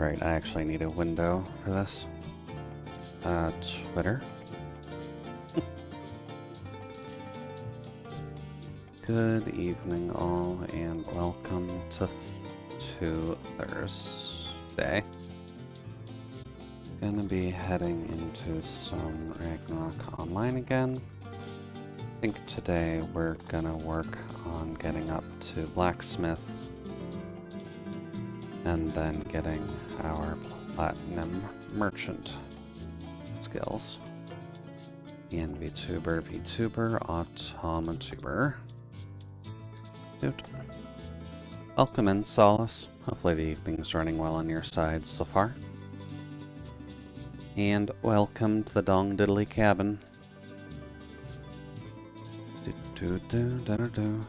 Right, I actually need a window for this. Twitter. Good evening all, and welcome to Thursday. Gonna be heading into some Ragnarok Online again. I think today we're gonna work on getting up to Blacksmith and then getting our Platinum Merchant skills. And VTuber, Automatuber. Dude. Welcome in, Solace. Hopefully the evening's running well on your side so far. And welcome to the Dong Diddly Cabin.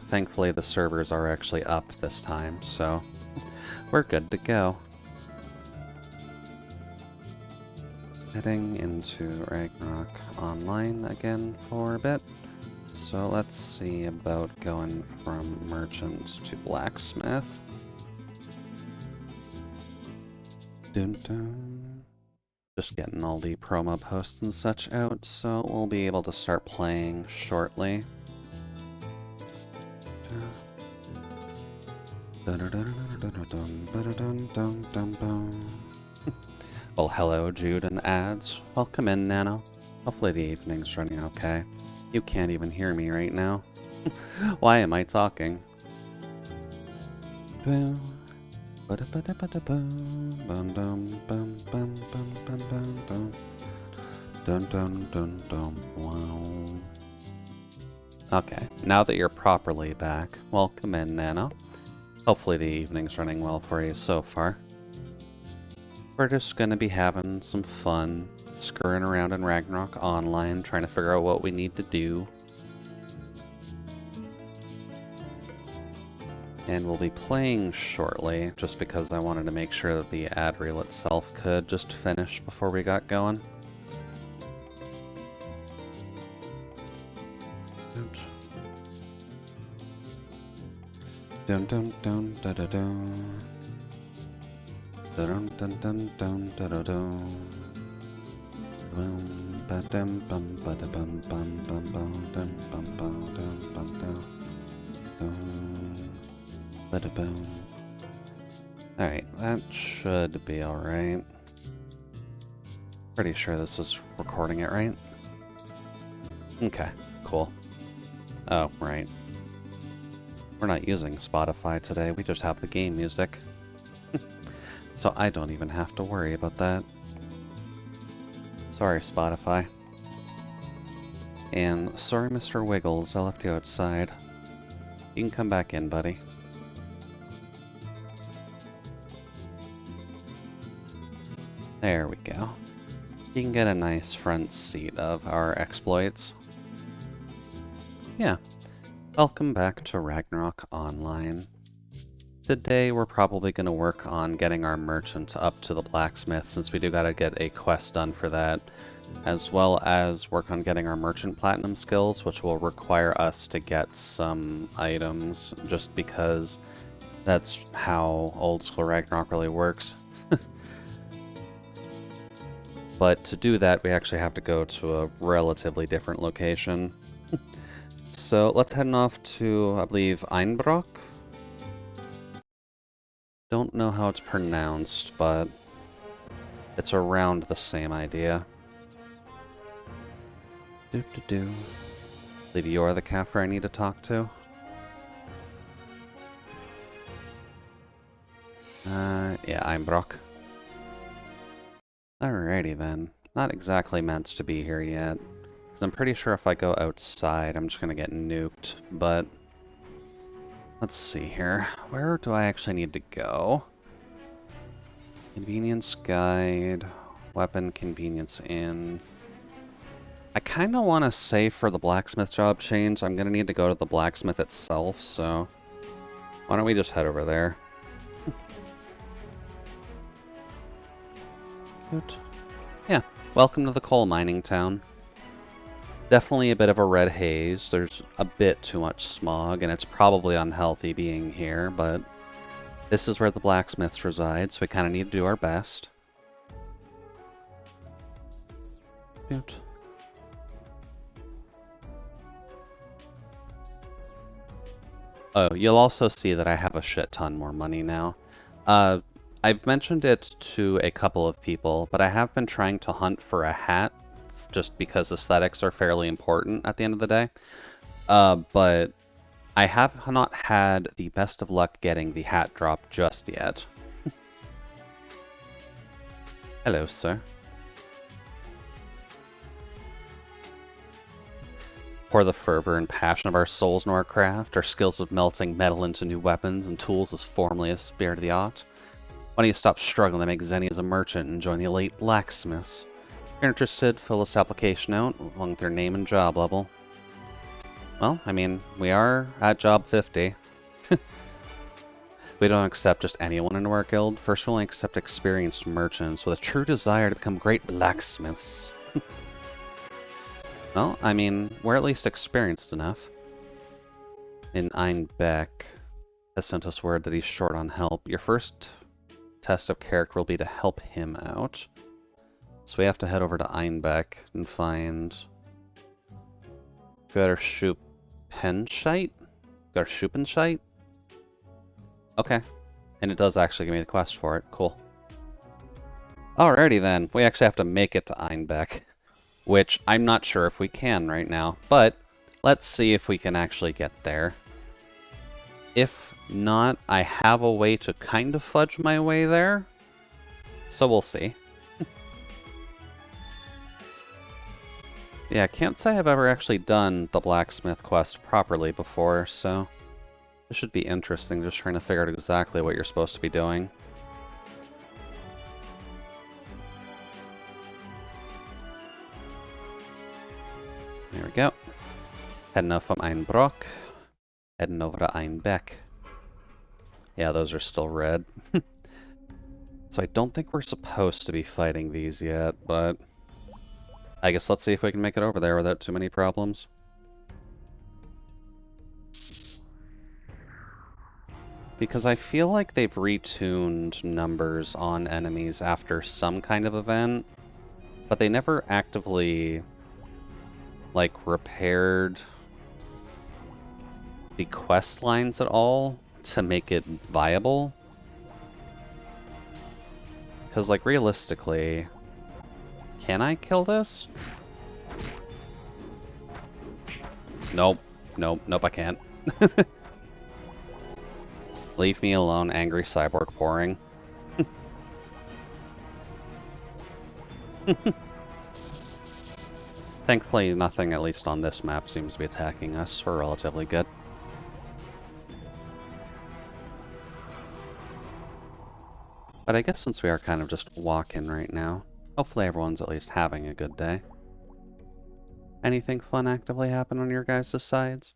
Thankfully the servers are actually up this time, so we're good to go. Heading into Ragnarok Online again for a bit. So let's see about going from Merchant to Blacksmith. Just getting all the promo posts and such out, so we'll be able to start playing shortly. Well, hello, Jude and ads. Welcome in, Nano. Hopefully the evening's running okay. You can't even hear me right now. Why am I talking? Okay, now that you're properly back, welcome in, Nano. Hopefully the evening's running well for you so far. We're just gonna be having some fun, screwing around in Ragnarok Online, trying to figure out what we need to do. And we'll be playing shortly, just because I wanted to make sure that the ad reel itself could just finish before we got going. Dun dun dun da da dun. Dun dun dun dun da da dun. Bum ba dum bum ba da bum bum bum bum dum bum bum dum bum dum dum ba da bum. Alright, that should be alright. Pretty sure this is recording it, right? Okay, cool. Oh, right. We're not using Spotify today, we just have the game music. So I don't even have to worry about that. Sorry, Spotify. And sorry, Mr. Wiggles, I left you outside. You can come back in, buddy. There we go. You can get a nice front seat of our exploits. Yeah. Welcome back to Ragnarok Online. Today we're probably going to work on getting our merchant up to the blacksmith, since we do gotta get a quest done for that, as well as work on getting our merchant platinum skills, which will require us to get some items, just because that's how old school Ragnarok really works. But to do that, we actually have to go to a relatively different location. So let's head off to, I believe, Einbrock? Don't know how it's pronounced, but it's around the same idea. I believe you are the Kaffir I need to talk to. Yeah, Einbrock. Alrighty then. Not exactly meant to be here yet, because I'm pretty sure if I go outside, I'm just gonna get nuked, but let's see here. Where do I actually need to go? Convenience guide, weapon convenience inn. I kind of want to say for the blacksmith job change, I'm going to need to go to the blacksmith itself, so why don't we just head over there? Yeah, welcome to the coal mining town. Definitely a bit of a red haze. There's a bit too much smog, and it's probably unhealthy being here, but This is where the blacksmiths reside, so we kind of need to do our best. Cute. Oh, you'll also see that I have a shit ton more money now. I've mentioned it to a couple of people, but I have been trying to hunt for a hat just because aesthetics are fairly important at the end of the day. But I have not had the best of luck getting the hat drop just yet. Hello, sir. Pour the fervor and passion of our souls into our craft, our skills of melting metal into new weapons and tools as formally as spirit of the art. Why don't you stop struggling to make Zenny as a merchant and join the elite blacksmiths? If you're interested, fill this application out along with your name and job level. Well, I mean, we are at job 50. We don't accept just anyone into our guild. First, we only accept experienced merchants with a true desire to become great blacksmiths. Well, I mean, we're at least experienced enough. And Einbeck has sent us word that he's short on help. Your first test of character will be to help him out. So we have to head over to Einbeck and find Schupenscheit? Schupenscheit? Okay. And it does actually give me the quest for it. Cool. Alrighty then. We actually have to make it to Einbeck, which I'm not sure if we can right now, but let's see if we can actually get there. If not, I have a way to kind of fudge my way there, so we'll see. Yeah, I can't say I've ever actually done the blacksmith quest properly before, so this should be interesting, just trying to figure out exactly what you're supposed to be doing. There we go. Heading off from Einbrock. Heading over to Einbeck. Yeah, those are still red. So I don't think we're supposed to be fighting these yet, but I guess let's see if we can make it over there without too many problems. Because I feel like they've retuned numbers on enemies after some kind of event, but they never actively, like, repaired the quest lines at all to make it viable. Because, like, realistically, can I kill this? Nope. Nope. Nope, I can't. Leave me alone, angry cyborg pouring. Thankfully, nothing, at least on this map, seems to be attacking us. We're relatively good. But I guess since we are kind of just walking right now, hopefully everyone's at least having a good day. Anything fun actively happen on your guys' sides?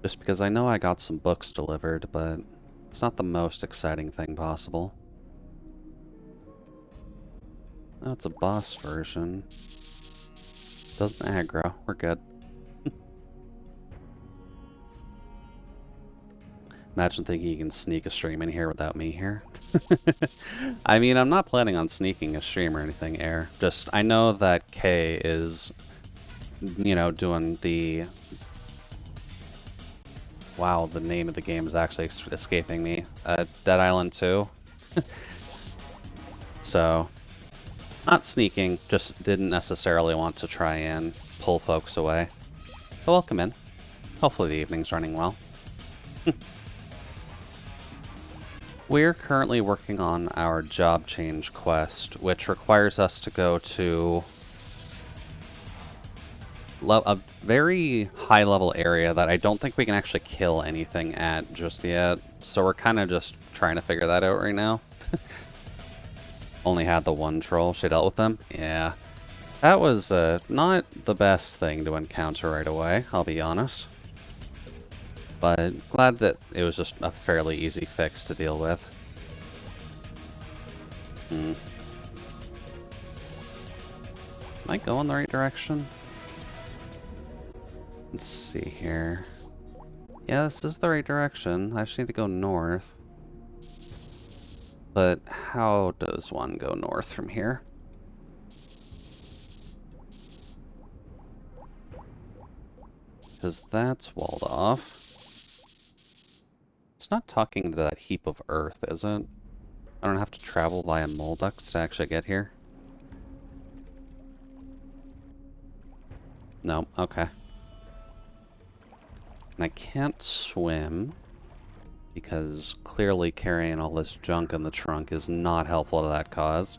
Just because I know I got some books delivered, but it's not the most exciting thing possible. Oh, it's a boss version. Doesn't aggro. We're good. Imagine thinking you can sneak a stream in here without me here. I mean, I'm not planning on sneaking a stream or anything, Air. Just, I know that Kay is, you know, doing the... Wow, the name of the game is actually escaping me. Dead Island 2. So, not sneaking, just didn't necessarily want to try and pull folks away. But welcome in. Hopefully the evening's running well. We're currently working on our job change quest, which requires us to go to a very high-level area that I don't think we can actually kill anything at just yet. So we're kind of just trying to figure that out right now. Only had the one troll. She dealt with them? Yeah. That was not the best thing to encounter right away, I'll be honest. But glad that it was just a fairly easy fix to deal with. Am I going the right direction? Let's see here. Yeah, this is the right direction. I just need to go north. But how does one go north from here? Because that's walled off. It's not talking to that heap of earth, is it? I don't have to travel via mole ducts to actually get here? No, okay. And I can't swim, because clearly carrying all this junk in the trunk is not helpful to that cause.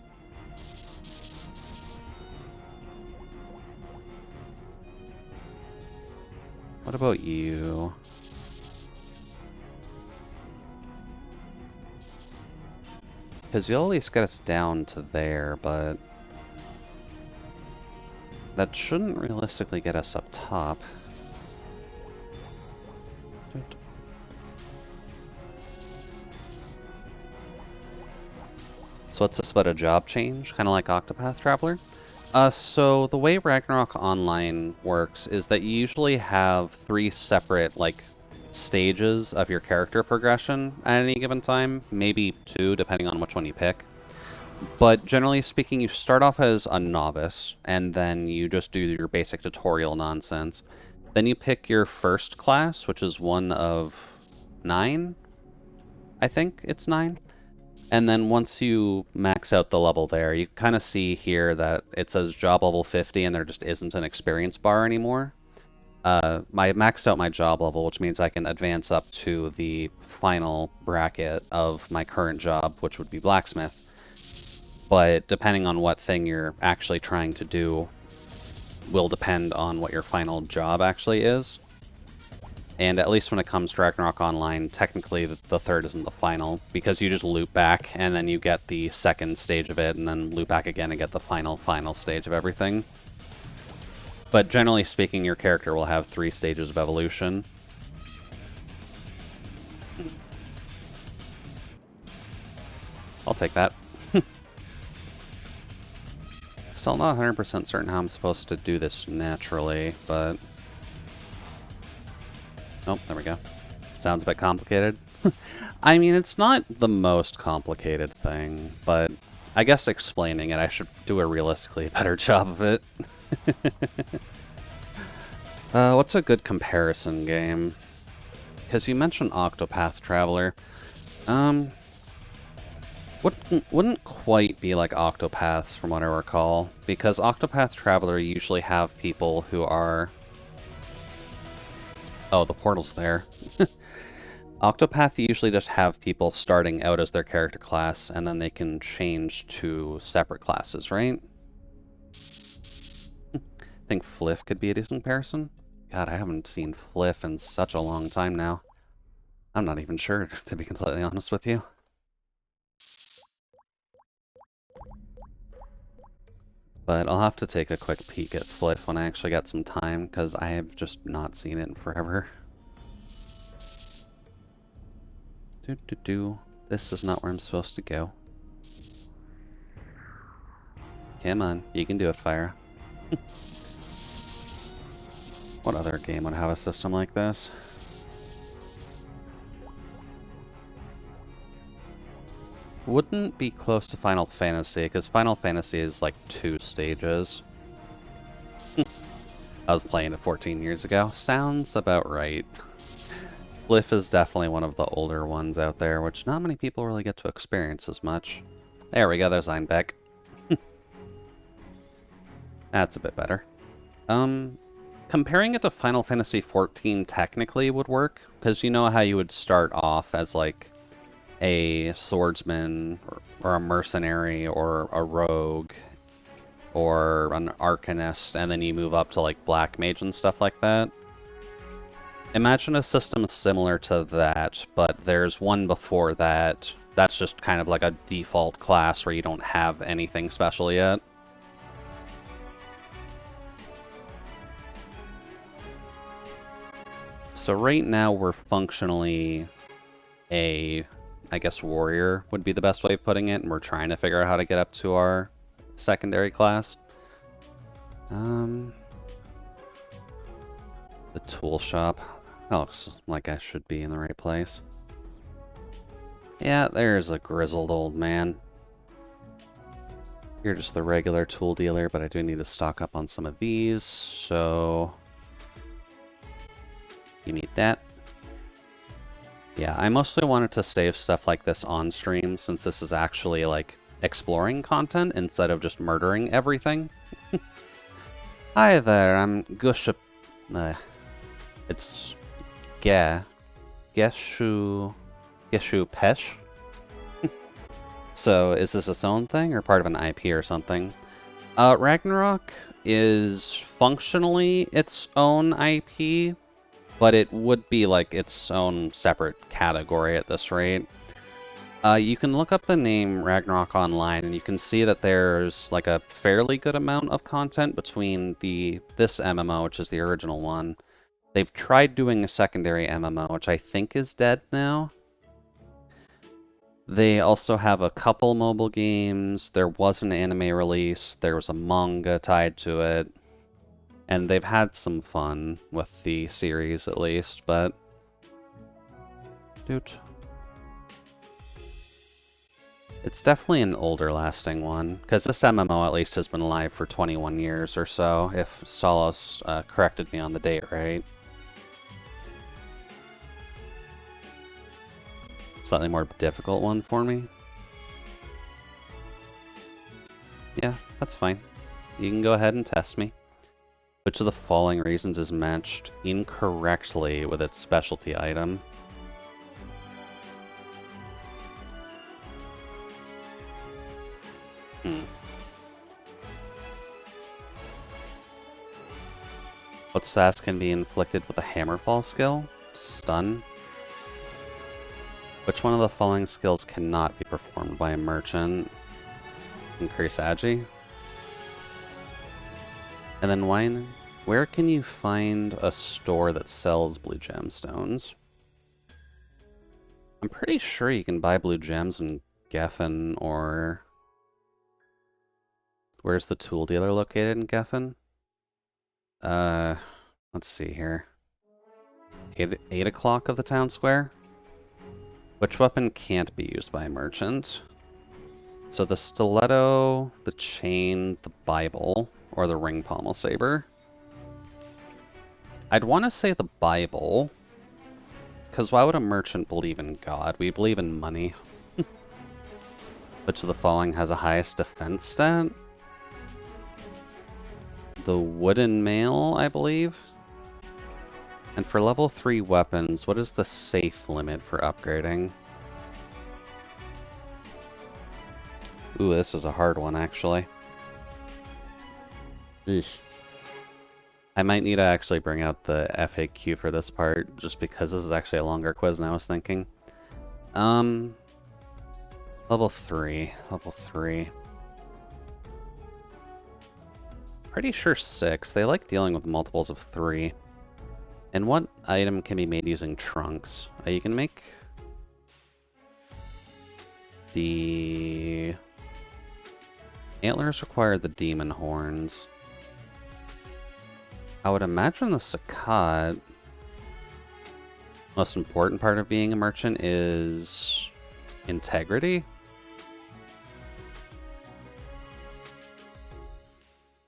What about you? Because you'll at least get us down to there, but that shouldn't realistically get us up top. So what's this about a job change? Kind of like Octopath Traveler? So the way Ragnarok Online works is that you usually have 3 separate, like, stages of your character progression at any given time. Maybe 2, depending on which one you pick. But generally speaking, you start off as a novice, and then you just do your basic tutorial nonsense. Then you pick your first class, which is one of 9. I think it's 9. And then once you max out the level there, you kind of see here that it says job level 50 and there just isn't an experience bar anymore. I maxed out my job level, which means I can advance up to the final bracket of my current job, which would be blacksmith. But depending on what thing you're actually trying to do will depend on what your final job actually is. And at least when it comes to Ragnarok Online, technically the third isn't the final, because you just loop back, and then you get the second stage of it, and then loop back again and get the final stage of everything. But generally speaking, your character will have 3 stages of evolution. I'll take that. Still not 100% certain how I'm supposed to do this naturally, but... Oh, there we go. Sounds a bit complicated. I mean, it's not the most complicated thing, but I guess explaining it, I should do a realistically better job of it. What's a good comparison game? Because you mentioned Octopath Traveler. Wouldn't quite be like Octopaths from what I recall, because Octopath Traveler usually have people who are... Oh, the portal's there. Octopath usually just have people starting out as their character class, and then they can change to separate classes, right? I think Fliff could be a decent comparison. God, I haven't seen Fliff in such a long time now. I'm not even sure, to be completely honest with you. But I'll have to take a quick peek at Fliff when I actually got some time, because I have just not seen it in forever. This is not where I'm supposed to go. Come on, you can do it, Fire. What other game would have a system like this? Wouldn't be close to Final Fantasy, because Final Fantasy is like 2 stages. I was playing it 14 years ago. Sounds about right. Fliff is definitely one of the older ones out there, which not many people really get to experience as much. There we go, there's Einbeck. That's a bit better. Comparing it to Final Fantasy XIV technically would work, because you know how you would start off as like a swordsman or a mercenary or a rogue or an arcanist, and then you move up to like black mage and stuff like that. Imagine a system similar to that, but there's one before that. That's just kind of like a default class where you don't have anything special yet. So right now we're functionally I guess warrior would be the best way of putting it, and we're trying to figure out how to get up to our secondary class. The tool shop. That looks like I should be in the right place. Yeah, there's a grizzled old man. You're just the regular tool dealer, but I do need to stock up on some of these, so... You need that. Yeah, I mostly wanted to save stuff like this on stream, since this is actually, like, exploring content instead of just murdering everything. Hi there, I'm Geshu... it's... Geshu Pesh? So, is this its own thing, or part of an IP or something? Ragnarok is functionally its own IP, but it would be like its own separate category at this rate. You can look up the name Ragnarok Online, and you can see that there's like a fairly good amount of content between this MMO, which is the original one. They've tried doing a secondary MMO, which I think is dead now. They also have a couple mobile games. There was an anime release. There was a manga tied to it. And they've had some fun with the series, at least, but... Dude. It's definitely an older lasting one, because this MMO at least has been alive for 21 years or so, if Solos corrected me on the date, right? Slightly more difficult one for me. Yeah, that's fine. You can go ahead and test me. Which of the following reasons is matched incorrectly with its specialty item? What sass can be inflicted with a hammerfall skill? Stun? Which one of the following skills cannot be performed by a merchant? Increase agi? And then where can you find a store that sells blue gemstones? I'm pretty sure you can buy blue gems in Geffen, or... Where's the tool dealer located in Geffen? Let's see here. 8 o'clock of the town square? Which weapon can't be used by a merchant? So the stiletto, the chain, the Bible, or the ring pommel saber. I'd want to say the Bible, because why would a merchant believe in God? We believe in money. Which of the following has a highest defense stat? The wooden mail, I believe. And for level 3 weapons, what is the safe limit for upgrading? Ooh, this is a hard one, actually. Eesh. I might need to actually bring out the FAQ for this part, just because this is actually a longer quiz than I was thinking. Level 3. Level 3. Pretty sure 6. They like dealing with multiples of 3. And what item can be made using trunks? You can make... The... Antlers require the demon horns. I would imagine the Sakat... Most important part of being a merchant is... integrity?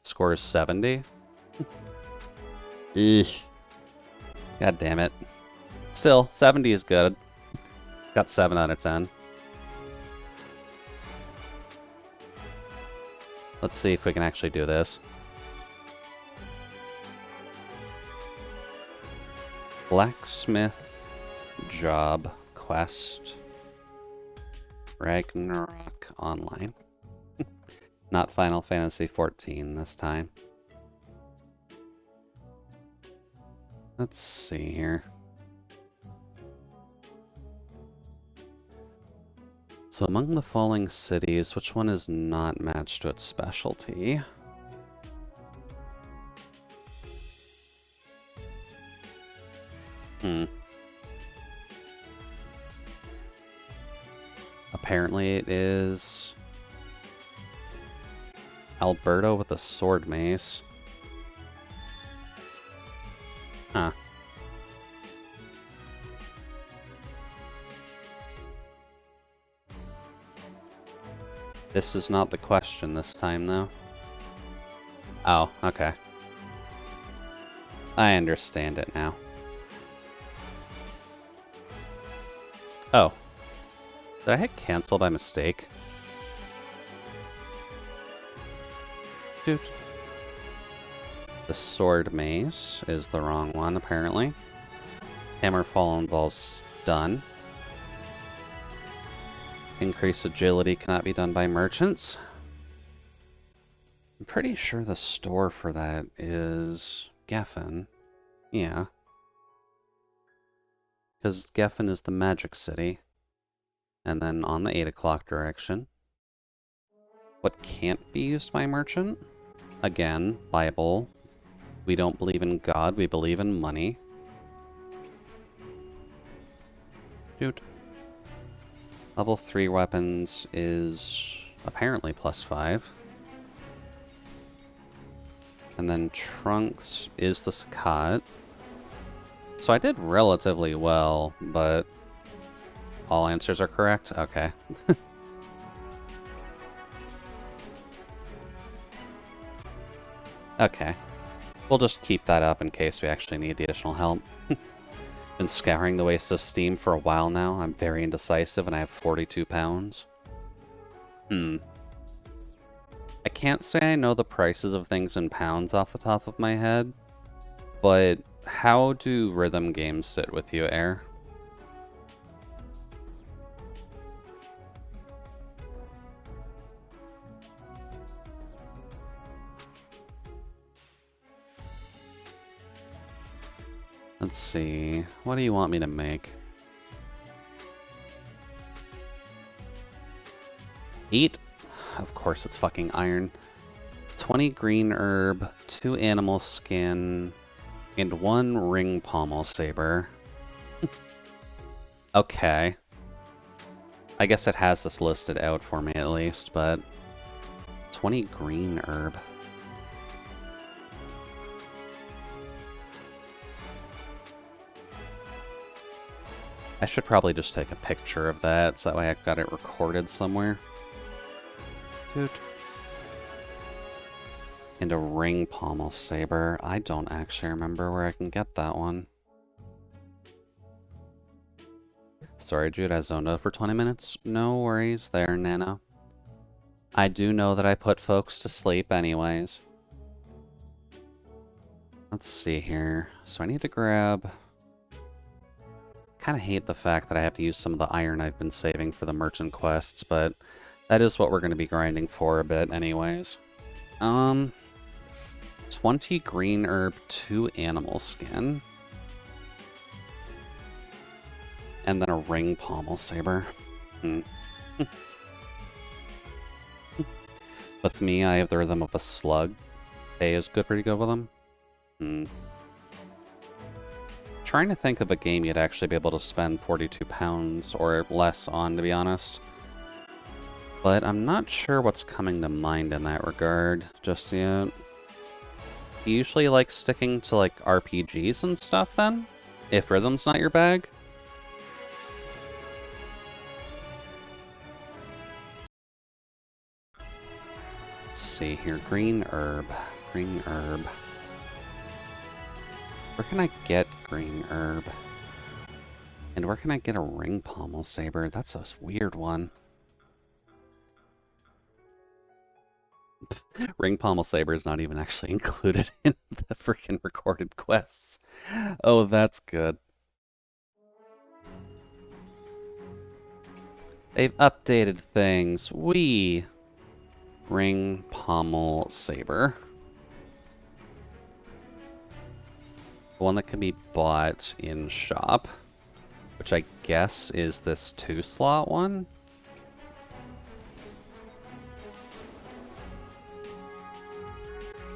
Score is 70. Eesh. God damn it. Still, 70 is good. Got 7 out of 10. Let's see if we can actually do this. Blacksmith job quest. Ragnarok Online. Not Final Fantasy XIV this time. Let's see here. So among the following cities, which one is not matched to its specialty? Apparently it is... Alberta with a sword mace. Huh. This is not the question this time, though. Oh, okay. I understand it now. Oh. Did I hit cancel by mistake? Dude. The sword mace is the wrong one, apparently. Hammerfall involves stun. Increased agility cannot be done by merchants. I'm pretty sure the store for that is Geffen. Yeah. Because Geffen is the magic city. And then on the 8 o'clock direction. What can't be used by merchant? Again, Bible. We don't believe in God, we believe in money. Dude. Level 3 weapons is apparently +5. And then Trunks is the Sakat. So I did relatively well, but all answers are correct? Okay. Okay. We'll just keep that up in case we actually need the additional help. Been scouring the wastes of Steam for a while now. I'm very indecisive and I have 42 pounds. I can't say I know the prices of things in pounds off the top of my head, but how do rhythm games sit with you, Air? Let's see. What do you want me to make? Eat? Of course it's fucking iron. 20 green herb, 2 animal skin, and 1 ring pommel saber. Okay. I guess it has this listed out for me at least, but 20 green herb. I should probably just take a picture of that, so that way I've got it recorded somewhere. Dude. And a ring pommel saber. I don't actually remember where I can get that one. Sorry, Jude, I zoned out for 20 minutes. No worries there, Nana. I do know that I put folks to sleep anyways. Let's see here. So I need to grab... Kind of hate the fact that I have to use some of the iron I've been saving for the merchant quests, but that is what we're going to be grinding for a bit anyways. 20 green herb, 2 animal skin. And then a ring pommel saber. With me, I have the rhythm of a slug. A is good, pretty good with them. Trying to think of a game you'd actually be able to spend 42 pounds or less on, to be honest. But I'm not sure what's coming to mind in that regard just yet. Do you usually like sticking to like RPGs and stuff then? If rhythm's not your bag? Let's see here. Green herb. Green herb. Where can I get green herb? And where can I get a ring pommel saber? That's a weird one. Ring pommel saber is not even actually included in the freaking recorded quests. Oh, that's good. They've updated things. Ring pommel saber. The one that can be bought in shop, which I guess is this 2-slot one.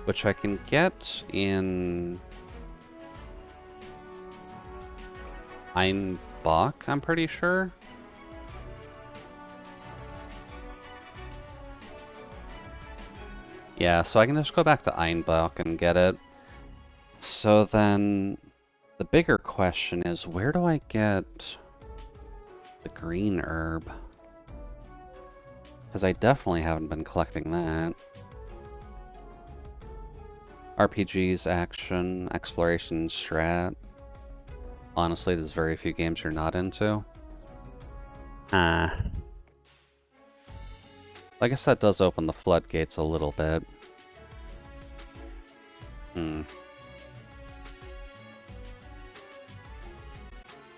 Which I can get in Einbach, I'm pretty sure. Yeah, so I can just go back to Einbach and get it. So then, the bigger question is, where do I get the green herb? Because I definitely haven't been collecting that. RPGs, action, exploration, strat. Honestly, there's very few games you're not into. I guess that does open the floodgates a little bit.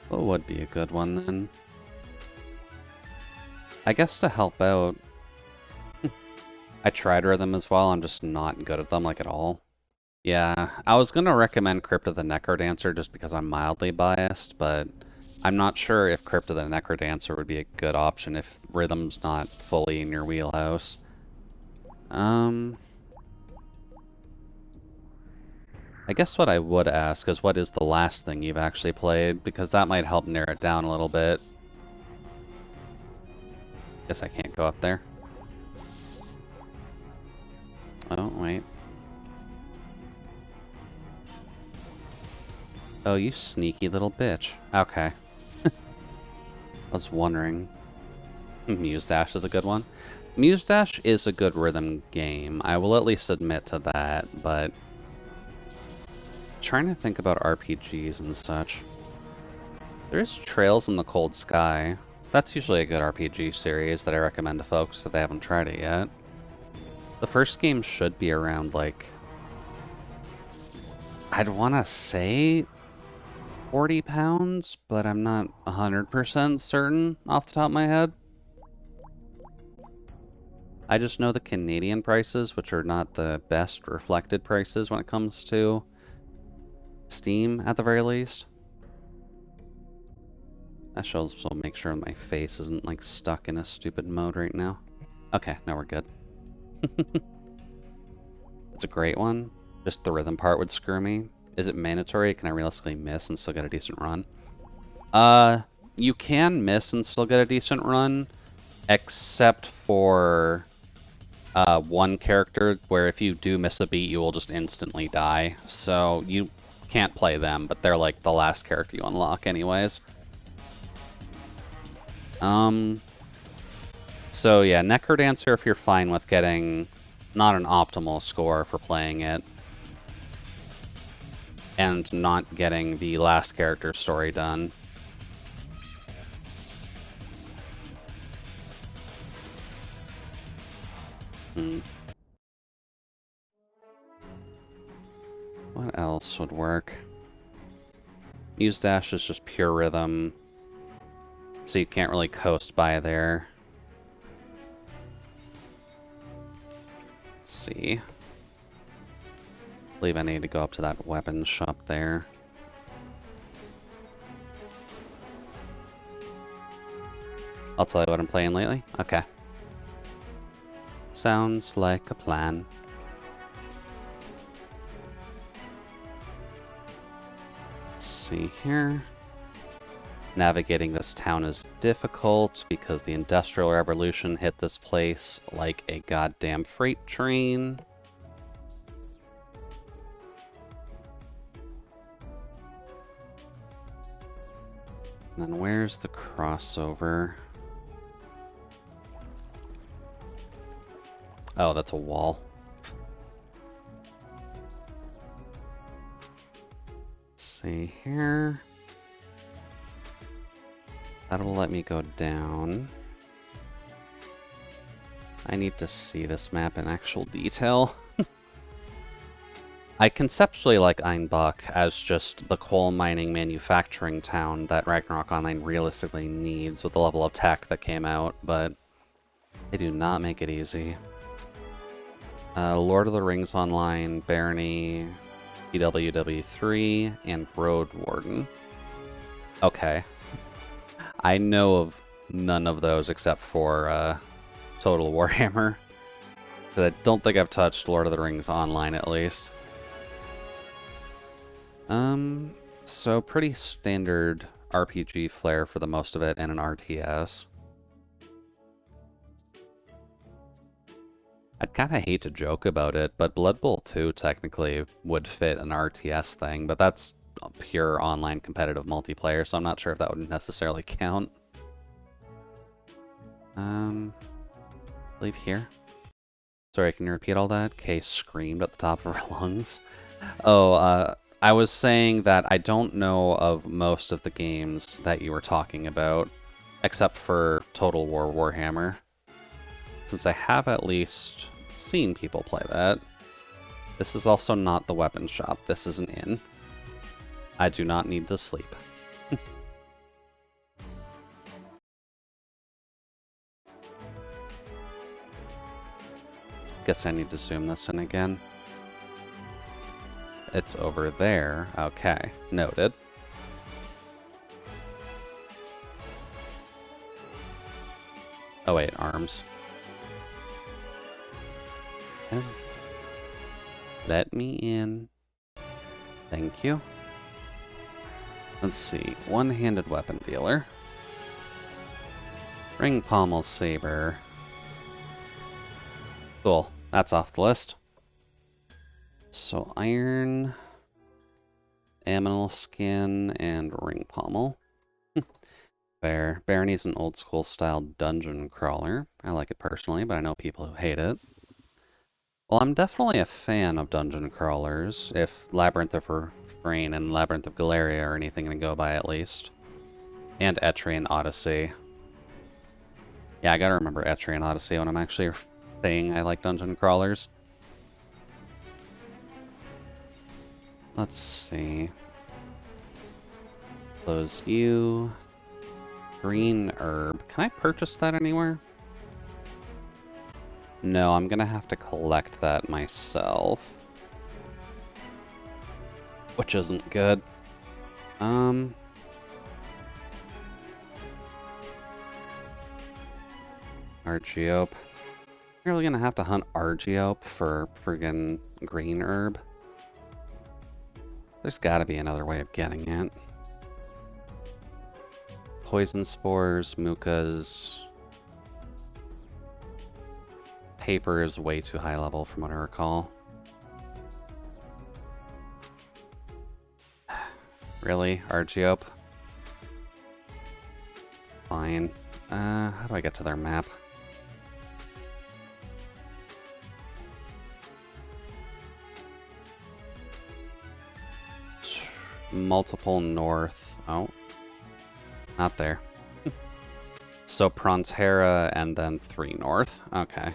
What would be a good one, then? I guess to help out... I tried Rhythm as well, I'm just not good at them, like, at all. Yeah, I was gonna recommend Crypt of the Necrodancer just because I'm mildly biased, but I'm not sure if Crypt of the Necrodancer would be a good option if Rhythm's not fully in your wheelhouse. I guess what I would ask is what is the last thing you've actually played, because that might help narrow it down a little bit. Guess I can't go up there. Oh, wait. Oh, you sneaky little bitch. Okay. I was wondering. Muse Dash is a good one. Muse Dash is a good rhythm game. I will at least admit to that, but... trying to think about RPGs and such. There's Trails in the Cold Sky. That's usually a good RPG series that I recommend to folks if they haven't tried it yet. The first game should be around, like... I'd want to say 40 pounds, but I'm not 100% certain off the top of my head. I just know the Canadian prices, which are not the best reflected prices when it comes to Steam, at the very least. I should also make sure my face isn't, like, stuck in a stupid mode right now. Okay, now we're good. It's a great one. Just the rhythm part would screw me. Is it mandatory? Can I realistically miss and still get a decent run? You can miss and still get a decent run, except for one character where if you do miss a beat, you will just instantly die. So you can't play them, but they're like the last character you unlock anyways. So yeah, Necrodancer if you're fine with getting not an optimal score for playing it, and not getting the last character story done. What else would work? Muse Dash is just pure rhythm, so you can't really coast by there. Let's see. I believe I need to go up to that weapons shop there. I'll tell you what I'm playing lately. Okay. Sounds like a plan. Let's see here. Navigating this town is difficult because the Industrial Revolution hit this place like a goddamn freight train. And then where's the crossover? Oh, that's a wall. Let's see here. That will let me go down. I need to see this map in actual detail. I conceptually like Einbach as just the coal mining manufacturing town that Ragnarok Online realistically needs with the level of tech that came out, but they do not make it easy. Lord of the Rings Online, Barony, PWW3, and Road Warden. Okay. I know of none of those except for Total Warhammer. I don't think I've touched Lord of the Rings Online, at least. So pretty standard RPG flair for the most of it, and an RTS. I'd kind of hate to joke about it, but Blood Bowl 2 technically would fit an RTS thing, but that's pure online competitive multiplayer, so I'm not sure if that would necessarily count. believe here. Sorry, can you repeat all that? Kay screamed at the top of her lungs. Oh, I was saying that I don't know of most of the games that you were talking about, except for Total War Warhammer, since I have at least seen people play that. This is also not the weapons shop. This is an inn. I do not need to sleep. Guess I need to zoom this in again. It's over there. Okay, noted. Oh wait, arms. Okay. Let me in. Thank you. Let's see. One-handed weapon dealer. Ring pommel saber. Cool. That's off the list. So iron, aminal skin, and ring pommel. Fair. Barony's an old school style dungeon crawler. I like it personally, but I know people who hate it. Well, I'm definitely a fan of dungeon crawlers, if Labyrinth of Refrain and Labyrinth of Galeria are anything to go by at least. And Etrian Odyssey. Yeah, I gotta remember Etrian Odyssey when I'm actually saying I like dungeon crawlers. Let's see. Close you. Green herb. Can I purchase that anywhere? No, I'm gonna have to collect that myself. Which isn't good. Argiope. You're really gonna have to hunt Argiope for friggin' green herb. There's gotta be another way of getting it. Poison spores, mucas. Paper is way too high level from what I recall. Really? Argiope? Fine. How do I get to their map? Multiple north. Oh. Not there. So Prontera and then 3 north. Okay.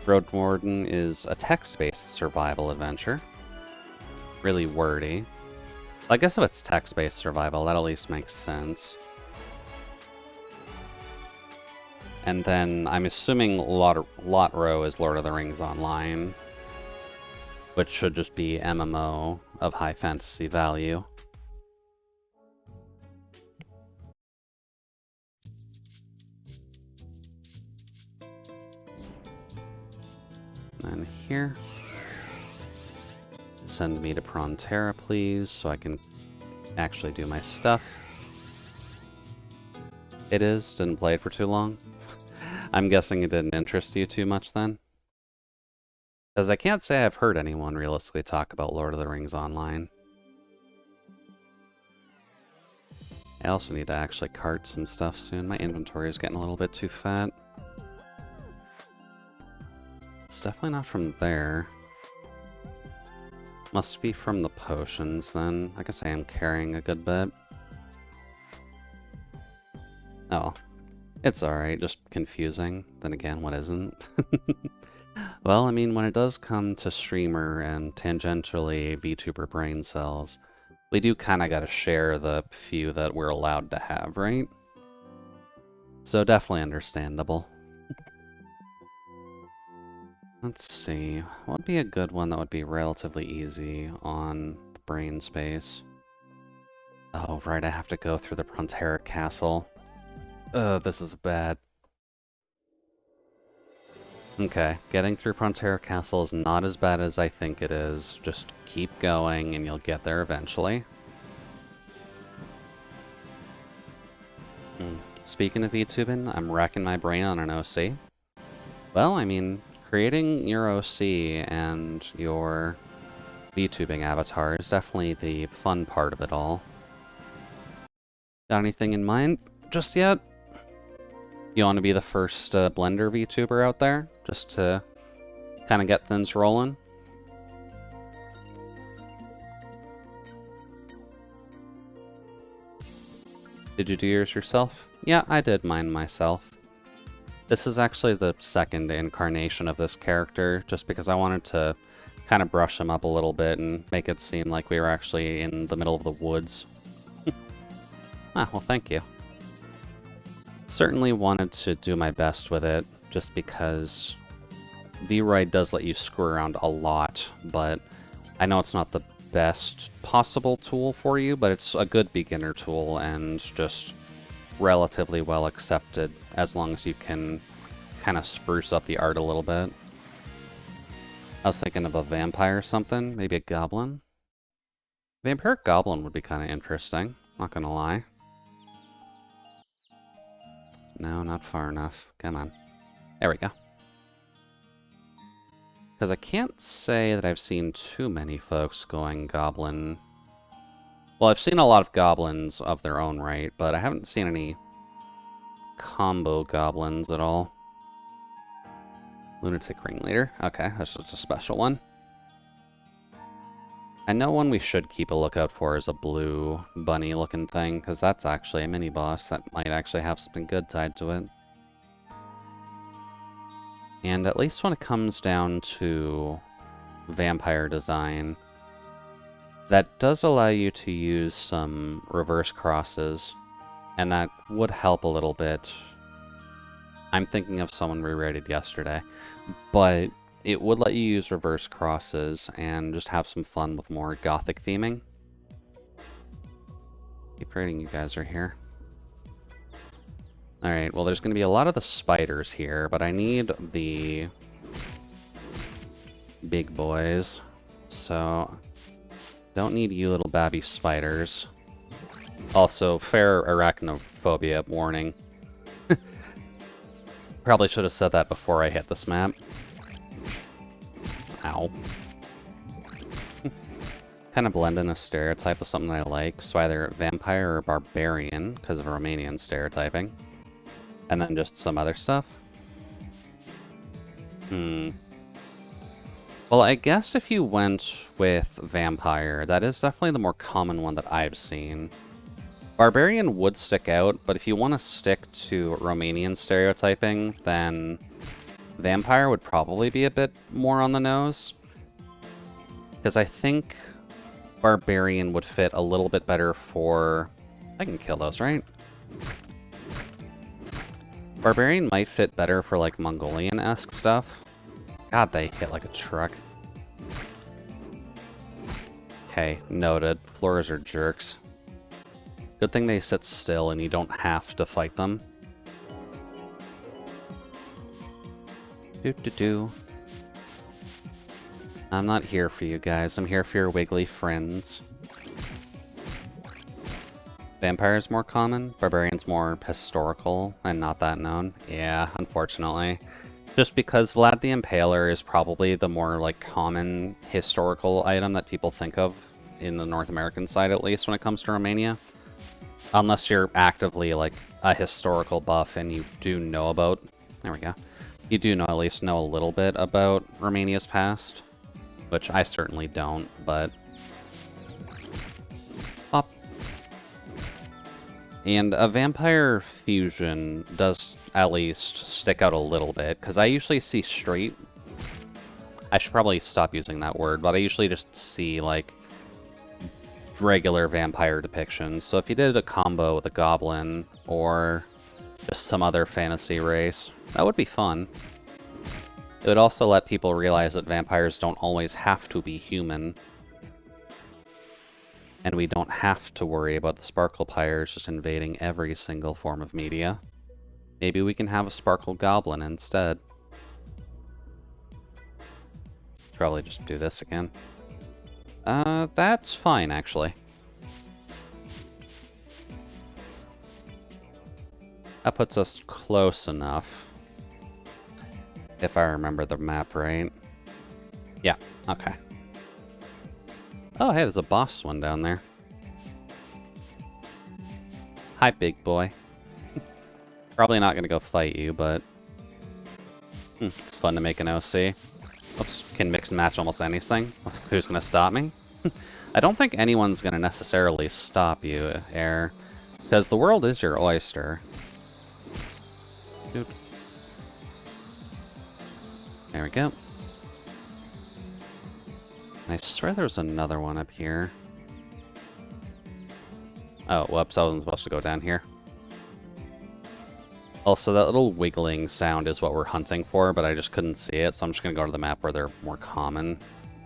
Road Warden is a text-based survival adventure. Really wordy. I guess if it's text-based survival, that at least makes sense. And then I'm assuming Lotro is Lord of the Rings Online, which should just be MMO of high fantasy value. And here. Send me to Prontera, please, so I can actually do my stuff. It is? Didn't play it for too long? I'm guessing it didn't interest you too much then? Because I can't say I've heard anyone realistically talk about Lord of the Rings Online. I also need to actually cart some stuff soon. My inventory is getting a little bit too fat. It's definitely not from there. Must be from the potions, then. I guess I am carrying a good bit. Oh. It's alright, just confusing. Then again, what isn't? Well, I mean, when it does come to streamer and tangentially VTuber brain cells, we do kind of gotta share the few that we're allowed to have, right? So definitely understandable. Let's see, what would be a good one that would be relatively easy on the brain space? Oh, right, I have to go through the Prontera Castle. This is bad. Okay, getting through Prontera Castle is not as bad as I think it is. Just keep going and you'll get there eventually. Speaking of VTubing, I'm racking my brain on an OC. Well, I mean, creating your OC and your VTubing avatar is definitely the fun part of it all. Got anything in mind just yet? You want to be the first Blender VTuber out there? Just to kind of get things rolling? Did you do yours yourself? Yeah, I did mine myself. This is actually the second incarnation of this character, just because I wanted to kind of brush him up a little bit and make it seem like we were actually in the middle of the woods. Ah, well, thank you. Certainly wanted to do my best with it, just because V-Ride does let you screw around a lot, but I know it's not the best possible tool for you, but it's a good beginner tool and just relatively well accepted as long as you can kind of spruce up the art a little bit. I was thinking of a vampire or something, maybe a goblin. Vampiric goblin would be kind of interesting, not gonna lie. No, not far enough. Come on. There we go. Because I can't say that I've seen too many folks going goblin. Well, I've seen a lot of goblins of their own right, but I haven't seen any combo goblins at all. Lunatic Ringleader. Okay, that's just a special one. I know one we should keep a lookout for is a blue bunny-looking thing, because that's actually a mini-boss that might actually have something good tied to it. And at least when it comes down to vampire design, that does allow you to use some reverse crosses, and that would help a little bit. I'm thinking of someone rewrote yesterday, but it would let you use reverse crosses and just have some fun with more gothic theming. Keep forgetting you guys are here. Alright, well there's going to be a lot of the spiders here, but I need the big boys. So, don't need you little babby spiders. Also, fair arachnophobia warning. Probably should have said that before I hit this map. Ow. Kind of blend in a stereotype of something I like, so either vampire or barbarian, because of Romanian stereotyping. And then just some other stuff. Well, I guess if you went with vampire, that is definitely the more common one that I've seen. Barbarian would stick out, but if you want to stick to Romanian stereotyping, then vampire would probably be a bit more on the nose. Because I think barbarian would fit a little bit better for... I can kill those, right? Barbarian might fit better for, like, Mongolian-esque stuff. God, they hit like a truck. Okay, noted. Floors are jerks. Good thing they sit still and you don't have to fight them. Do-do-do. I'm not here for you guys. I'm here for your wiggly friends. Vampire's more common. Barbarian's more historical and not that known. Yeah, unfortunately. Just because Vlad the Impaler is probably the more, like, common historical item that people think of in the North American side, at least, when it comes to Romania. Unless you're actively, like, a historical buff and you do know about... There we go. You do know, at least know a little bit about Romania's past. Which I certainly don't, but... Pop. And a vampire fusion does at least stick out a little bit, because I usually see straight... I should probably stop using that word, but I usually just see, like, regular vampire depictions. So if you did a combo with a goblin, or just some other fantasy race, that would be fun. It would also let people realize that vampires don't always have to be human. And we don't have to worry about the Sparkle Pyres just invading every single form of media. Maybe we can have a Sparkle Goblin instead. Probably just do this again. That's fine, actually. That puts us close enough. If I remember the map right. Yeah, okay. Oh, hey, there's a boss one down there. Hi, big boy. Probably not gonna go fight you, but it's fun to make an OC. Oops, can mix and match almost anything. Who's gonna stop me? I don't think anyone's gonna necessarily stop you, Air, because the world is your oyster. Dude. There we go. I swear there was another one up here. Oh, whoops, I wasn't supposed to go down here. Also, that little wiggling sound is what we're hunting for, but I just couldn't see it, so I'm just gonna go to the map where they're more common.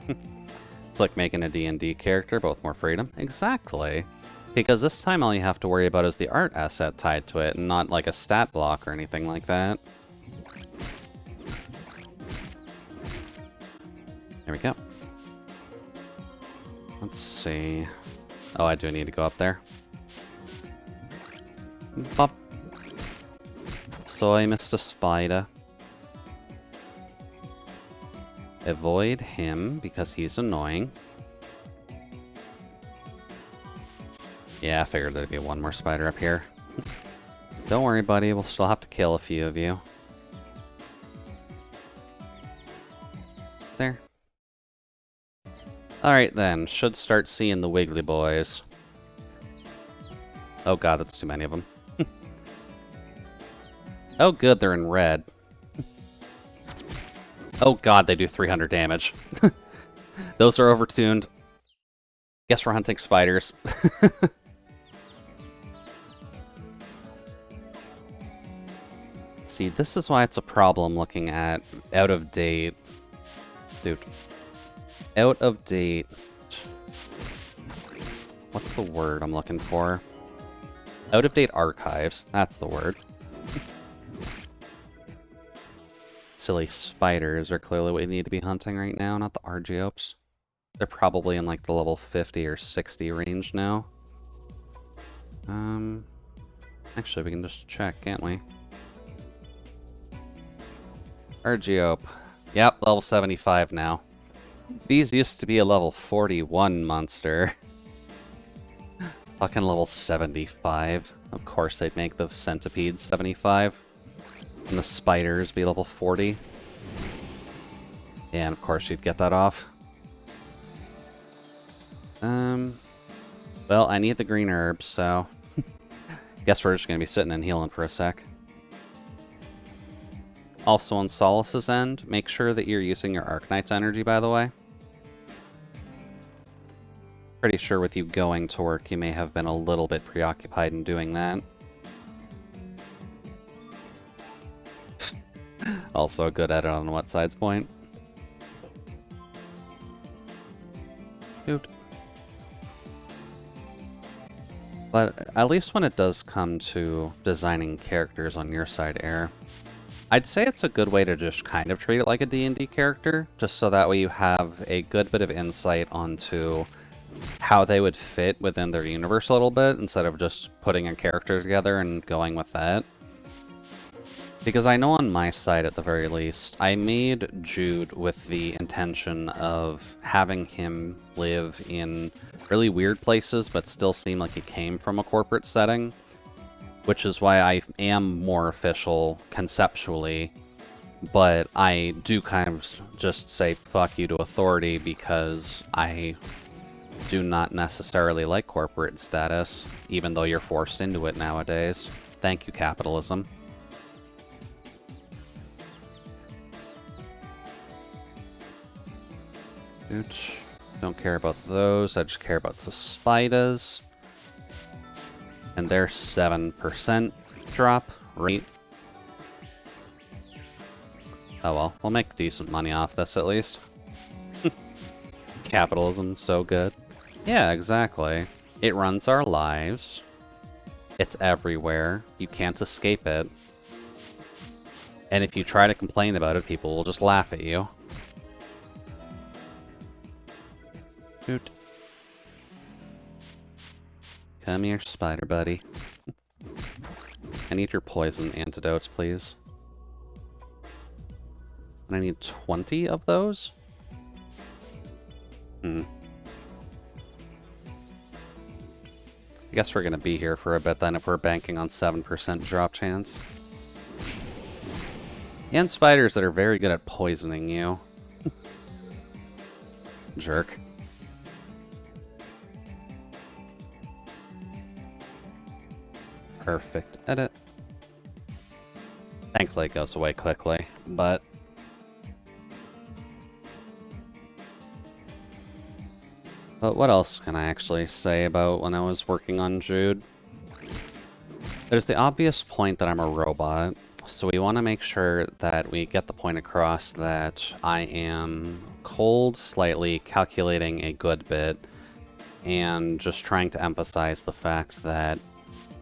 It's like making a D&D character, but with more freedom. Exactly. Because this time all you have to worry about is the art asset tied to it, and not like a stat block or anything like that. There we go. Let's see. Oh, I do need to go up there. Bop. So I missed a spider. Avoid him because he's annoying. Yeah, I figured there'd be one more spider up here. Don't worry, buddy. We'll still have to kill a few of you. There. Alright then. Should start seeing the wiggly boys. Oh god, that's too many of them. Oh good, they're in red. Oh god, they do 300 damage. Those are overtuned. Guess we're hunting spiders. See, this is why it's a problem looking at out of date. Dude. Out of date. What's the word I'm looking for? Out of date archives. That's the word. Silly spiders are clearly what we need to be hunting right now, not the Argeopes. They're probably in like the level 50 or 60 range now. Actually, we can just check, can't we? Argeope. Yep, level 75 now. These used to be a level 41 monster. Fucking level 75. Of course they'd make the centipedes 75. And the spiders be level 40. And of course you'd get that off. Well, I need the green herbs, so... Guess we're just gonna be sitting and healing for a sec. Also on Solace's end, make sure that you're using your Arknight's energy, by the way. Pretty sure with you going to work, you may have been a little bit preoccupied in doing that. Also a good edit on what side's point. Dude. But at least when it does come to designing characters on your side, Air, I'd say it's a good way to just kind of treat it like a D&D character, just so that way you have a good bit of insight onto how they would fit within their universe a little bit, instead of just putting a character together and going with that. Because I know on my side, at the very least, I made Jude with the intention of having him live in really weird places, but still seem like he came from a corporate setting. Which is why I am more official conceptually, but I do kind of just say fuck you to authority because I do not necessarily like corporate status, even though you're forced into it nowadays. Thank you, capitalism. Ooch. Don't care about those, I just care about the spiders. And their 7% drop rate. Oh well, we'll make decent money off this at least. Capitalism, so good. Yeah, exactly. It runs our lives. It's everywhere. You can't escape it. And if you try to complain about it, people will just laugh at you. Shoot. Come here, spider buddy. I need your poison antidotes, please. And I need 20 of those? I guess we're gonna be here for a bit then if we're banking on 7% drop chance. And spiders that are very good at poisoning you. Jerk. Perfect edit. Thankfully it goes away quickly, but... But what else can I actually say about when I was working on Jude? There's the obvious point that I'm a robot, so we want to make sure that we get the point across that I am cold, slightly calculating a good bit, and just trying to emphasize the fact that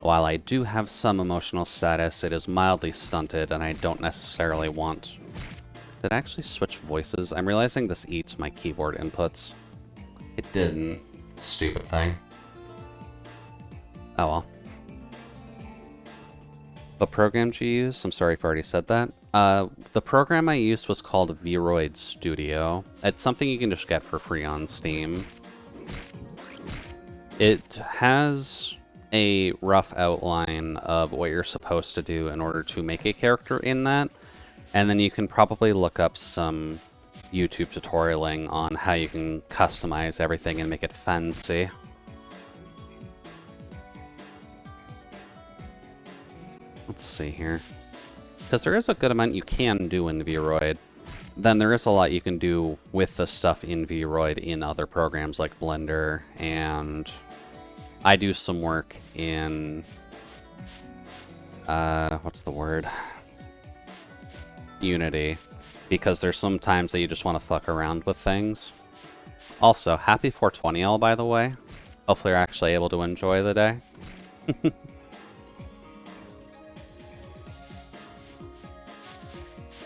while I do have some emotional status, it is mildly stunted, and I don't necessarily want... Did I actually switch voices? I'm realizing this eats my keyboard inputs. It didn't. Stupid thing. Oh well. What program did you use? I'm sorry if I already said that. The program I used was called Vroid Studio. It's something you can just get for free on Steam. It has a rough outline of what you're supposed to do in order to make a character in that, and then you can probably look up some YouTube tutorialing on how you can customize everything and make it fancy. Let's see here. Because there is a good amount you can do in Vroid. Then there is a lot you can do with the stuff in Vroid in other programs like Blender, and I do some work in... what's the word? Unity. Because there's some times that you just want to fuck around with things. Also, happy 420 all, by the way. Hopefully you're actually able to enjoy the day.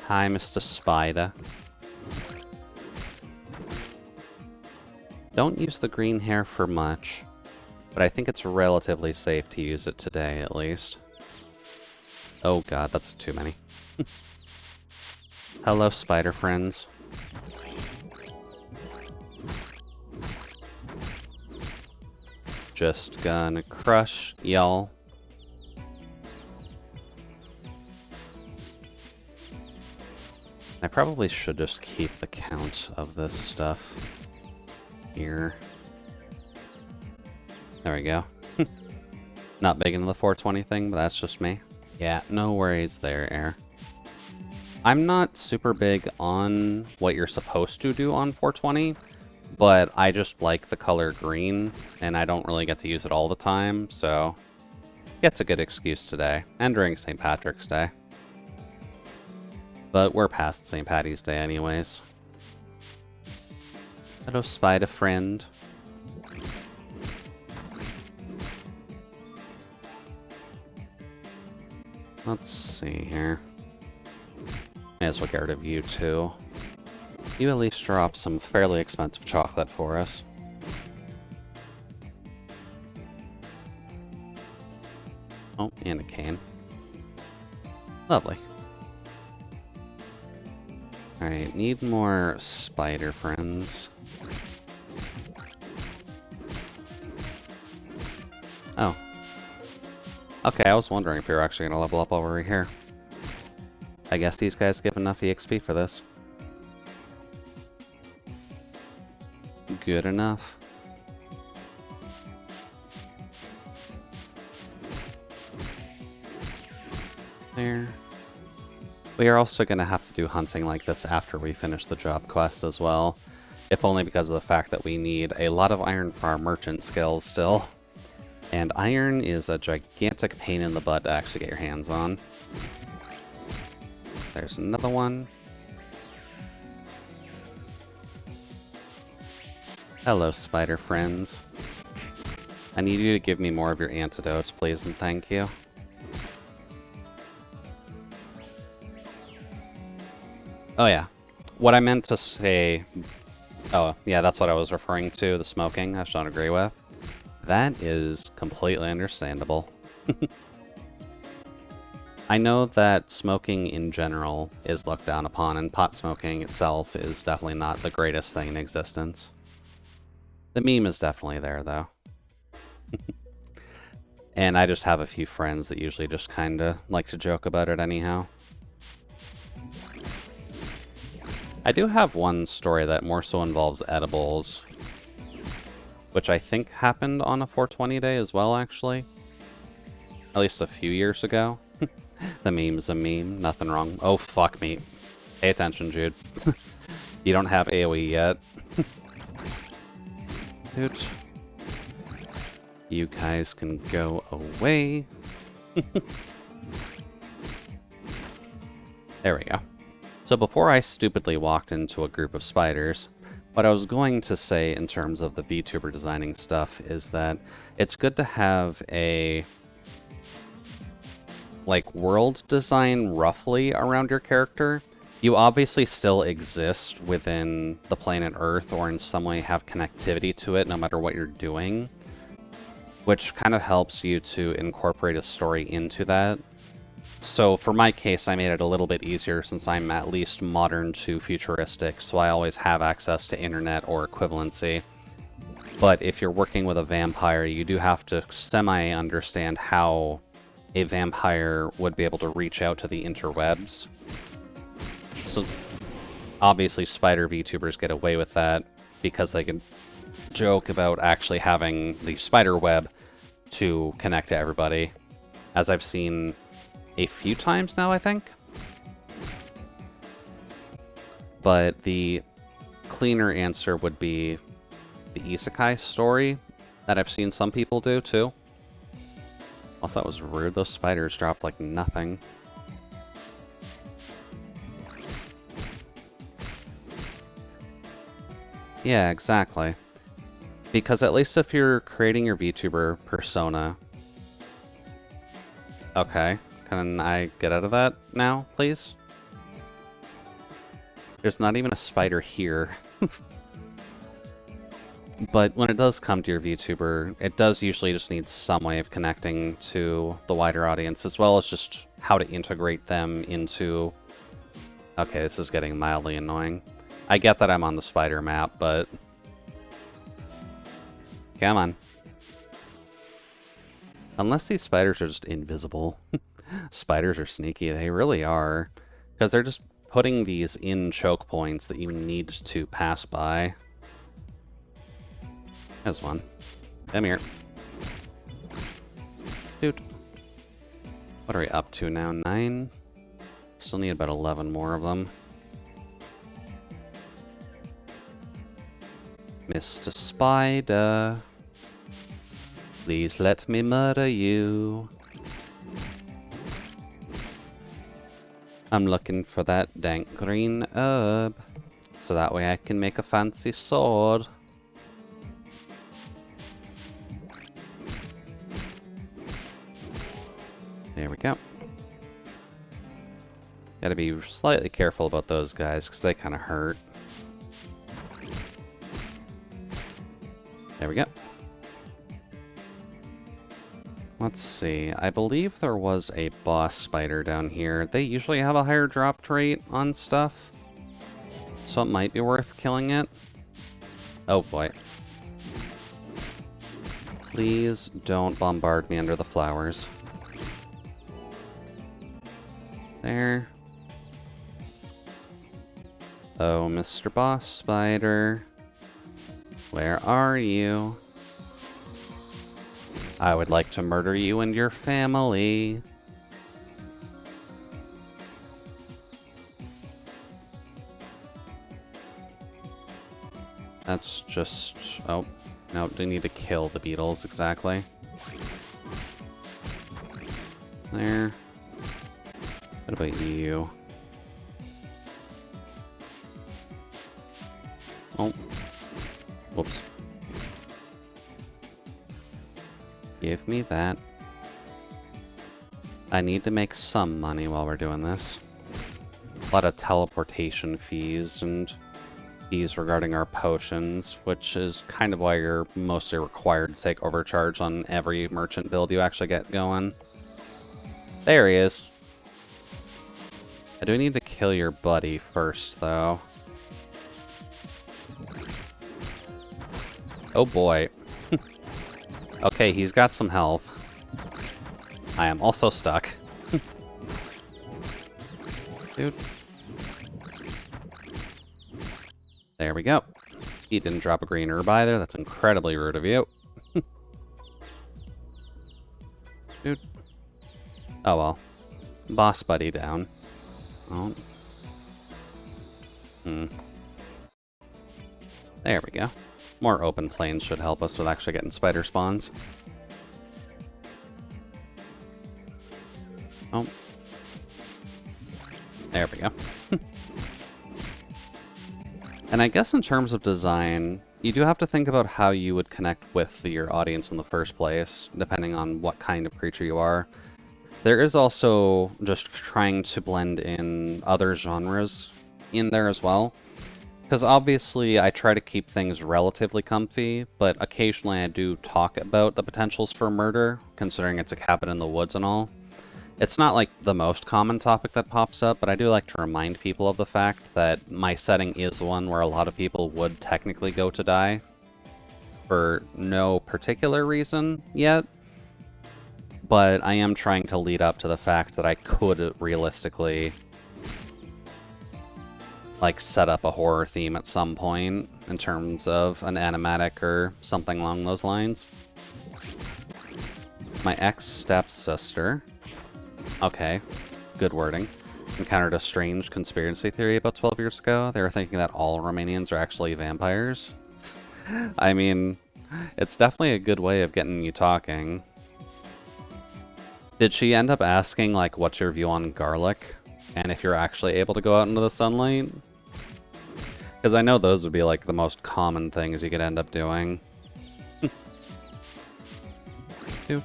Hi, Mr. Spider. Don't use the green hair for much, but I think it's relatively safe to use it today, at least. Oh god, that's too many. Hello, spider friends. Just gonna crush y'all. I probably should just keep the count of this stuff here. There we go. Not big into the 420 thing, but that's just me. Yeah, no worries there, Air. I'm not super big on what you're supposed to do on 420, but I just like the color green, and I don't really get to use it all the time, so it's a good excuse today, and during St. Patrick's Day. But we're past St. Patty's Day anyways. Hello, spider friend. Let's see here. May as well get rid of you too. You at least drop some fairly expensive chocolate for us. Oh, and a cane. Lovely. Alright, need more spider friends. Oh. Okay, I was wondering if you were actually gonna level up over here. I guess these guys give enough EXP for this. Good enough. There. We are also going to have to do hunting like this after we finish the job quest as well. If only because of the fact that we need a lot of iron for our merchant skills still. And iron is a gigantic pain in the butt to actually get your hands on. There's another one. Hello, spider friends. I need you to give me more of your antidotes, please, and thank you. Oh yeah, what I meant to say... Oh, yeah, that's what I was referring to, the smoking, I just don't agree with. That is completely understandable. I know that smoking in general is looked down upon, and pot smoking itself is definitely not the greatest thing in existence. The meme is definitely there, though. And I just have a few friends that usually just kinda like to joke about it anyhow. I do have one story that more so involves edibles, which I think happened on a 420 day as well, actually. At least a few years ago. The meme's a meme, nothing wrong. Oh, fuck me. Pay attention, Jude. You don't have AoE yet. Dude. You guys can go away. There we go. So before I stupidly walked into a group of spiders, what I was going to say in terms of the VTuber designing stuff is that it's good to have a like world design roughly around your character. You obviously still exist within the planet Earth or in some way have connectivity to it no matter what you're doing, which kind of helps you to incorporate a story into that. So for my case, I made it a little bit easier since I'm at least modern to futuristic, so I always have access to internet or equivalency. But if you're working with a vampire, you do have to semi-understand how a vampire would be able to reach out to the interwebs. So obviously spider VTubers get away with that because they can joke about actually having the spider web to connect to everybody, as I've seen a few times now, I think. But the cleaner answer would be the isekai story that I've seen some people do too. Also, that was rude. Those spiders dropped like nothing. Yeah, exactly. Because at least if you're creating your VTuber persona... Okay, can I get out of that now, please? There's not even a spider here. But when it does come to your VTuber, it does usually just need some way of connecting to the wider audience, as well as just how to integrate them into... Okay, this is getting mildly annoying. I get that I'm on the spider map, but... Come on. Unless these spiders are just invisible. Spiders are sneaky, they really are. Because they're just putting these in choke points that you need to pass by. There's one. Come here. Dude. What are we up to now? 9? Still need about 11 more of them. Mr. Spider. Please let me murder you. I'm looking for that dank green herb, so that way I can make a fancy sword. There we go. Gotta be slightly careful about those guys, because they kind of hurt. There we go. Let's see. I believe there was a boss spider down here. They usually have a higher drop rate on stuff, so it might be worth killing it. Oh boy. Please don't bombard me under the flowers. There. Oh, Mr. Boss Spider. Where are you? I would like to murder you and your family. That's just... Oh, no, they need to kill the beetles, exactly. There. What about you? Oh. Whoops. Give me that. I need to make some money while we're doing this. A lot of teleportation fees and fees regarding our potions, which is kind of why you're mostly required to take overcharge on every merchant build you actually get going. There he is. I do need to kill your buddy first, though. Oh boy. Okay, he's got some health. I am also stuck. Dude. There we go. He didn't drop a green herb either. That's incredibly rude of you. Dude. Oh well. Boss buddy down. Oh. There we go. More open plains should help us with actually getting spider spawns. Oh. There we go. And I guess in terms of design, you do have to think about how you would connect with your audience in the first place, depending on what kind of creature you are. There is also just trying to blend in other genres in there as well. Because obviously I try to keep things relatively comfy, but occasionally I do talk about the potentials for murder, considering it's a cabin in the woods and all. It's not like the most common topic that pops up, but I do like to remind people of the fact that my setting is one where a lot of people would technically go to die for no particular reason yet. But I am trying to lead up to the fact that I could realistically like set up a horror theme at some point in terms of an animatic or something along those lines. My ex-stepsister. Okay, good wording. Encountered a strange conspiracy theory about 12 years ago. They were thinking that all Romanians are actually vampires. I mean, it's definitely a good way of getting you talking. Did she end up asking, like, what's your view on garlic? And if you're actually able to go out into the sunlight? Because I know those would be, like, the most common things you could end up doing. Dude.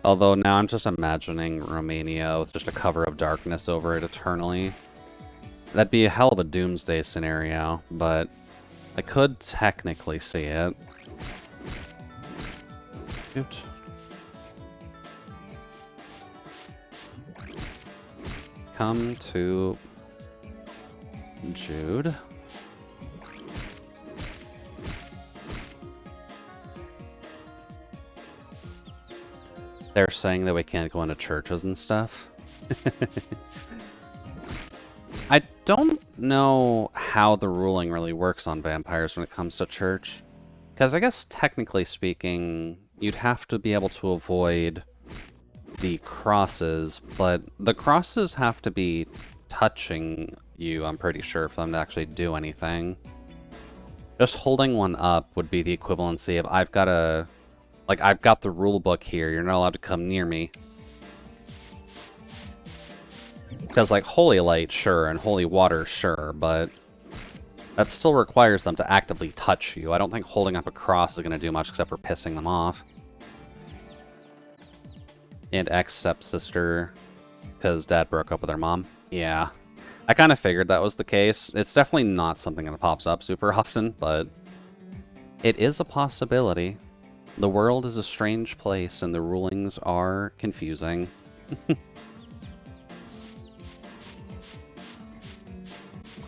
Although now I'm just imagining Romania with just a cover of darkness over it eternally. That'd be a hell of a doomsday scenario, but I could technically see it. Dude. Come to Jude. They're saying that we can't go into churches and stuff. I don't know how the ruling really works on vampires when it comes to church. Because I guess technically speaking, you'd have to be able to avoid the crosses, but the crosses have to be touching you, I'm pretty sure, for them to actually do anything. Just holding one up would be the equivalency of I've got the rule book here, you're not allowed to come near me. Because, like, holy light, sure, and holy water, sure, but that still requires them to actively touch you. I don't think holding up a cross is going to do much except for pissing them off. And ex-stepsister, because dad broke up with her mom. Yeah. I kind of figured that was the case. It's definitely not something that pops up super often, but it is a possibility. The world is a strange place, and the rulings are confusing.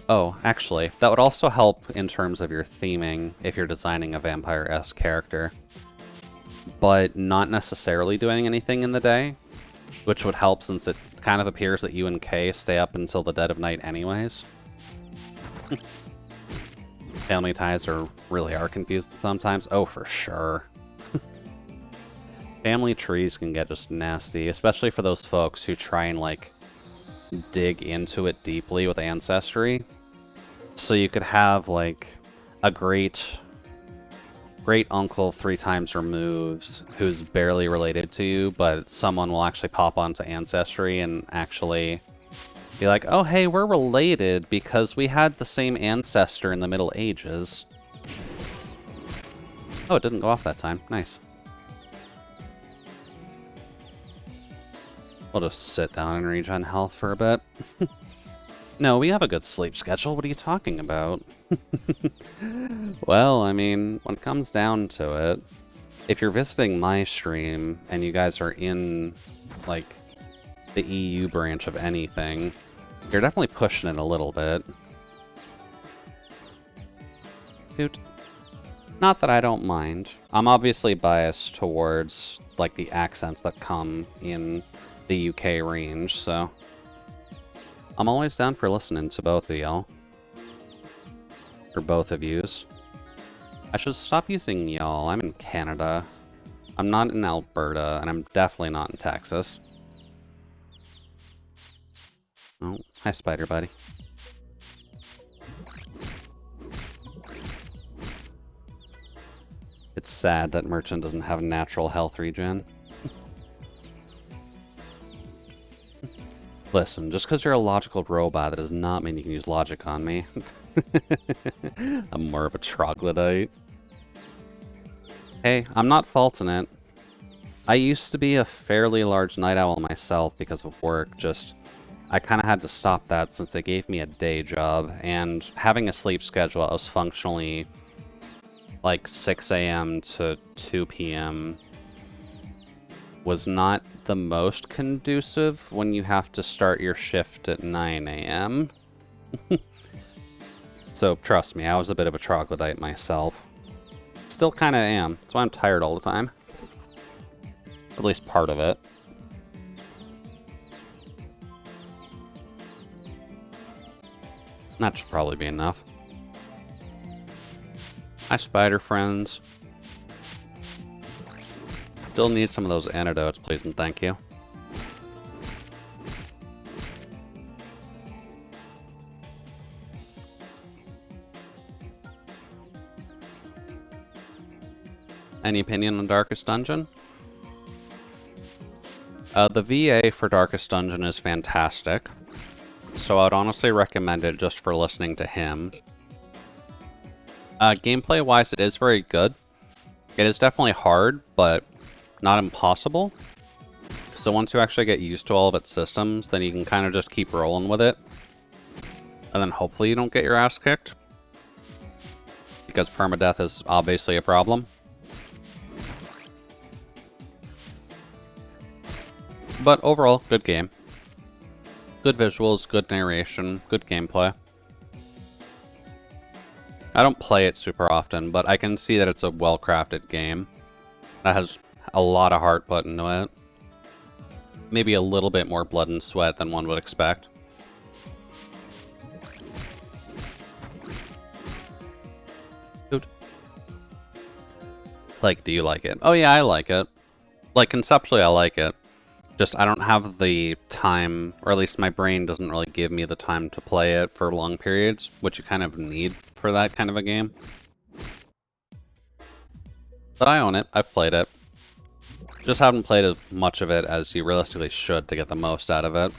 Oh, actually, that would also help in terms of your theming if you're designing a vampire-esque character. But not necessarily doing anything in the day, which would help since it kind of appears that you and Kay stay up until the dead of night anyways. Family ties really are confused sometimes. Oh, for sure. Family trees can get just nasty, especially for those folks who try and, like, dig into it deeply with Ancestry. So you could have, like, a great uncle 3 times removed who's barely related to you, but someone will actually pop onto Ancestry and actually be like, oh, hey, we're related because we had the same ancestor in the Middle Ages. Oh, it didn't go off that time. Nice. We'll just sit down and regen health for a bit. No, we have a good sleep schedule. What are you talking about? Well, I mean, when it comes down to it, if you're visiting my stream and you guys are in, like, the EU branch of anything, you're definitely pushing it a little bit. Dude. Not that I don't mind. I'm obviously biased towards, like, the accents that come in the UK range, so I'm always down for listening to both of y'all. For both of yous. I should stop using y'all. I'm in Canada. I'm not in Alberta, and I'm definitely not in Texas. Oh, hi, Spider Buddy. It's sad that Merchant doesn't have a natural health regen. Listen, just because you're a logical robot, that does not mean you can use logic on me. I'm more of a troglodyte. Hey, I'm not faulting it. I used to be a fairly large night owl myself because of work, just I kind of had to stop that since they gave me a day job, and having a sleep schedule, I was functionally like 6 a.m. to 2 p.m. was not the most conducive when you have to start your shift at 9 a.m. So trust me, I was a bit of a troglodyte myself. Still kind of am. That's why I'm tired all the time. At least part of it. That should probably be enough. Hi, spider friends. Still need some of those antidotes, please and thank you. Any opinion on Darkest Dungeon? The VA for Darkest Dungeon is fantastic, so I'd honestly recommend it just for listening to him. Gameplay-wise, it is very good. It is definitely hard, but not impossible. So once you actually get used to all of its systems, then you can kind of just keep rolling with it. And then hopefully you don't get your ass kicked. Because permadeath is obviously a problem. But overall, good game. Good visuals, good narration, good gameplay. I don't play it super often, but I can see that it's a well-crafted game. That has a lot of heart put into it. Maybe a little bit more blood and sweat than one would expect. Dude. Like, do you like it? Oh yeah, I like it. Like, conceptually I like it. Just, I don't have the time, or at least my brain doesn't really give me the time to play it for long periods, which you kind of need for that kind of a game. But I own it. I've played it. Just haven't played as much of it as you realistically should to get the most out of it.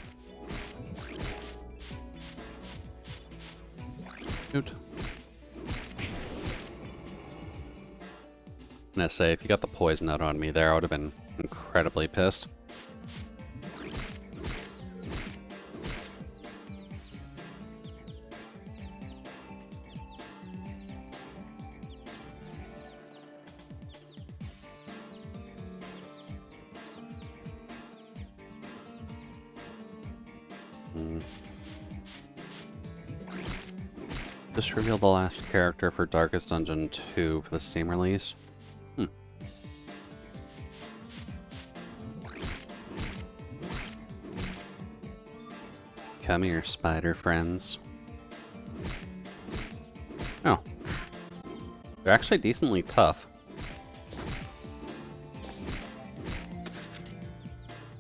Dude. I'm gonna say, if you got the poison out on me there, I would have been incredibly pissed. Just revealed the last character for Darkest Dungeon 2 for the Steam release. Come here, spider friends. Oh. They're actually decently tough.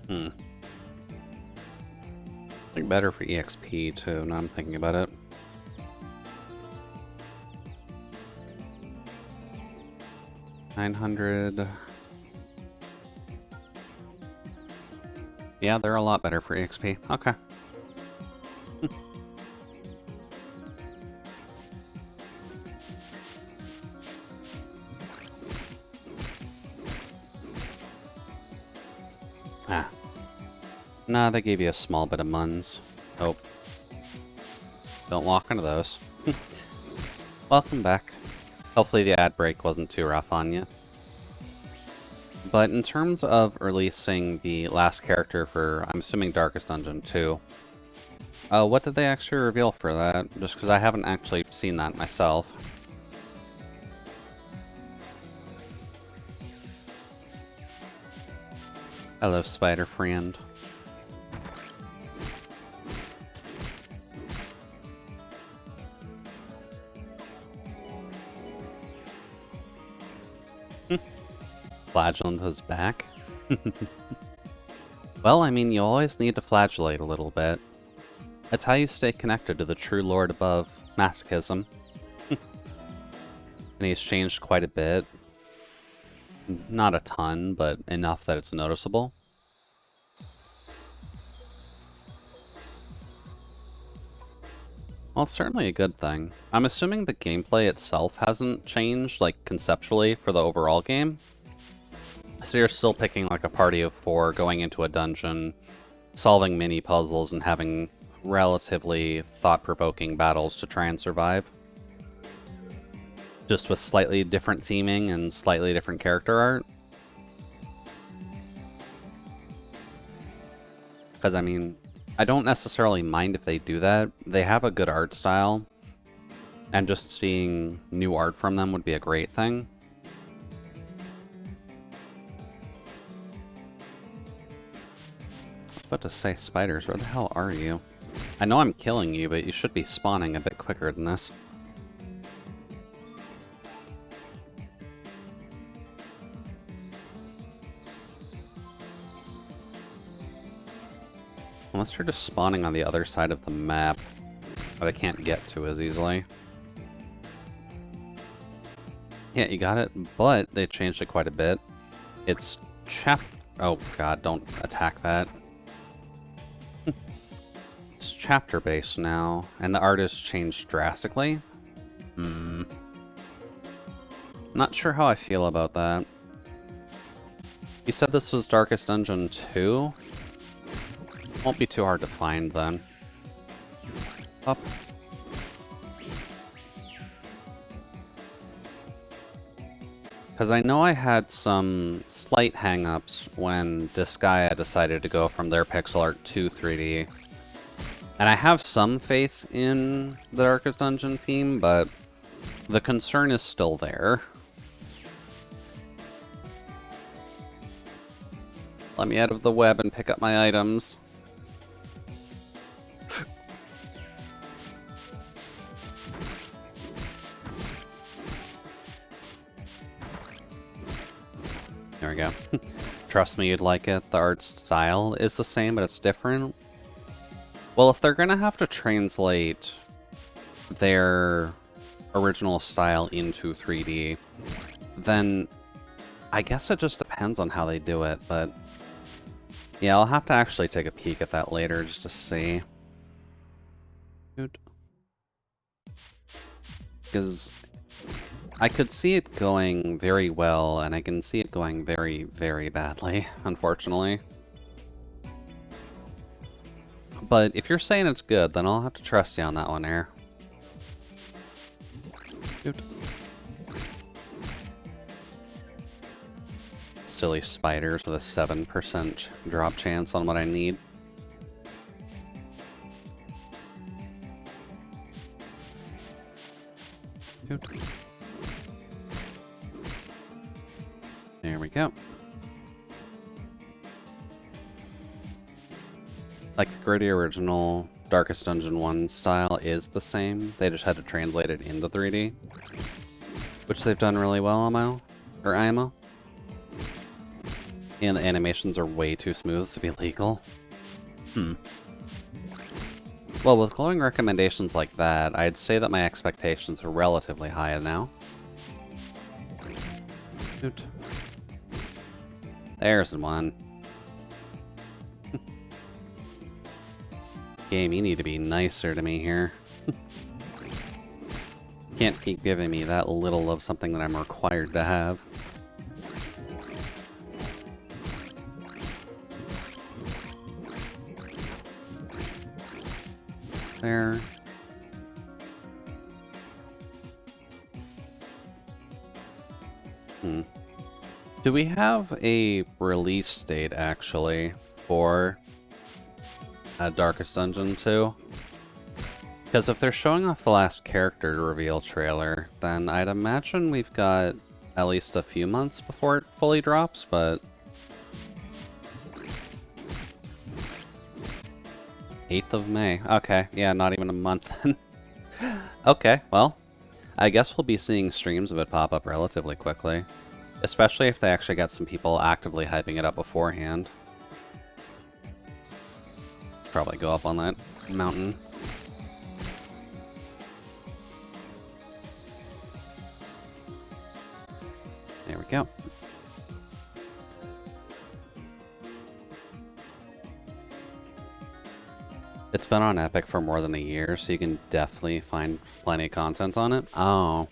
I think better for EXP too, now I'm thinking about it. $900. Yeah, they're a lot better for EXP. Okay. Ah. Nah, they gave you a small bit of muns. Nope. Don't walk into those. Welcome back. Hopefully the ad break wasn't too rough on you. But in terms of releasing the last character for, I'm assuming, Darkest Dungeon 2, what did they actually reveal for that? Just because I haven't actually seen that myself. Hello, spider friend. Flagellant is back. Well, I mean, you always need to flagellate a little bit. It's how you stay connected to the true lord above masochism. And he's changed quite a bit. Not a ton, but enough that it's noticeable. Well, it's certainly a good thing. I'm assuming the gameplay itself hasn't changed, like, conceptually for the overall game. So you're still picking, like, a party of 4, going into a dungeon, solving mini-puzzles, and having relatively thought-provoking battles to try and survive. Just with slightly different theming and slightly different character art. Because, I mean, I don't necessarily mind if they do that. They have a good art style, and just seeing new art from them would be a great thing. I was about to say, spiders, where the hell are you? I know I'm killing you, but you should be spawning a bit quicker than this. Unless you're just spawning on the other side of the map that I can't get to as easily. Yeah, you got it, but they changed it quite a bit. It's oh god, don't attack that. It's chapter-based now, and the art has changed drastically. Not sure how I feel about that. You said this was Darkest Dungeon 2? Won't be too hard to find then. Up. Because I know I had some slight hang-ups when Disgaea decided to go from their pixel art to 3D. And I have some faith in the Darkest Dungeon team, but the concern is still there. Let me out of the web and pick up my items. There we go. Trust me, you'd like it. The art style is the same, but it's different. Well, if they're gonna have to translate their original style into 3D, then I guess it just depends on how they do it, but yeah, I'll have to actually take a peek at that later just to see. Because I could see it going very well, and I can see it going very, very badly, unfortunately. But if you're saying it's good, then I'll have to trust you on that one, Air. Silly spiders with a 7% drop chance on what I need. There we go. Like, the gritty original Darkest Dungeon 1 style is the same. They just had to translate it into 3D. Which they've done really well, IMO. And the animations are way too smooth to be legal. Well, with glowing recommendations like that, I'd say that my expectations are relatively high now. Shoot. There's one. Game, you need to be nicer to me here. Can't keep giving me that little of something that I'm required to have. There. Do we have a release date, actually, for Darkest Dungeon 2? Because if they're showing off the last character reveal trailer, then I'd imagine we've got at least a few months before it fully drops, but... 8th of May. Okay, yeah, not even a month then. Okay, well, I guess we'll be seeing streams of it pop up relatively quickly. Especially if they actually get some people actively hyping it up beforehand. Probably go up on that mountain. There we go. It's been on Epic for more than a year, so you can definitely find plenty of content on it. Oh.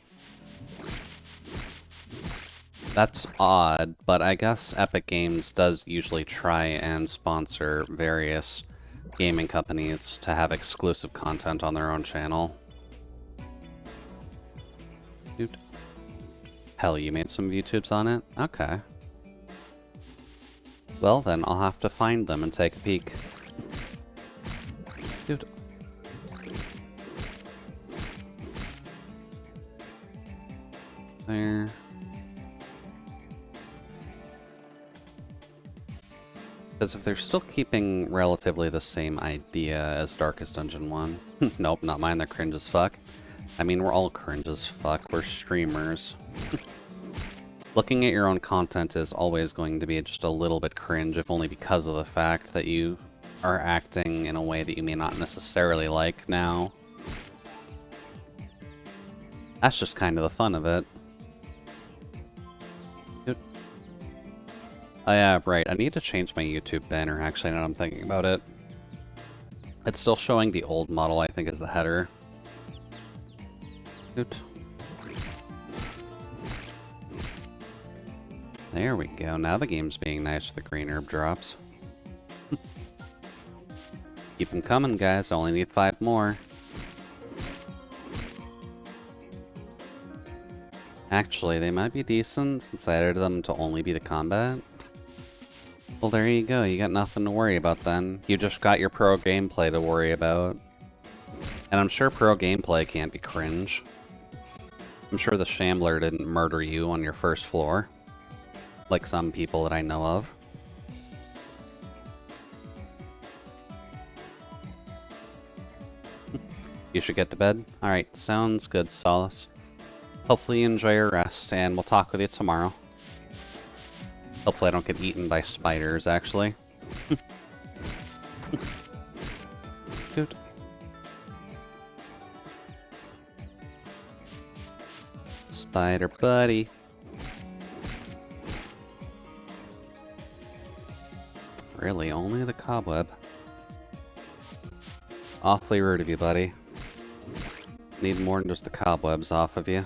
That's odd, but I guess Epic Games does usually try and sponsor various gaming companies to have exclusive content on their own channel. Dude. Hell, you made some YouTubes on it? Okay. Well then, I'll have to find them and take a peek. Dude. There. Because if they're still keeping relatively the same idea as Darkest Dungeon 1... Nope, not mine, they're cringe as fuck. I mean, we're all cringe as fuck, we're streamers. Looking at your own content is always going to be just a little bit cringe, if only because of the fact that you are acting in a way that you may not necessarily like now. That's just kind of the fun of it. Oh yeah, right, I need to change my YouTube banner, actually, now that I'm thinking about it. It's still showing the old model, I think, as the header. Oot. There we go, now the game's being nice with the green herb drops. Keep them coming, guys, I only need 5 more. Actually, they might be decent since I added them to only be the combat. Well, there you go. You got nothing to worry about then. You just got your pro gameplay to worry about. And I'm sure pro gameplay can't be cringe. I'm sure the Shambler didn't murder you on your first floor. Like some people that I know of. You should get to bed? Alright, sounds good, Solace. Hopefully you enjoy your rest, and we'll talk with you tomorrow. Hopefully I don't get eaten by spiders, actually. Dude. Spider buddy. Really, only the cobweb. Awfully rude of you, buddy. Need more than just the cobwebs off of you.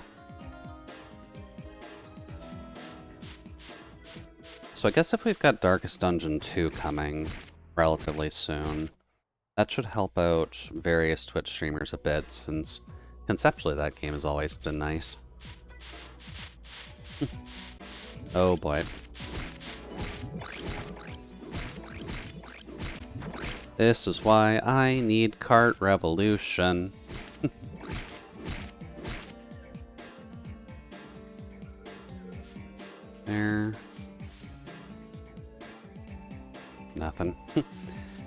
So I guess if we've got Darkest Dungeon 2 coming relatively soon, that should help out various Twitch streamers a bit, since conceptually that game has always been nice. Oh boy. This is why I need Cart Revolution. There. Nothing.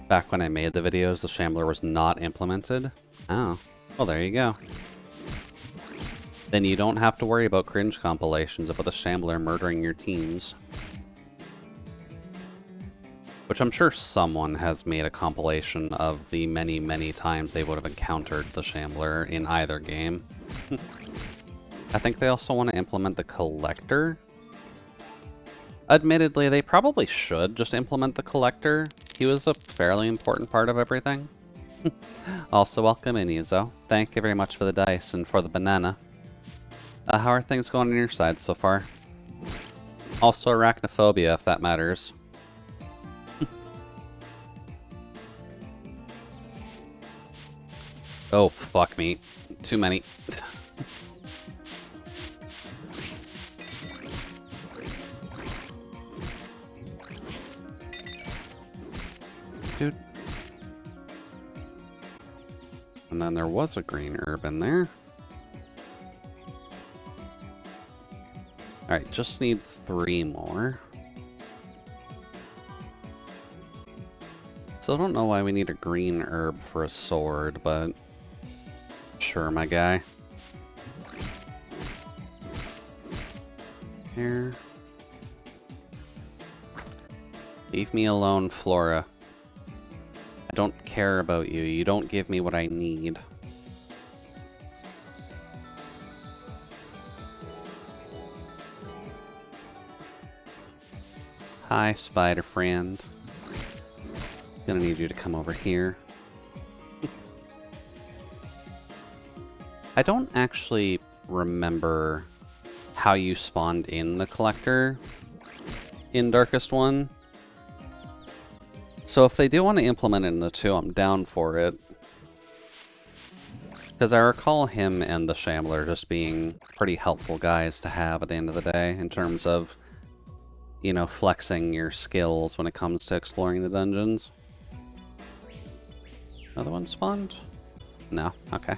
Back when I made the videos, the Shambler was not implemented. Oh. Well, there you go. Then you don't have to worry about cringe compilations about the Shambler murdering your teams. Which I'm sure someone has made a compilation of the many, many times they would have encountered the Shambler in either game. I think they also want to implement the Collector. Admittedly, they probably should just implement the Collector. He was a fairly important part of everything. Also, welcome in, Izo. Thank you very much for the dice and for the banana. How are things going on your side so far? Also, arachnophobia, if that matters. Oh, fuck me. Too many. Dude. And then there was a green herb in there. Alright, just need 3 more. So I don't know why we need a green herb for a sword, but sure, my guy. Here. Leave me alone, Flora. I don't care about you. You don't give me what I need. Hi, spider friend. Gonna need you to come over here. I don't actually remember how you spawned in the collector in Darkest One. So if they do want to implement it in the 2, I'm down for it. Because I recall him and the Shambler just being pretty helpful guys to have at the end of the day in terms of, you know, flexing your skills when it comes to exploring the dungeons. Another one spawned? No? Okay.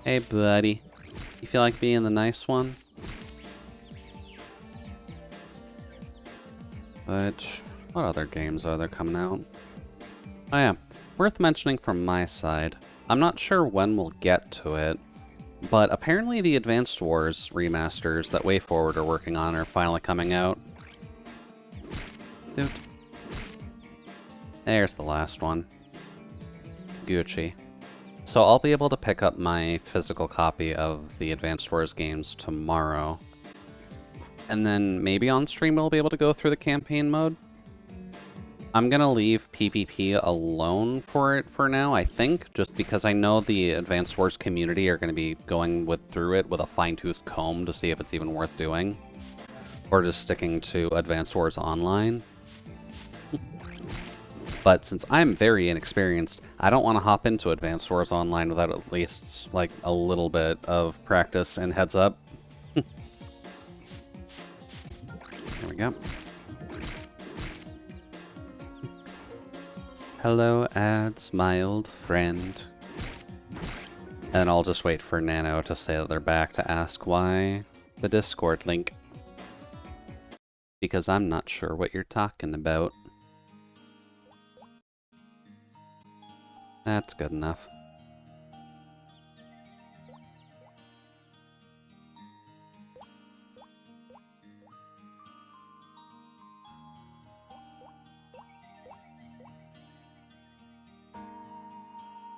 Hey, buddy. You feel like being the nice one? But what other games are there coming out? Oh yeah, worth mentioning from my side. I'm not sure when we'll get to it, but apparently the Advanced Wars remasters that WayForward are working on are finally coming out. Dude. There's the last one. Gucci. So I'll be able to pick up my physical copy of the Advanced Wars games tomorrow. And then maybe on stream we'll be able to go through the campaign mode. I'm gonna leave PvP alone for it for now, I think, just because I know the Advanced Wars community are gonna be going through it with a fine-tooth comb to see if it's even worth doing. Or just sticking to Advanced Wars Online. But since I'm very inexperienced, I don't want to hop into Advanced Wars Online without at least, like, a little bit of practice and heads up. There we go. Hello, ads, my old friend. And I'll just wait for Nano to say that they're back to ask why the Discord link. Because I'm not sure what you're talking about. That's good enough.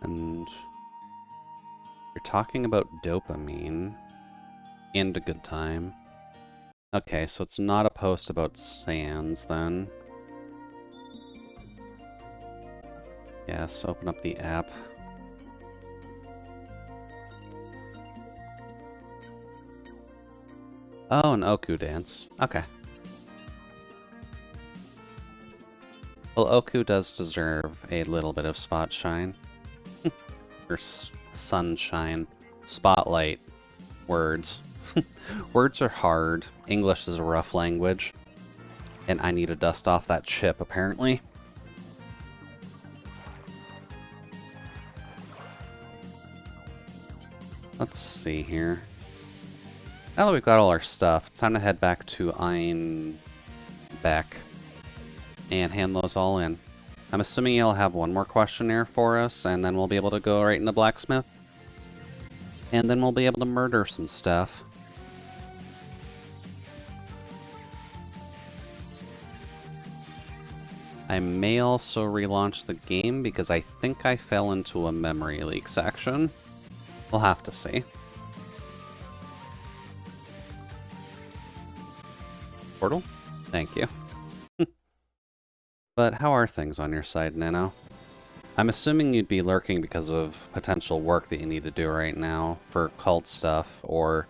And you're talking about dopamine and a good time. Okay, so it's not a post about Sans then. Yes, open up the app. Oh, an Oku dance. Okay. Well, Oku does deserve a little bit of spot shine. Or sunshine. Spotlight. Words. Words are hard. English is a rough language. And I need to dust off that chip, apparently. Let's see here. Now that we've got all our stuff, it's time to head back to Einbeck and hand those all in. I'm assuming you'll have one more questionnaire for us, and then we'll be able to go right into Blacksmith. And then we'll be able to murder some stuff. I may also relaunch the game because I think I fell into a memory leak section. We'll have to see. Portal? Thank you. But how are things on your side, Nano? I'm assuming you'd be lurking because of potential work that you need to do right now for cult stuff or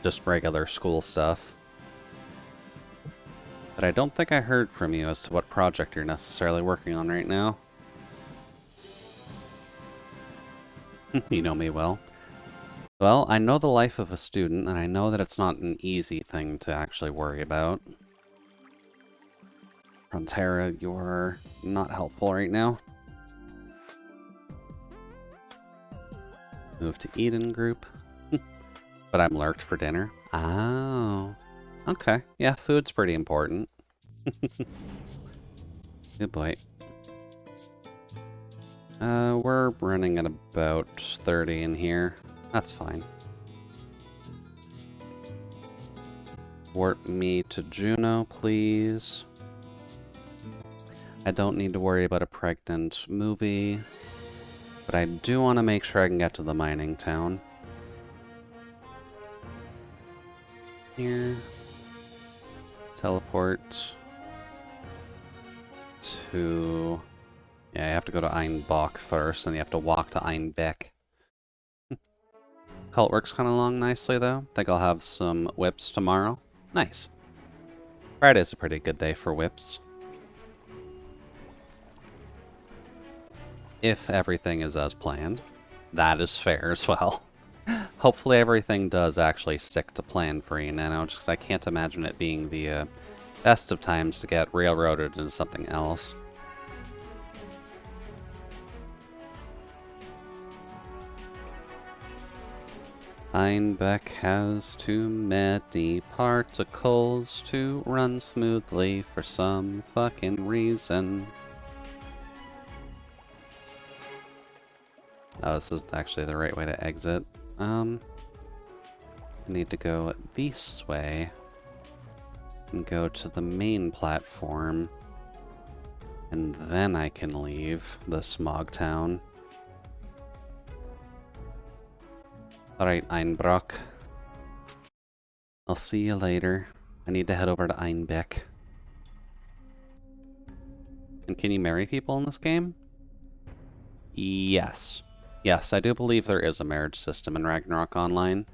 just regular school stuff. But I don't think I heard from you as to what project you're necessarily working on right now. You know me well. Well, I know the life of a student, and I know that it's not an easy thing to actually worry about. Frontera, you're not helpful right now. Move to Eden group. But I'm lurked for dinner. Oh. Okay. Yeah, food's pretty important. Good boy. We're running at about 30 in here. That's fine. Warp me to Juno, please. I don't need to worry about a pregnant movie, but I do want to make sure I can get to the mining town. Here. Teleport to... Yeah, you have to go to Einbach first, and you have to walk to Einbeck. Cult works kind of along nicely, though. Think I'll have some whips tomorrow. Nice. Friday's a pretty good day for whips. If everything is as planned. That is fair as well. Hopefully everything does actually stick to plan for you now, just 'cause I can't imagine it being the best of times to get railroaded into something else. Einbeck has too many particles to run smoothly for some fucking reason. Oh, this is actually the right way to exit. I need to go this way and go to the main platform, and then I can leave the smog town. Alright, Einbrock. I'll see you later. I need to head over to Einbeck. And can you marry people in this game? Yes. Yes, I do believe there is a marriage system in Ragnarok Online.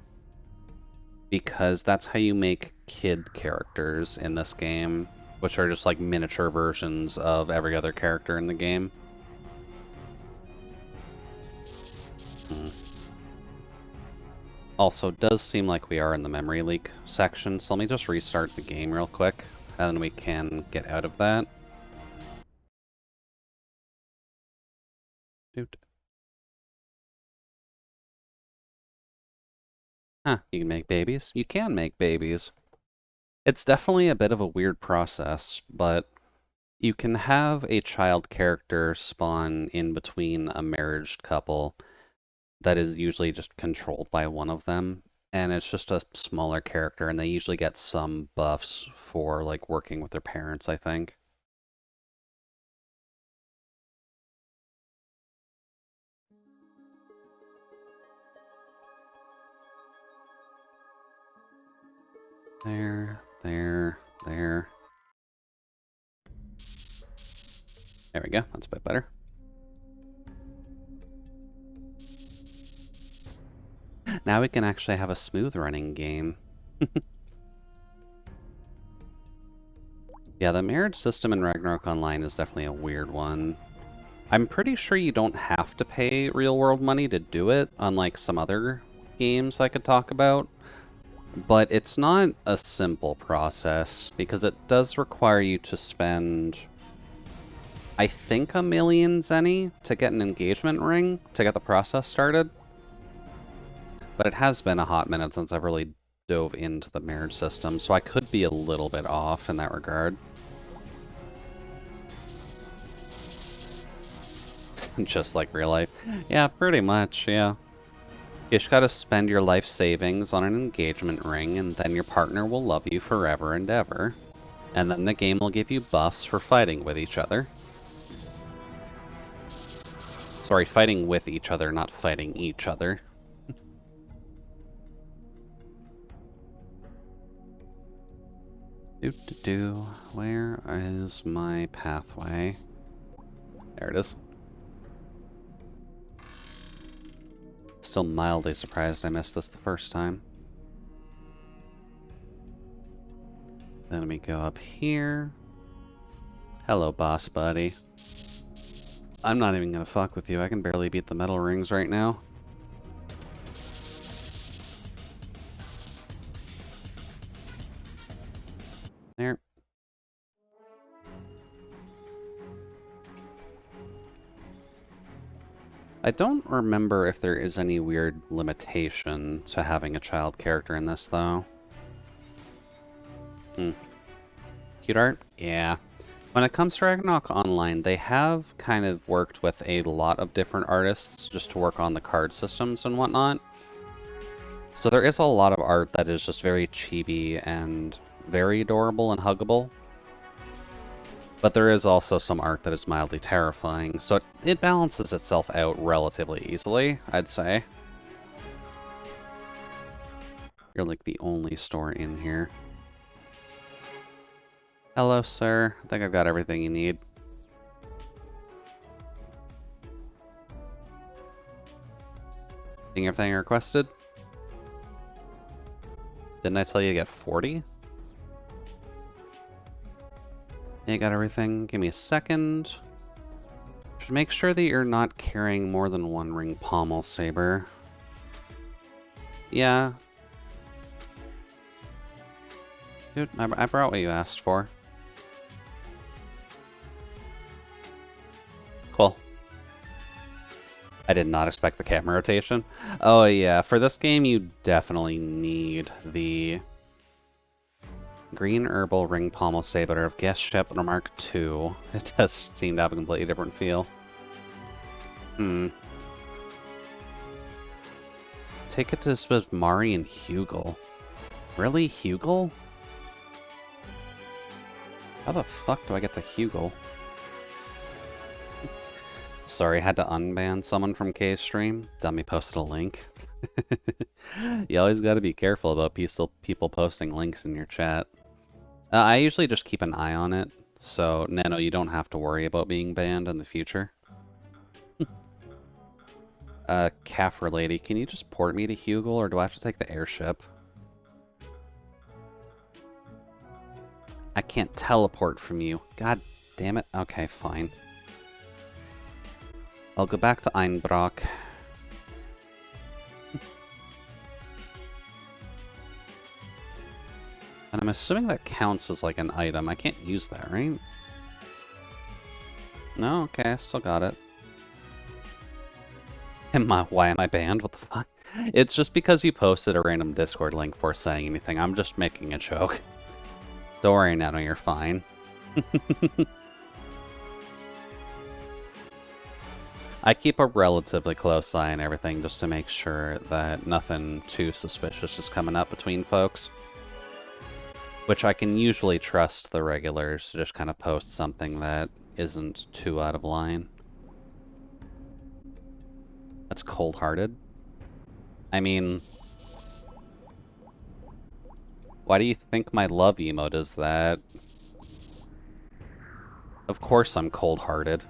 Because that's how you make kid characters in this game, which are just like miniature versions of every other character in the game. Also, it does seem like we are in the memory leak section, so let me just restart the game real quick, and then we can get out of that. Dude. Huh, you can make babies? You can make babies. It's definitely a bit of a weird process, but you can have a child character spawn in between a marriage couple that is usually just controlled by one of them, and it's just a smaller character, and they usually get some buffs for, like, working with their parents, I think. There. There we go, that's a bit better. Now we can actually have a smooth running game. Yeah, the marriage system in Ragnarok Online is definitely a weird one. I'm pretty sure you don't have to pay real-world money to do it, unlike some other games I could talk about. But it's not a simple process, because it does require you to spend, I think, 1,000,000 zenny to get an engagement ring to get the process started. But it has been a hot minute since I've really dove into the marriage system, so I could be a little bit off in that regard. Just like real life. Yeah, pretty much, yeah. You just gotta spend your life savings on an engagement ring, and then your partner will love you forever and ever. And then the game will give you buffs for fighting with each other. Sorry, fighting with each other, not fighting each other. Where is my pathway? There it is. Still mildly surprised I missed this the first time. Then we go up here. Hello, boss buddy. I'm not even gonna fuck with you. I can barely beat the metal rings right now. There. I don't remember if there is any weird limitation to having a child character in this, though. Cute art? Yeah. When it comes to Ragnarok Online, they have kind of worked with a lot of different artists just to work on the card systems and whatnot. So there is a lot of art that is just very chibi and very adorable and huggable. But there is also some art that is mildly terrifying, so it balances itself out relatively easily, I'd say. You're like the only store in here. Hello, sir. I think I've got everything you need. Getting everything you requested? Didn't I tell you to get 40? Yeah, got everything. Give me a second. Should make sure that you're not carrying more than one ring pommel saber. Yeah. Dude, I brought what you asked for. Cool. I did not expect the camera rotation. Oh yeah, for this game you definitely need the green herbal ring pommel saber of Guest Ship Mark II. It does seem to have a completely different feel. Take it to with Mari and Hugel. Really, Hugel? How the fuck do I get to Hugel? Sorry, had to unban someone from K-Stream. Dummy posted a link. You always gotta be careful about people posting links in your chat. I usually just keep an eye on it, so Nano, you don't have to worry about being banned in the future. Kaffir lady, can you just port me to Hugel, or do I have to take the airship? I can't teleport from you. God damn it. Okay, fine. I'll go back to Einbrock. And I'm assuming that counts as like an item. I can't use that, right? No? Okay, I still got it. Why am I banned? What the fuck? It's just because you posted a random Discord link for saying anything. I'm just making a joke. Don't worry, Nano, you're fine. I keep a relatively close eye on everything just to make sure that nothing too suspicious is coming up between folks. Which I can usually trust the regulars to just kind of post something that isn't too out of line. That's cold-hearted. I mean, why do you think my love emote is that? Of course I'm cold-hearted.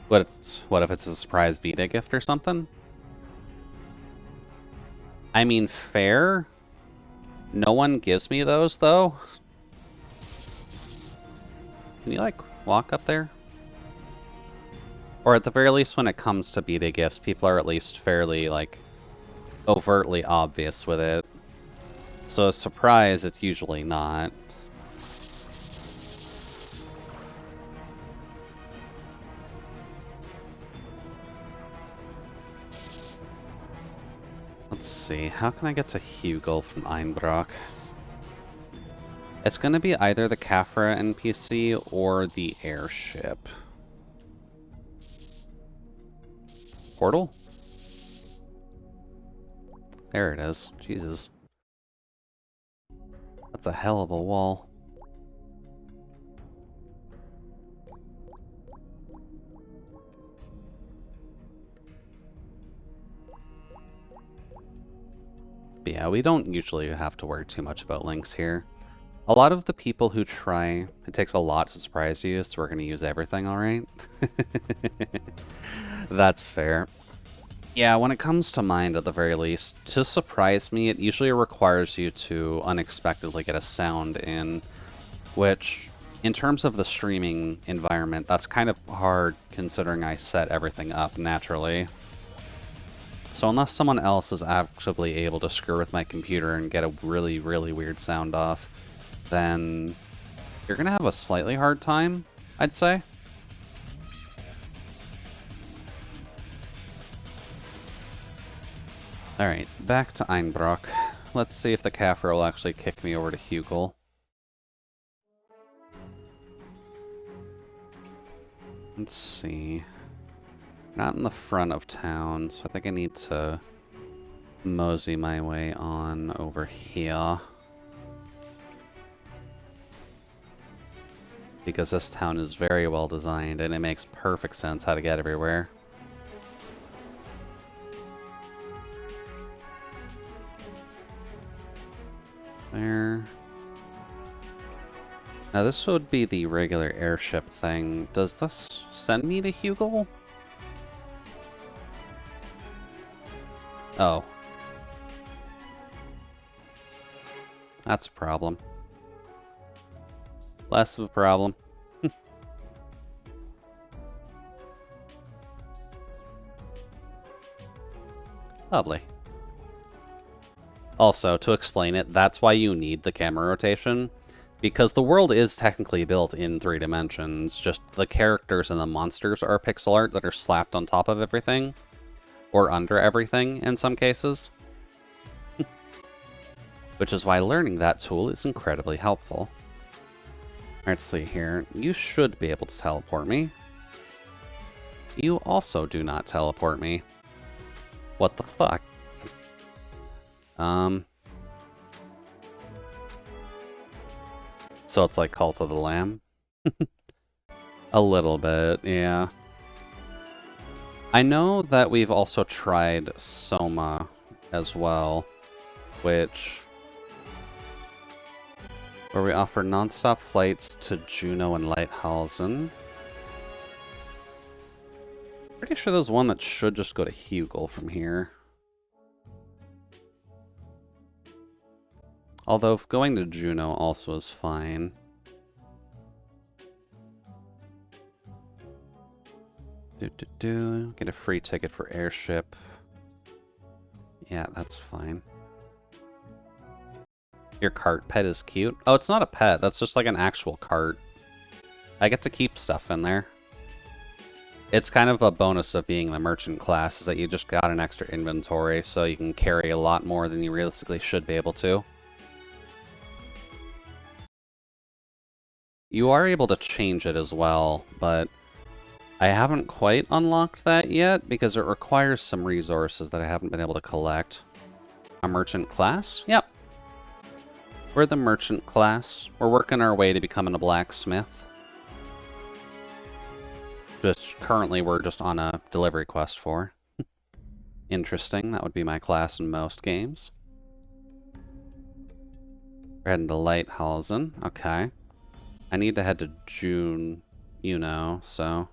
What if it's a surprise beta gift or something? I mean, fair. No one gives me those, though. Can you, like, walk up there? Or at the very least, when it comes to beta gifts, people are at least fairly, like, overtly obvious with it. So a surprise, it's usually not. Let's see, how can I get to Hugel from Einbrock? It's going to be either the Kaffir NPC or the airship. Portal? There it is. Jesus. That's a hell of a wall. But yeah, we don't usually have to worry too much about links here. A lot of the people who try, it takes a lot to surprise you, so we're going to use everything, alright? That's fair. Yeah, when it comes to Mind, at the very least, to surprise me, it usually requires you to unexpectedly get a sound in, which, in terms of the streaming environment, that's kind of hard considering I set everything up naturally. So unless someone else is actively able to screw with my computer and get a really, really weird sound off, then you're gonna have a slightly hard time, I'd say. Alright, back to Einbrock. Let's see if the Kaffir will actually kick me over to Hugel. Let's see. Not in the front of town, so I think I need to mosey my way on over here. Because this town is very well designed and it makes perfect sense how to get everywhere. There. Now this would be the regular airship thing. Does this send me to Hugel? Oh. That's a problem. Less of a problem. Lovely. Also, to explain it, that's why you need the camera rotation. Because the world is technically built in 3 dimensions, just the characters and the monsters are pixel art that are slapped on top of everything. Or under everything, in some cases. Which is why learning that tool is incredibly helpful. Let's see here. You should be able to teleport me. You also do not teleport me. What the fuck? So it's like Cult of the Lamb? A little bit, yeah. I know that we've also tried Soma as well, where we offer non-stop flights to Juneau and Lighthausen. Pretty sure there's one that should just go to Hugel from here. Although going to Juneau also is fine. Get a free ticket for airship. Yeah, that's fine. Your cart pet is cute. Oh, it's not a pet. That's just like an actual cart. I get to keep stuff in there. It's kind of a bonus of being the merchant class, is that you just got an extra inventory, so you can carry a lot more than you realistically should be able to. You are able to change it as well, but I haven't quite unlocked that yet because it requires some resources that I haven't been able to collect. A merchant class? Yep. We're the merchant class. We're working our way to becoming a blacksmith. Just currently we're just on a delivery quest for. Interesting. That would be my class in most games. We're heading to Lighthausen. Okay. I need to head to June, you know, so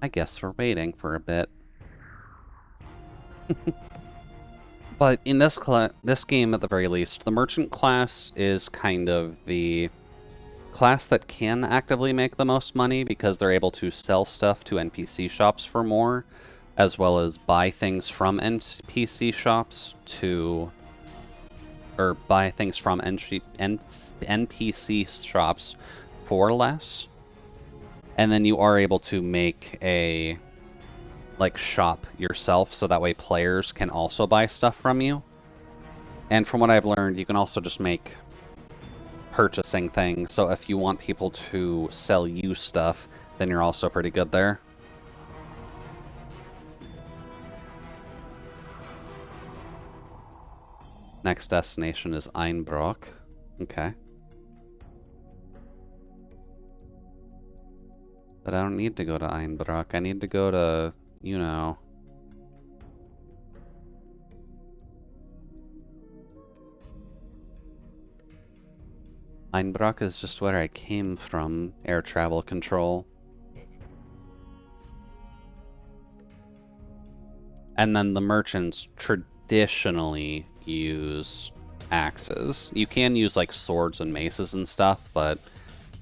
I guess we're waiting for a bit. But in this game, at the very least, the merchant class is kind of the class that can actively make the most money because they're able to sell stuff to NPC shops for more, as well as buy things from NPC shops or buy things from NPC shops for less. And then you are able to make a shop yourself, so that way players can also buy stuff from you. And from what I've learned, you can also just make purchasing things, so if you want people to sell you stuff, then you're also pretty good there. Next destination is Einbrock. Okay. But I don't need to go to Einbrock. I need to go to, you know... Einbrock is just where I came from, air travel control. And then the merchants traditionally use axes. You can use like swords and maces and stuff, but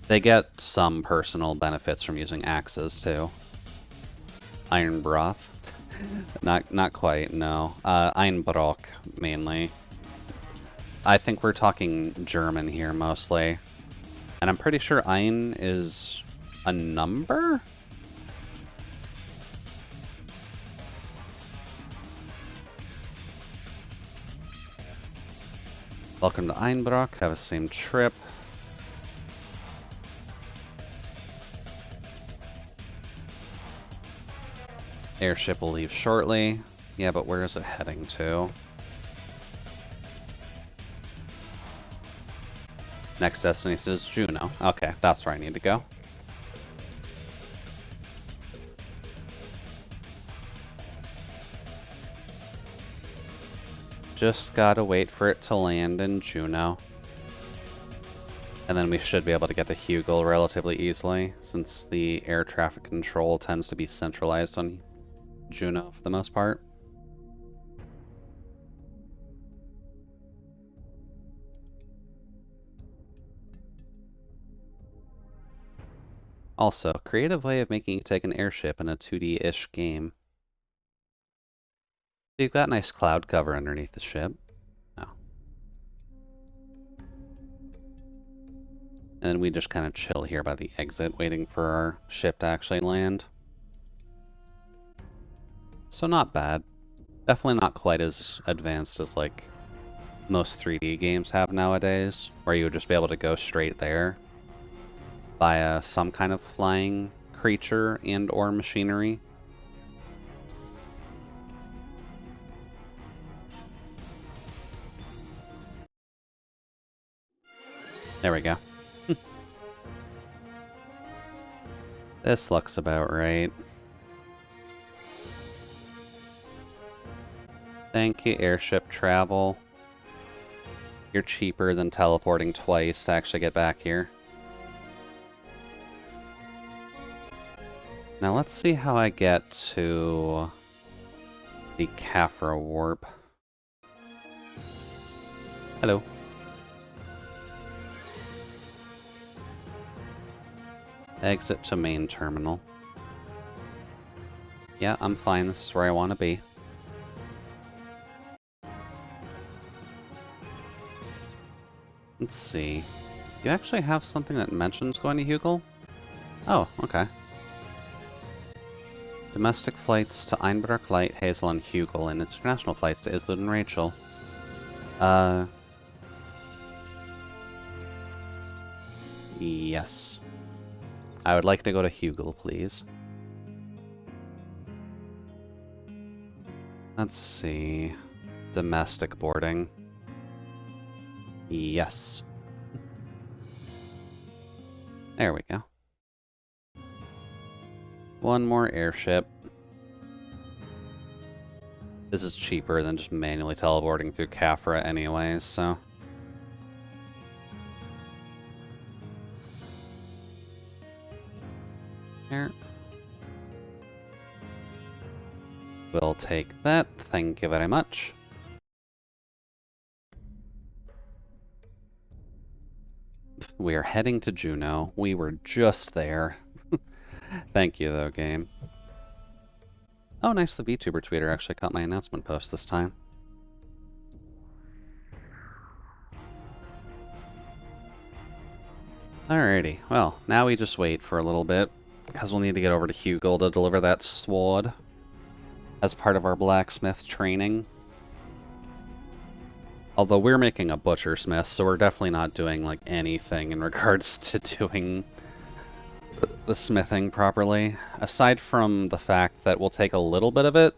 they get some personal benefits from using axes too. Iron broth. Not quite, no. Einbrock, mainly. I think we're talking German here, mostly. And I'm pretty sure Ein is a number? Welcome to Einbrock. Have a same trip. Airship will leave shortly. Yeah, but where is it heading to? Next destination is Juneau. Okay, that's where I need to go. Just gotta wait for it to land in Juneau. And then we should be able to get to Hugel relatively easily, since the air traffic control tends to be centralized on Juneau for the most part. Also, creative way of making you take an airship in a 2D-ish game. You've got nice cloud cover underneath the ship. Oh. And then we just kind of chill here by the exit, waiting for our ship to actually land. So not bad. Definitely not quite as advanced as, like, most 3D games have nowadays, where you would just be able to go straight there via some kind of flying creature and or machinery. There we go. This looks about right. Thank you, airship travel. You're cheaper than teleporting twice to actually get back here. Now let's see how I get to the Kafra warp. Hello. Exit to main terminal. Yeah, I'm fine. This is where I want to be. Let's see. You actually have something that mentions going to Hugel? Oh, okay. Domestic flights to Einbruck, Light, Hazel, and Hugel, and international flights to Islid and Rachel. Yes. I would like to go to Hugel, please. Let's see. Domestic boarding. Yes. There we go. One more airship. This is cheaper than just manually teleporting through Kafra anyways, so... Here. We'll take that. Thank you very much. We are heading to Juneau. We were just there. Thank you, though, game. Oh, nice. The VTuber tweeter actually caught my announcement post this time. Alrighty. Well, now we just wait for a little bit, because we'll need to get over to Hugel to deliver that sword as part of our blacksmith training. Although we're making a butchersmith, so we're definitely not doing, like, anything in regards to doing the smithing properly. Aside from the fact that we'll take a little bit of it,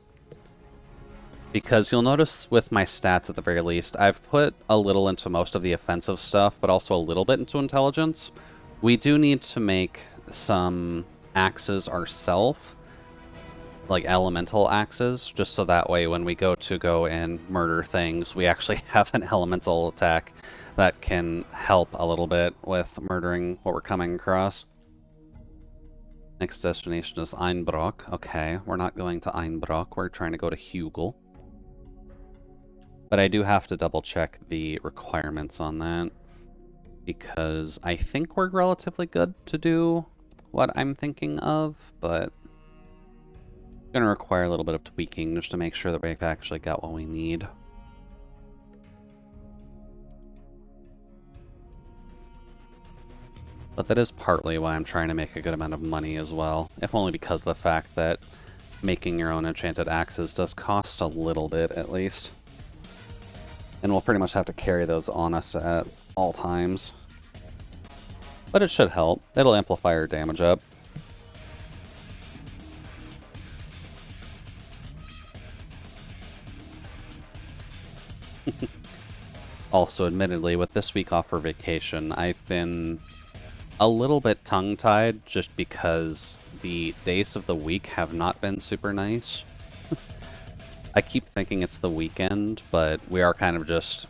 because you'll notice with my stats at the very least, I've put a little into most of the offensive stuff, but also a little bit into intelligence. We do need to make some axes ourselves, like elemental axes, just so that way when we go and murder things, we actually have an elemental attack that can help a little bit with murdering what we're coming across. Next destination is Einbruck. Okay, we're not going to Einbruck, we're trying to go to Hugel. But I do have to double check the requirements on that, because I think we're relatively good to do what I'm thinking of, but it's going to require a little bit of tweaking just to make sure that we've actually got what we need. But that is partly why I'm trying to make a good amount of money as well, if only because of the fact that making your own enchanted axes does cost a little bit, at least. And we'll pretty much have to carry those on us at all times. But it should help. It'll amplify our damage up. Also, admittedly, with this week off for vacation, I've been a little bit tongue-tied just because the days of the week have not been super nice. I keep thinking it's the weekend, but we are kind of just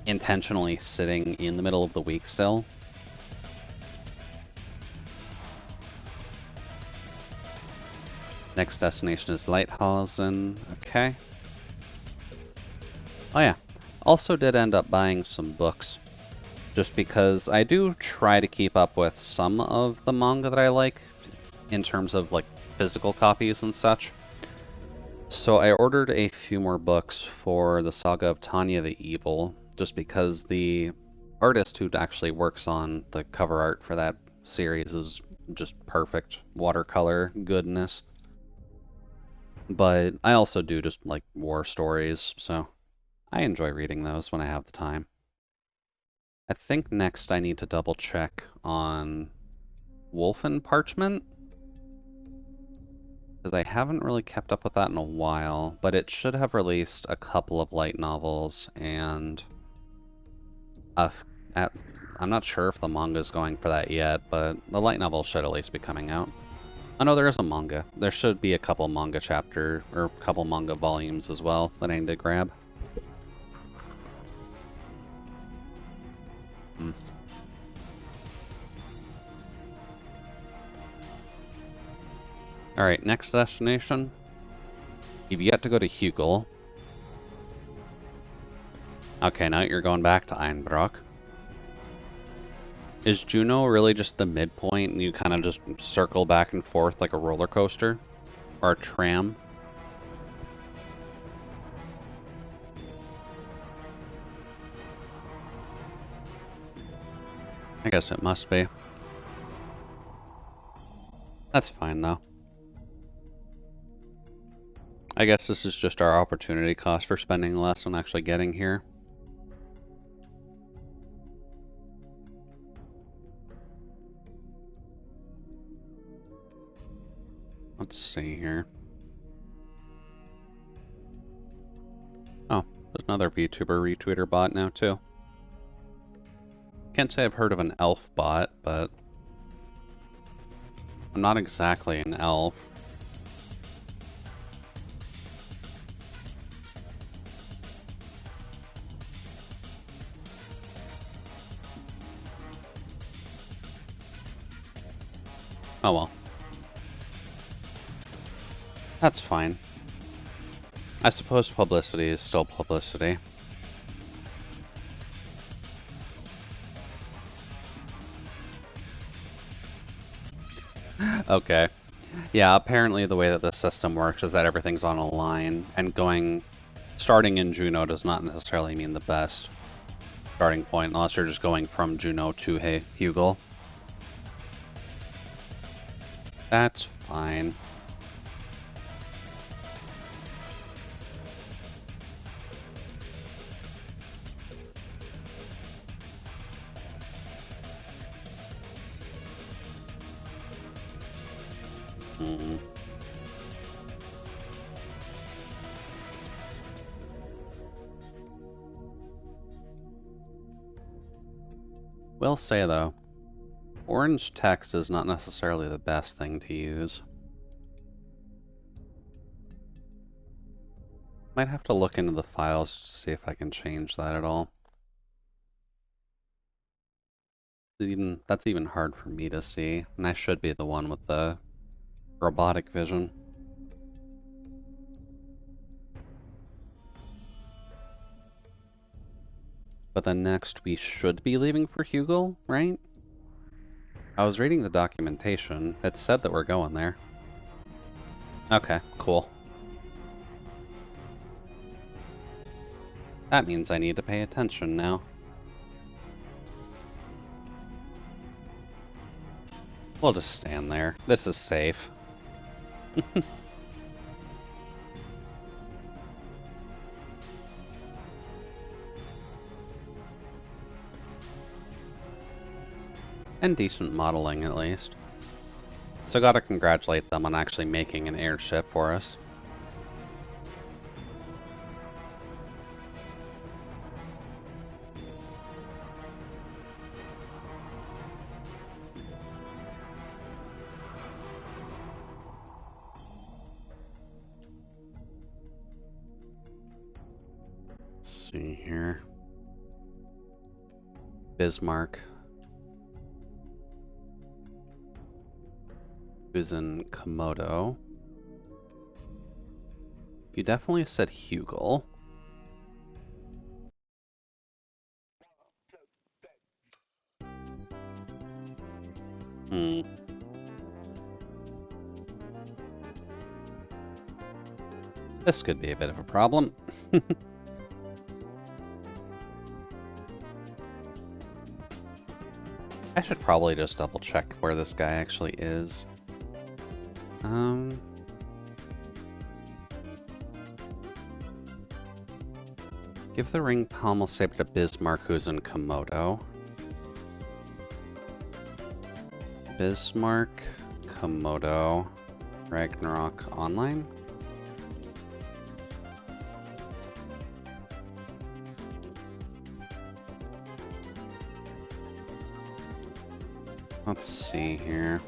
intentionally sitting in the middle of the week still. Next destination is Lighthausen. Okay. Oh yeah. Also did end up buying some books. Just because I do try to keep up with some of the manga that I like in terms of like physical copies and such. So I ordered a few more books for the Saga of Tanya the Evil, just because the artist who actually works on the cover art for that series is just perfect watercolor goodness. But I also do just like war stories, so I enjoy reading those when I have the time. I think next I need to double check on Wolfen Parchment, because I haven't really kept up with that in a while, but it should have released a couple of light novels, and I'm not sure if the manga's going for that yet, but the light novel should at least be coming out. Oh no, there is a manga. There should be a couple manga chapter, or a couple manga volumes as well that I need to grab. Alright, next destination. You've yet to go to Hugel. Okay, now you're going back to Einbrock. Is Juneau really just the midpoint and you kind of just circle back and forth like a roller coaster? Or a tram? I guess it must be. That's fine though. I guess this is just our opportunity cost for spending less on actually getting here. Let's see here. Oh, there's another VTuber retweeter bot now too. Can't say I've heard of an elf bot, but I'm not exactly an elf. Oh well. That's fine. I suppose publicity is still publicity. Okay. Yeah, apparently the way that the system works is that everything's on a line, and starting in Juneau does not necessarily mean the best starting point, unless you're just going from Juneau to Hugel. That's fine. Will say though, orange text is not necessarily the best thing to use. Might have to look into the files to see if I can change that at all. That's even hard for me to see, and I should be the one with the robotic vision. But then next we should be leaving for Hugel, right? I was reading the documentation. It said that we're going there. Okay, cool. That means I need to pay attention now. We'll just stand there. This is safe. And decent modeling, at least. So gotta congratulate them on actually making an airship for us. see here. Bismarck. Who's in Komodo. You definitely said Hugel. This could be a bit of a problem. I should probably just double check where this guy actually is. Give the ring pommel saber to Bismarck, who's in Komodo. Bismarck, Komodo, Ragnarok Online. Let's see here.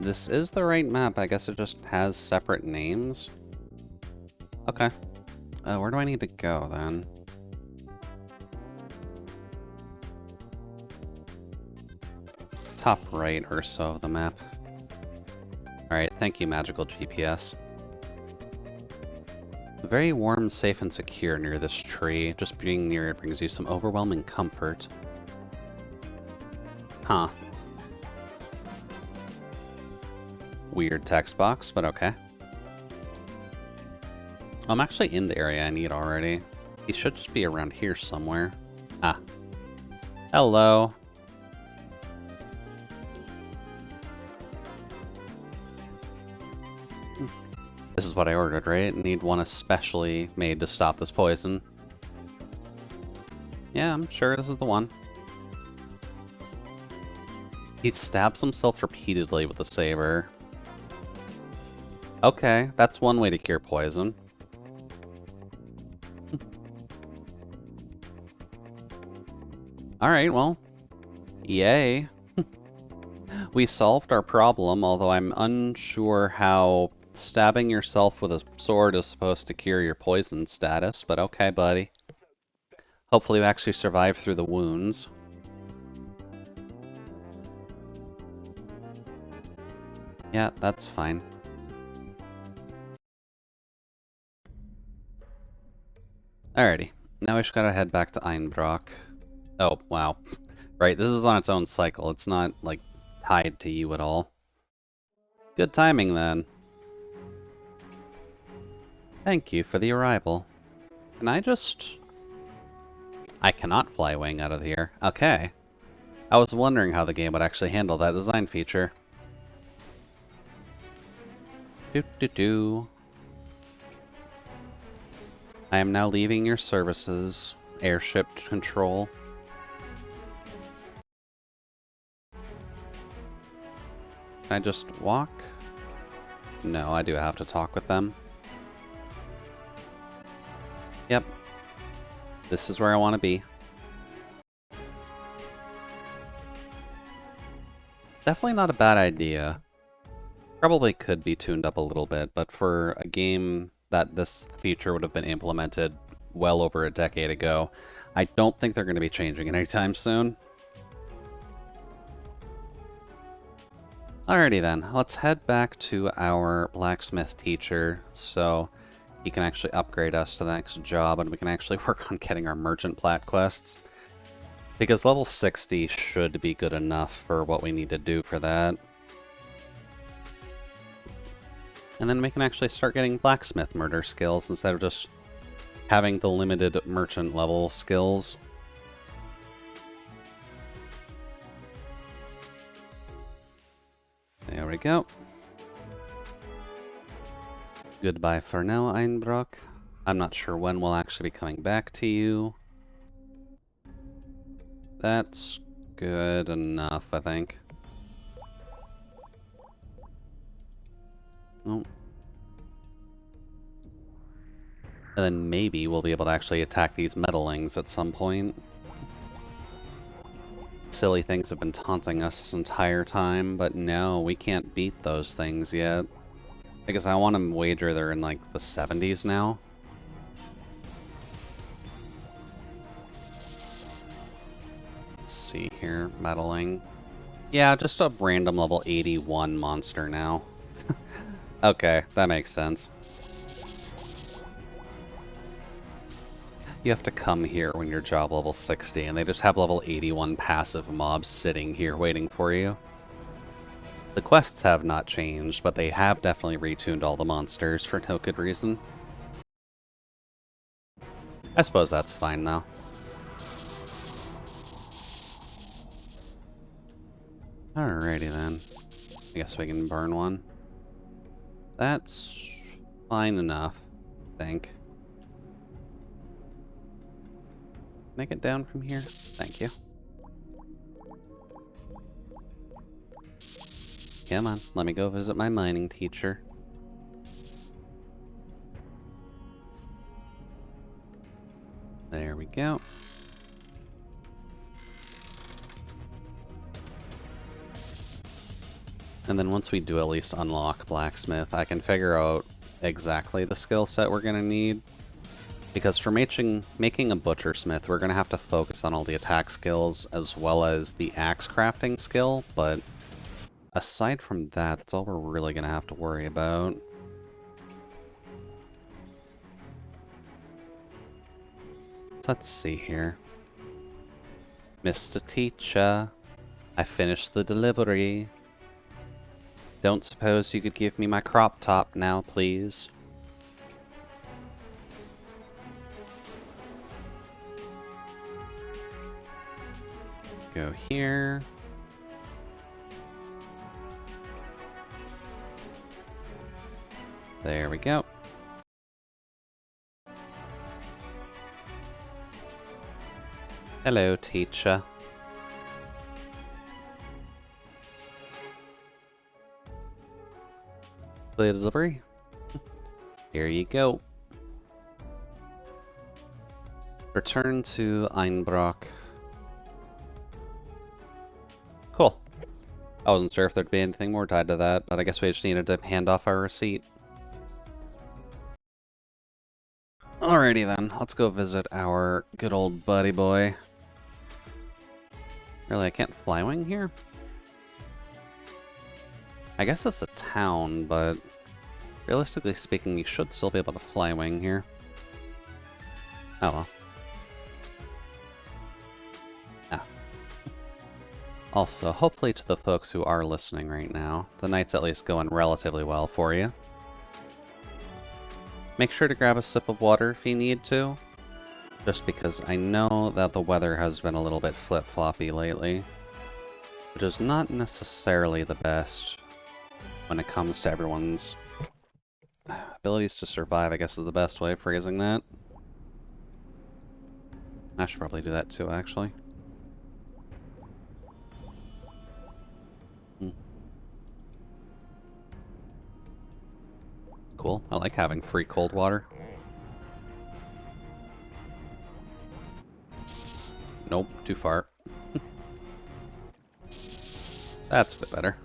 This is the right map. I guess it just has separate names. Okay. Where do I need to go then? Top right or so of the map. Alright, thank you, magical GPS. Very warm, safe, and secure near this tree. Just being near it brings you some overwhelming comfort. Huh. Weird text box, but okay. I'm actually in the area I need already. He should just be around here somewhere. Ah. Hello. This is what I ordered, right? Need one especially made to stop this poison. Yeah, I'm sure this is the one. He stabs himself repeatedly with the saber. Okay, that's one way to cure poison. Alright, well, yay. We solved our problem, although I'm unsure how stabbing yourself with a sword is supposed to cure your poison status, but okay, buddy. Hopefully you actually survive through the wounds. Yeah, that's fine. Alrighty, now we just gotta head back to Einbrock. Oh, wow. Right, this is on its own cycle. It's not, like, tied to you at all. Good timing, then. Thank you for the arrival. Can I just... I cannot fly wing out of here. Okay. I was wondering how the game would actually handle that design feature. Do-do-do. I am now leaving your services. Airship control. Can I just walk? No, I do have to talk with them. Yep. This is where I want to be. Definitely not a bad idea. Probably could be tuned up a little bit, but for a game that this feature would have been implemented well over a decade ago, I don't think they're going to be changing it anytime soon. Alrighty then, let's head back to our blacksmith teacher so he can actually upgrade us to the next job and we can actually work on getting our merchant plat quests. Because level 60 should be good enough for what we need to do for that. And then we can actually start getting blacksmith murder skills instead of just having the limited merchant level skills. There we go. Goodbye for now, Einbrock. I'm not sure when we'll actually be coming back to you. That's good enough, I think. Oh. And then maybe we'll be able to actually attack these meddlings at some point. Silly things have been taunting us this entire time, but no, we can't beat those things yet. Because I want to wager they're in like the 70s now. Let's see here. Meddling. Yeah, just a random level 81 monster now. Okay, that makes sense. You have to come here when you're job level 60, and they just have level 81 passive mobs sitting here waiting for you. The quests have not changed, but they have definitely retuned all the monsters for no good reason. I suppose that's fine, though. Alrighty then. I guess we can burn one. That's fine enough, I think. Can I get down from here? Thank you. Come on, let me go visit my mining teacher. There we go. And then once we do at least unlock Blacksmith, I can figure out exactly the skill set we're going to need. Because for making a Butcher Smith, we're going to have to focus on all the attack skills as well as the axe crafting skill, but aside from that, that's all we're really going to have to worry about. Let's see here. Mr. Teacher, I finished the delivery. Don't suppose you could give me my crop top now, please? Go here. There we go. Hello, teacher. The delivery. Here you go. Return to Einbrock. Cool. I wasn't sure if there'd be anything more tied to that, but I guess we just needed to hand off our receipt. Alrighty then, let's go visit our good old buddy boy. Really, I can't fly wing here? I guess it's a town, but realistically speaking, you should still be able to fly wing here. Oh well. Ah. Also, hopefully to the folks who are listening right now, the night's at least going relatively well for you. Make sure to grab a sip of water if you need to, just because I know that the weather has been a little bit flip-floppy lately, which is not necessarily the best when it comes to everyone's abilities to survive, I guess is the best way of phrasing that. I should probably do that too, actually. Cool. I like having free cold water. Nope, too far. That's a bit better.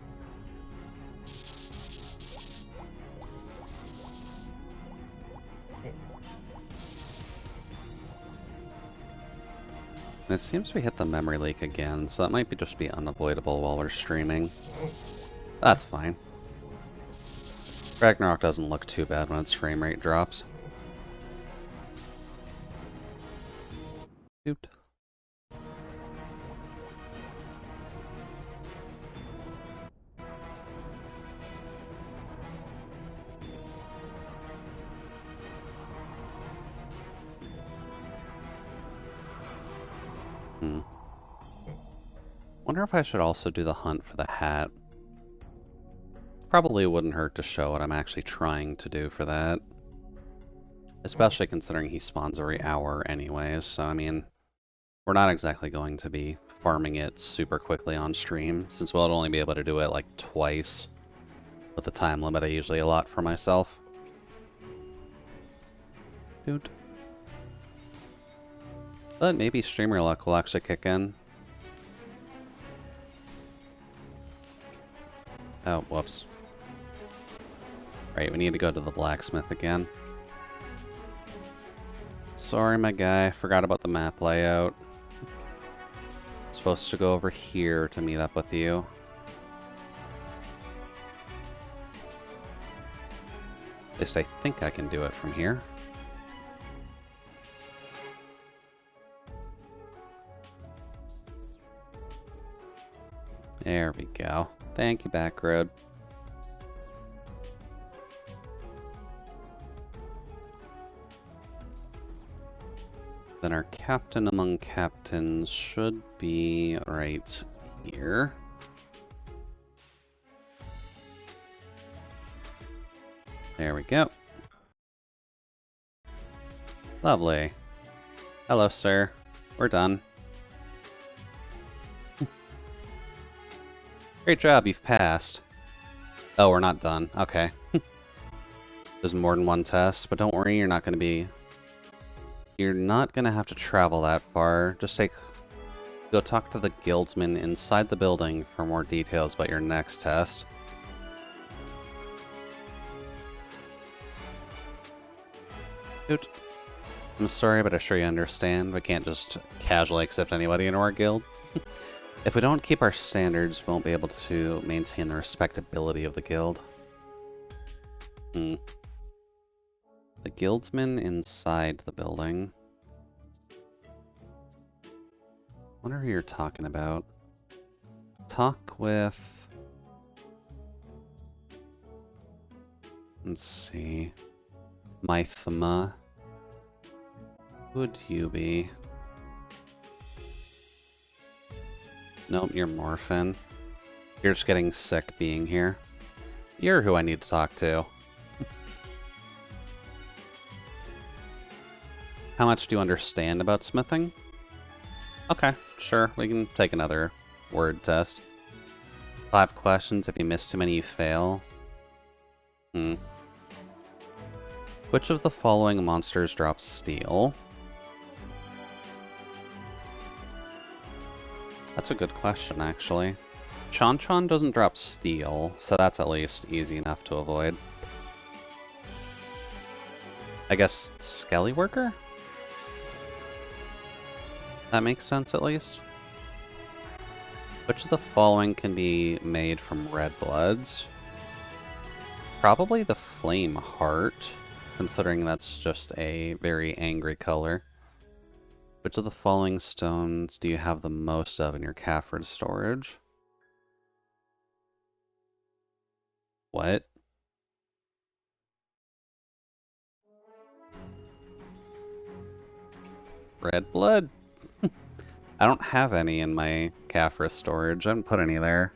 And it seems we hit the memory leak again, so that might just be unavoidable while we're streaming. That's fine. Ragnarok doesn't look too bad when its frame rate drops. Shoot. Wonder if I should also do the hunt for the hat. Probably wouldn't hurt to show what I'm actually trying to do for that. Especially considering he spawns every hour anyways, so I mean, we're not exactly going to be farming it super quickly on stream, since we'll only be able to do it like twice with the time limit I usually allot for myself. Dude. But maybe streamer luck will actually kick in. Oh, whoops. Right, we need to go to the blacksmith again. Sorry, my guy. Forgot about the map layout. supposed to go over here to meet up with you. At least I think I can do it from here. There we go. Thank you, Backroad. Then our captain among captains should be right here. There we go. Lovely. Hello, sir. We're done. Great job, you've passed. Oh, we're not done. Okay. There's more than one test, but don't worry, you're not going to have to travel that far. Just go talk to the guildsman inside the building for more details about your next test. Dude, I'm sorry, but I'm sure you understand. We can't just casually accept anybody into our guild. If we don't keep our standards, we won't be able to maintain the respectability of the guild. The guildsman inside the building. I wonder who you're talking about. Talk with... Let's see... Mythma. Who would you be? Nope, you're Morphin. You're just getting sick being here. You're who I need to talk to. How much do you understand about smithing? Okay, sure, we can take another word test. 5 questions, if you miss too many, you fail. Which of the following monsters drops steel? That's a good question, actually. Chon-Chon doesn't drop steel, so that's at least easy enough to avoid. I guess Skelly Worker? That makes sense, at least. Which of the following can be made from red bloods? Probably the Flame Heart, considering that's just a very angry color. Which of the following stones do you have the most of in your Cafford storage? What? Red blood? I don't have any in my Caffrus storage. I haven't put any there.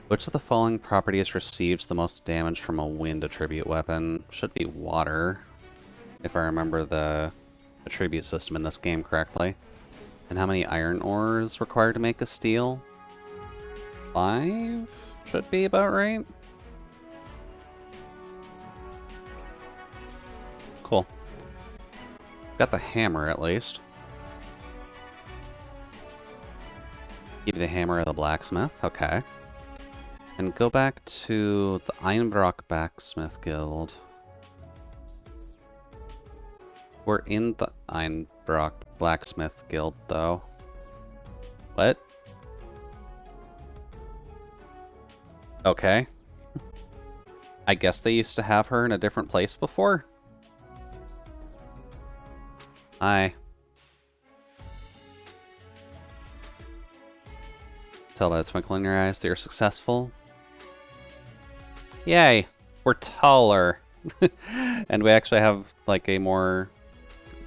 Which of the following properties receives the most damage from a wind attribute weapon? Should be water, if I remember the attribute system in this game correctly. And how many iron ores required to make a steel? 5 should be about right. Cool. Got the hammer at least. Give you the hammer of the blacksmith, okay. And go back to the Ragnarok Blacksmith Guild. We're in the Ragnarok Blacksmith Guild, though. What? Okay. I guess they used to have her in a different place before? Hi. Tell by the twinkle in your eyes that you're successful. Yay! We're taller! And we actually have, like, a more...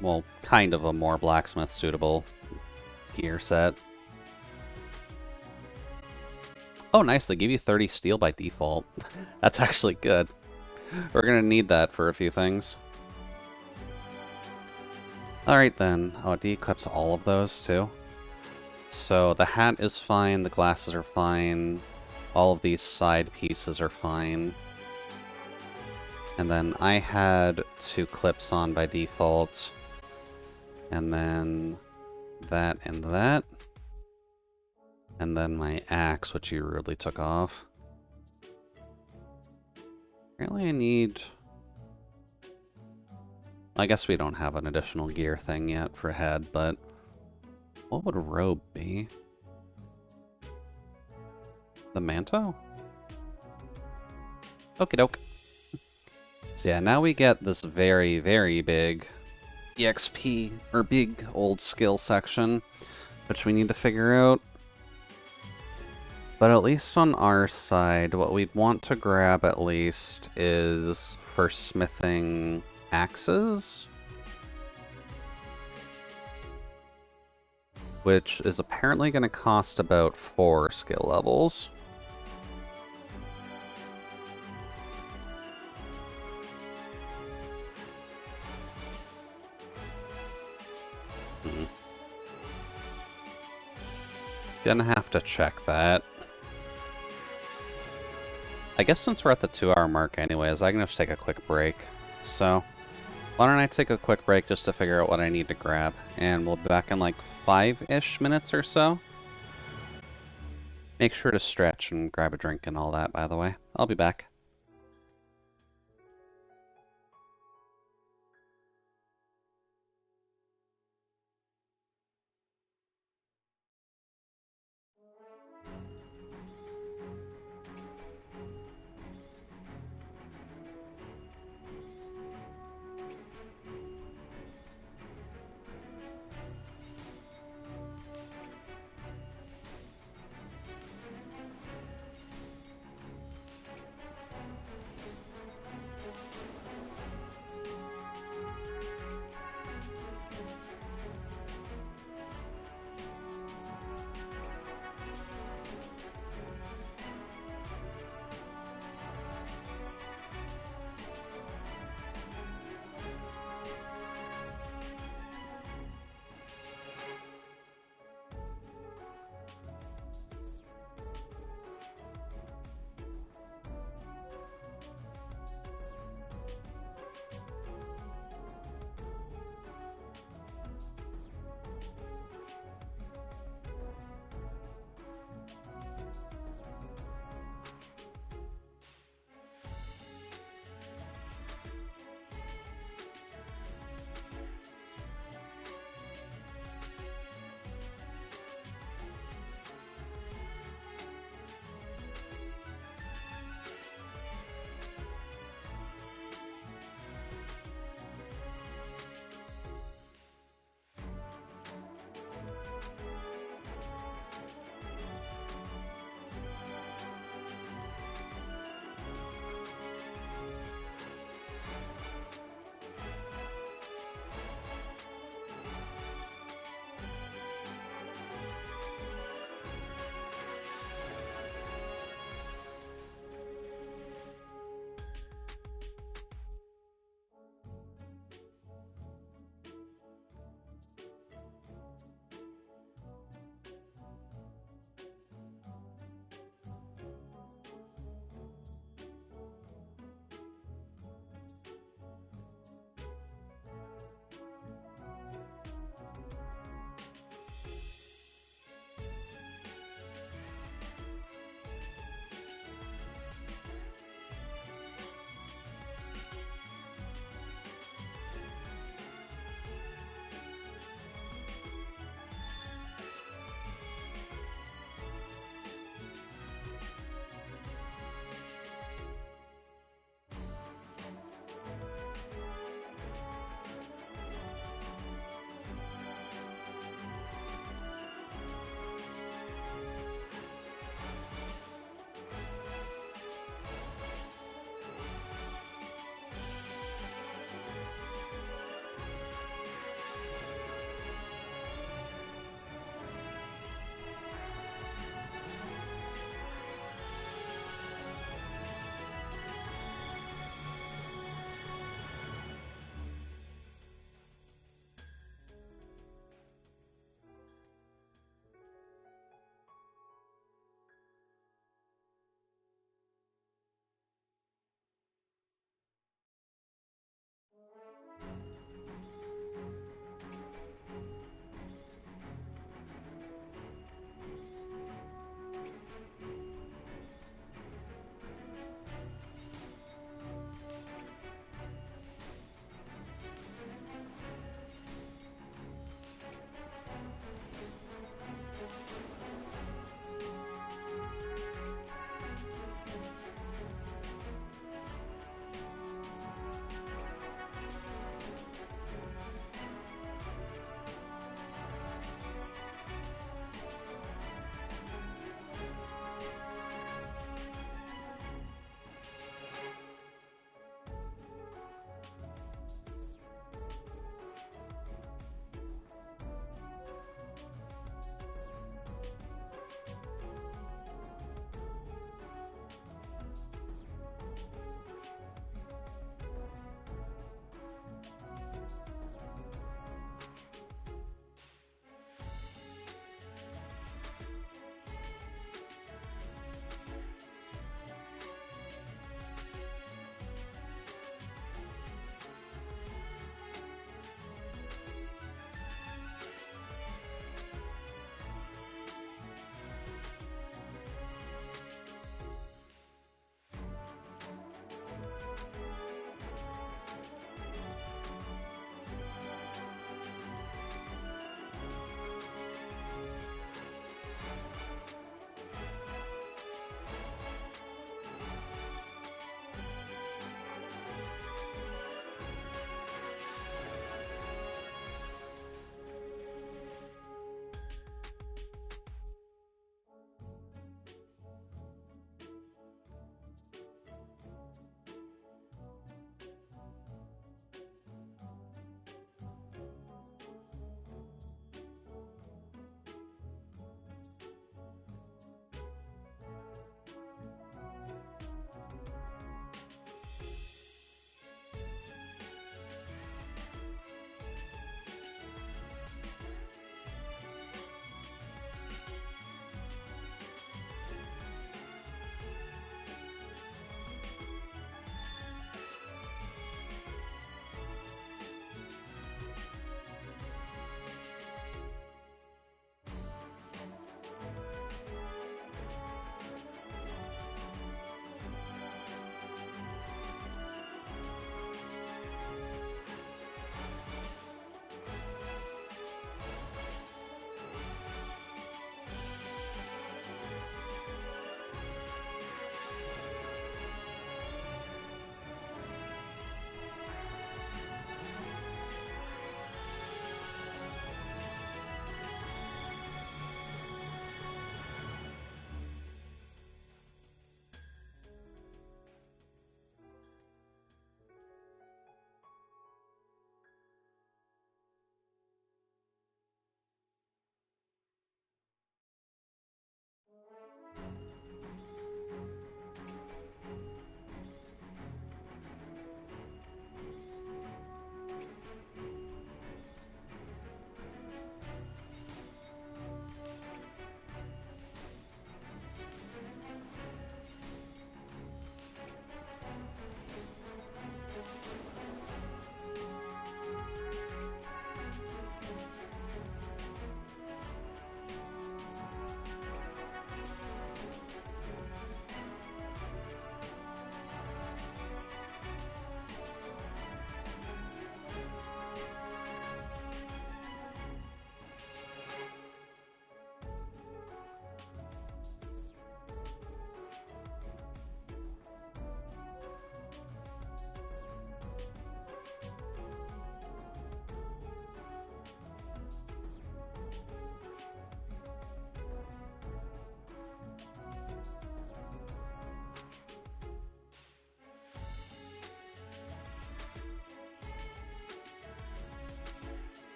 well, kind of a more blacksmith-suitable gear set. Oh, nice. They give you 30 steel by default. That's actually good. We're gonna need that for a few things. Alright then. Oh, it de-equips all of those, too. So the hat is fine, the glasses are fine, all of these side pieces are fine. And then I had 2 clips on by default. And then that and that. And then my axe, which you rudely took off. Apparently I need... I guess we don't have an additional gear thing yet for head, but What would robe be? The manto? Okie doke. So yeah, now we get this very, very big EXP, or big old skill section, which we need to figure out. But at least on our side, what we'd want to grab at least is for smithing axes, which is apparently going to cost about 4 skill levels. Gonna have to check that. I guess since we're at the 2-hour mark anyways, I can just take a quick break. So, why don't I take a quick break just to figure out what I need to grab, and we'll be back in like 5-ish minutes or so. Make sure to stretch and grab a drink and all that, by the way. I'll be back.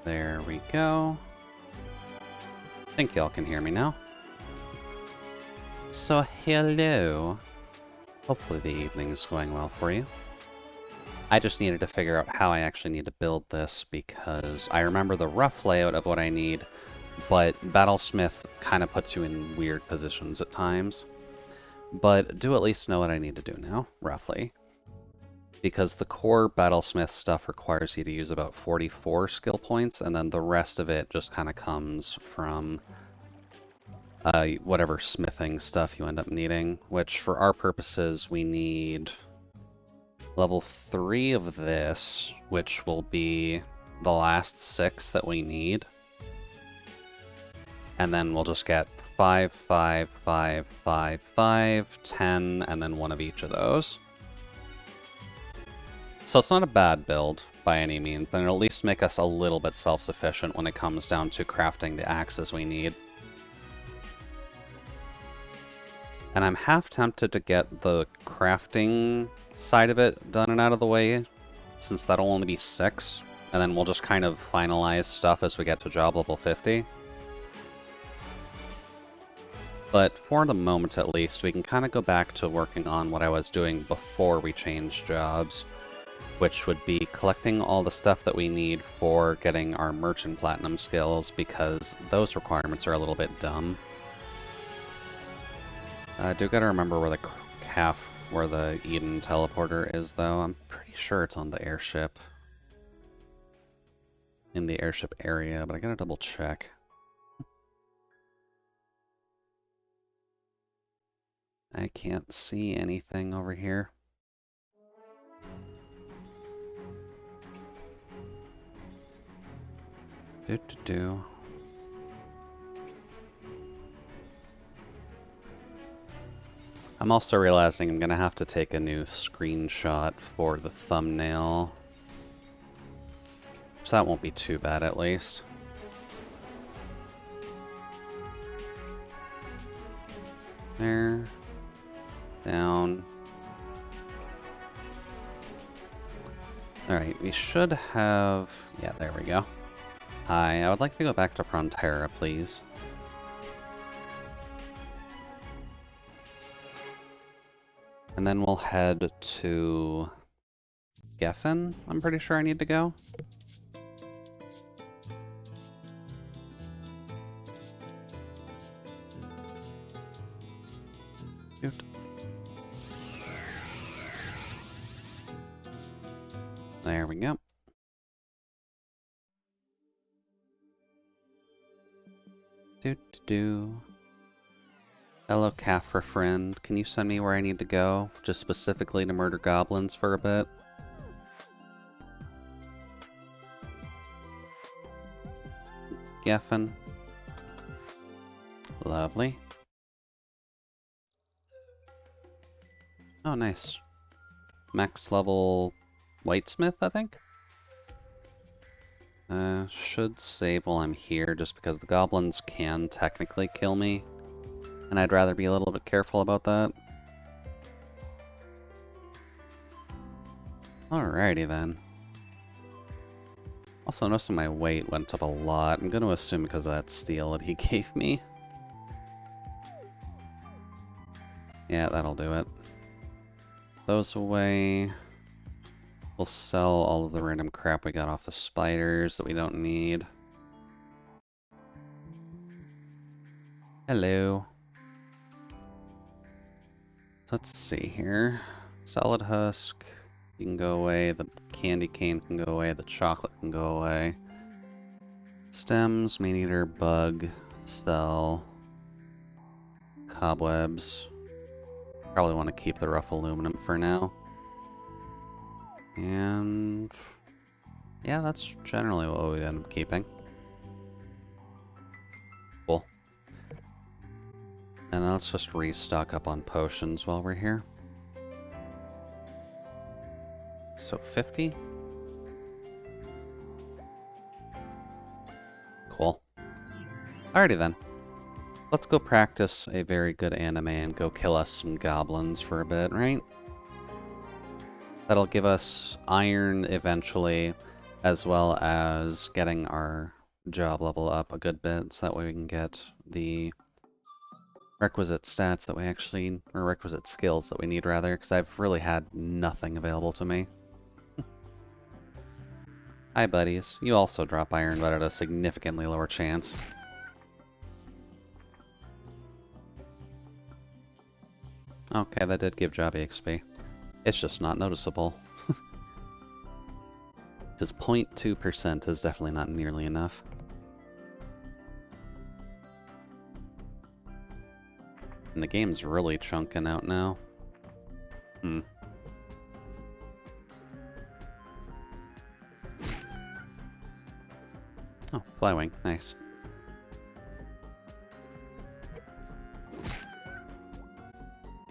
There we go. I think y'all can hear me now. So, hello. Hopefully the evening is going well for you. I just needed to figure out how I actually need to build this because I remember the rough layout of what I need, but Battlesmith kind of puts you in weird positions at times. But do at least know what I need to do now, roughly. Because the core Battlesmith stuff requires you to use about 44 skill points, and then the rest of it just kind of comes from whatever smithing stuff you end up needing, which for our purposes we need level 3 of this, which will be the last 6 that we need. And then we'll just get 5, 5, 5, 5, 5, 10, and then one of each of those. So it's not a bad build by any means, and it'll at least make us a little bit self-sufficient when it comes down to crafting the axes we need. And I'm half tempted to get the crafting side of it done and out of the way, since that'll only be 6, and then we'll just kind of finalize stuff as we get to job level 50. But for the moment at least, we can kind of go back to working on what I was doing before we changed jobs, which would be collecting all the stuff that we need for getting our merchant platinum skills, because those requirements are a little bit dumb. I do gotta remember where where the Eden teleporter is, though. I'm pretty sure it's on the airship. In the airship area, but I gotta double check. I can't see anything over here. Do-do-do. I'm also realizing I'm gonna have to take a new screenshot for the thumbnail. So that won't be too bad, at least. There. Down. Alright, we should have... Yeah, there we go. Hi, I would like to go back to Frontera, please. And then we'll head to Geffen, I'm pretty sure I need to go. Shoot. There we go. Do-do-do. Hello, Kafra friend. Can you send me where I need to go? Just specifically to murder goblins for a bit? Geffen. Lovely. Oh, nice. Max level whitesmith, I think? Should save while I'm here, just because the goblins can technically kill me. And I'd rather be a little bit careful about that. Alrighty then. Also, notice my weight went up a lot. I'm going to assume because of that steel that he gave me. Yeah, that'll do it. Those away. We'll sell all of the random crap we got off the spiders that we don't need. Hello. Let's see here. Solid husk, you can go away. The candy cane can go away. The chocolate can go away. Stems, main eater, bug, cell, cobwebs. Probably want to keep the rough aluminum for now. And yeah, that's generally what we end up keeping. Cool. And let's just restock up on potions while we're here. So 50? Cool. Alrighty then. Let's go practice a very good anime and go kill us some goblins for a bit, right? That'll give us iron eventually, as well as getting our job level up a good bit, so that way we can get the requisite stats that we actually, or requisite skills that we need rather, because I've really had nothing available to me. Hi buddies, you also drop iron, but at a significantly lower chance. Okay, that did give job XP. It's just not noticeable. Because 0.2% is definitely not nearly enough. And the game's really chunking out now. Oh, Flywing, nice.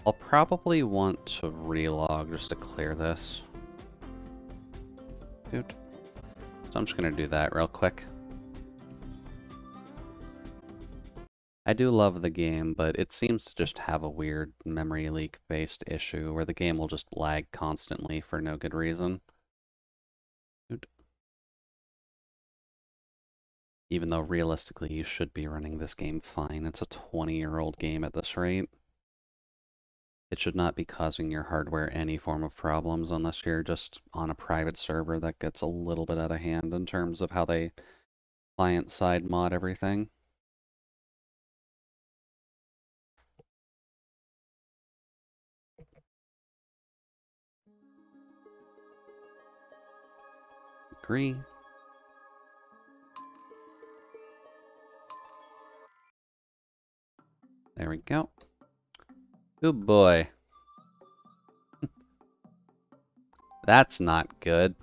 I'll probably want to relog just to clear this. Dude. So I'm just gonna do that real quick. I do love the game, but it seems to just have a weird memory leak-based issue where the game will just lag constantly for no good reason. Dude. Even though realistically you should be running this game fine. It's a 20-year-old game at this rate. It should not be causing your hardware any form of problems unless you're just on a private server that gets a little bit out of hand in terms of how they client-side mod everything. Agree. There we go. Good boy. That's not good.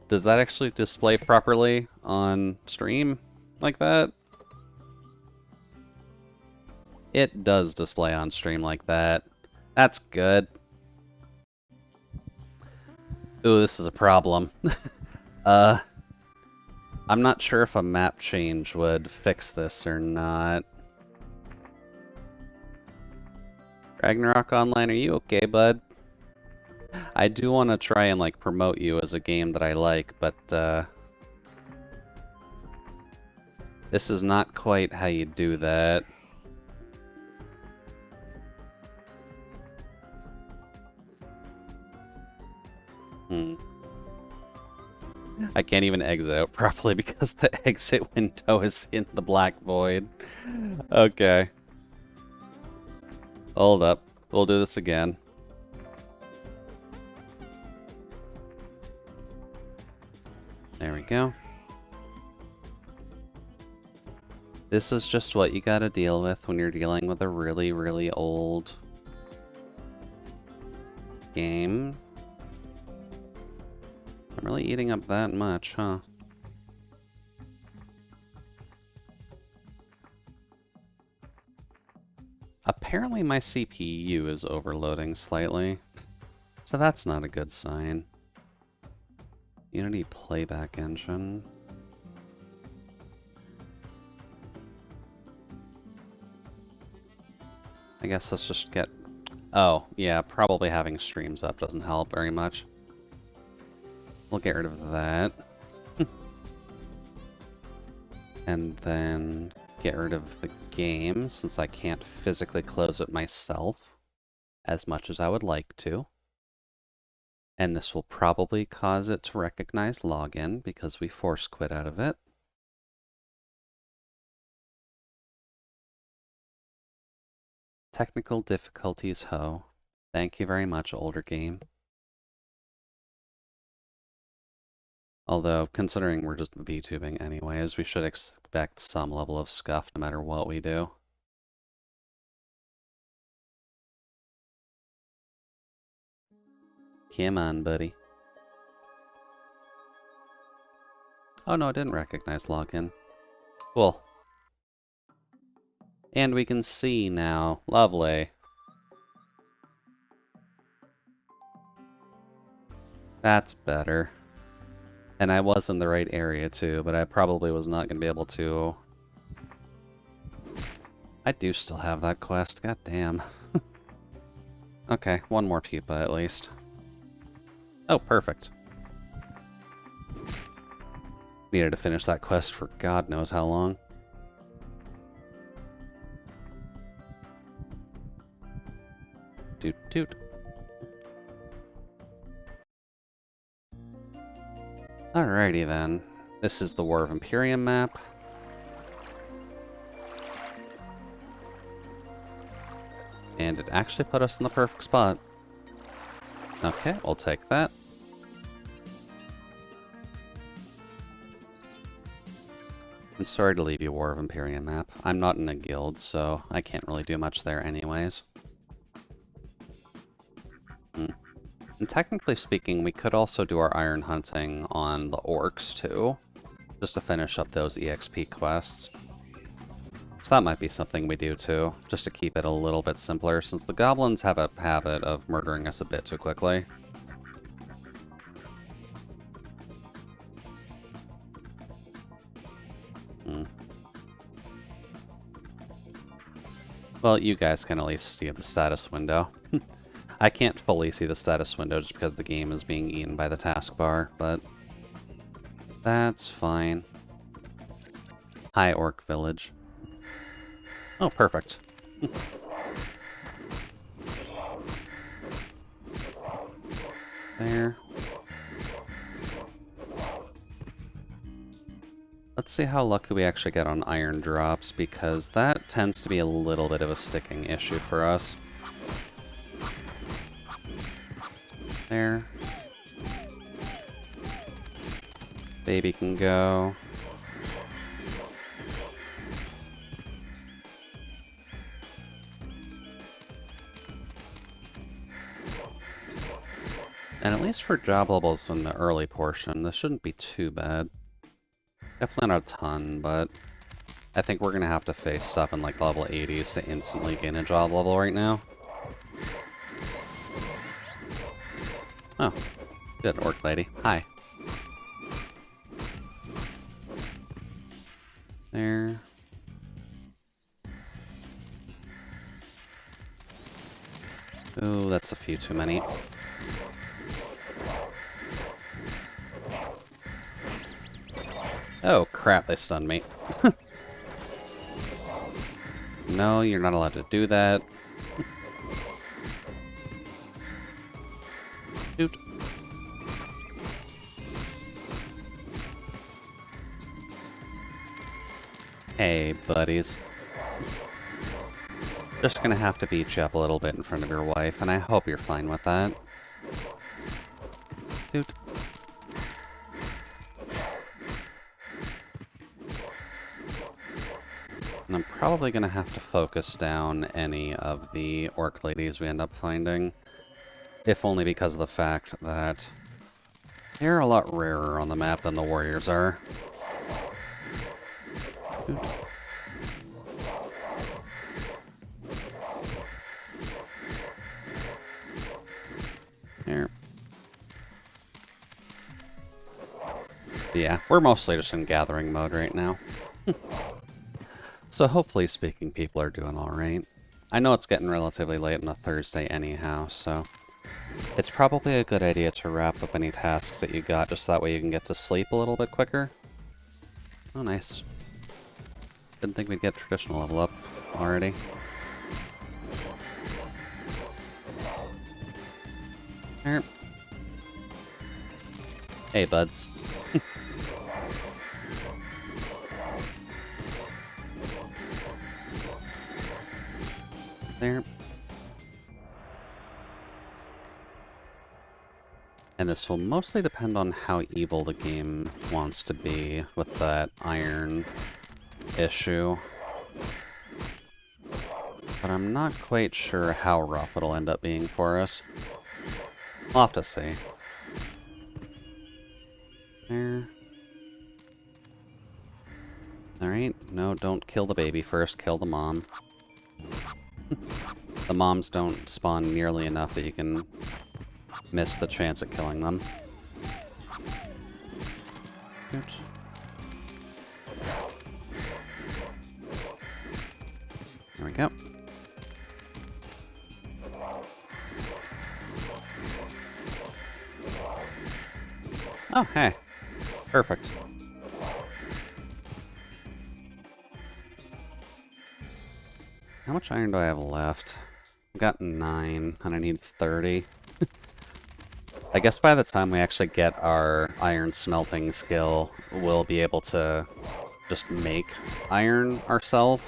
Does that actually display properly on stream like that? It does display on stream like that. That's good. Ooh, this is a problem. I'm not sure if a map change would fix this or not. Ragnarok Online, are you okay, bud? I do want to try and, like, promote you as a game that I like, but, this is not quite how you do that. I can't even exit out properly because the exit window is in the black void. Okay. Hold up. We'll do this again. There we go. This is just what you gotta deal with when you're dealing with a really, really old game. I'm really eating up that much, huh? Apparently my CPU is overloading slightly, so that's not a good sign. Unity playback engine. I guess let's just get... Oh, yeah, probably having streams up doesn't help very much. We'll get rid of that. And then get rid of the game, since I can't physically close it myself, as much as I would like to. And this will probably cause it to recognize login, because we force quit out of it. Technical difficulties, ho. Thank you very much, older game. Although, considering we're just VTubing anyways, we should expect some level of scuff no matter what we do. Come on, buddy. Oh no, it didn't recognize login. Cool. And we can see now. Lovely. That's better. And I was in the right area too, but I probably was not going to be able to... I do still have that quest, god damn. Okay, one more pupa at least. Oh, perfect. Needed to finish that quest for God knows how long. Doot doot. Alrighty then. This is the War of Imperium map. And it actually put us in the perfect spot. Okay, we'll take that. And sorry to leave you War of Imperium map. I'm not in a guild, so I can't really do much there anyways. And technically speaking, we could also do our iron hunting on the orcs too, just to finish up those EXP quests. So that might be something we do too, just to keep it a little bit simpler, since the goblins have a habit of murdering us a bit too quickly. Well, you guys can at least see the status window. I can't fully see the status window just because the game is being eaten by the taskbar, but that's fine. Hi, Orc Village. Oh, perfect. There. Let's see how lucky we actually get on iron drops, because that tends to be a little bit of a sticking issue for us. There. Baby can go. And at least for job levels in the early portion, this shouldn't be too bad. Definitely not a ton, but I think we're gonna have to face stuff in like level 80s to instantly gain a job level right now. Oh, good, Orc Lady. Hi. There. Ooh, that's a few too many. Oh crap, they stunned me. No, you're not allowed to do that. Shoot. Hey, buddies. Just gonna have to beat you up a little bit in front of your wife, and I hope you're fine with that. Dude. And I'm probably gonna have to focus down any of the orc ladies we end up finding. If only because of the fact that they're a lot rarer on the map than the warriors are. Dude. Here. Yeah, we're mostly just in gathering mode right now. So hopefully speaking, people are doing alright. I know it's getting relatively late on a Thursday anyhow, so it's probably a good idea to wrap up any tasks that you got, just that way you can get to sleep a little bit quicker. Oh, nice. Didn't think we'd get traditional level up already. Here. Hey, buds. There. And this will mostly depend on how evil the game wants to be with that iron issue. But I'm not quite sure how rough it'll end up being for us. We'll have to see. There. Alright, no, don't kill the baby first, kill the mom. The moms don't spawn nearly enough that you can miss the chance at killing them. Oops. There we go. Oh, hey. Perfect. How much iron do I have left? I've got 9, and I need 30. I guess by the time we actually get our iron smelting skill, we'll be able to just make iron ourselves.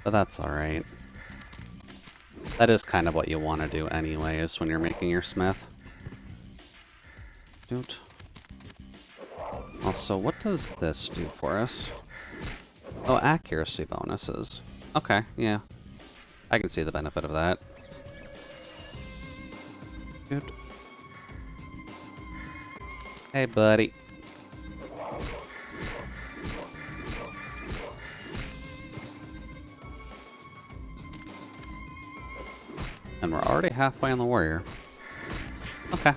But that's alright. That is kind of what you want to do anyways when you're making your smith. Dude. Also, what does this do for us? Oh, accuracy bonuses. Okay, yeah. I can see the benefit of that. Good. Hey, buddy. And we're already halfway on the warrior. Okay.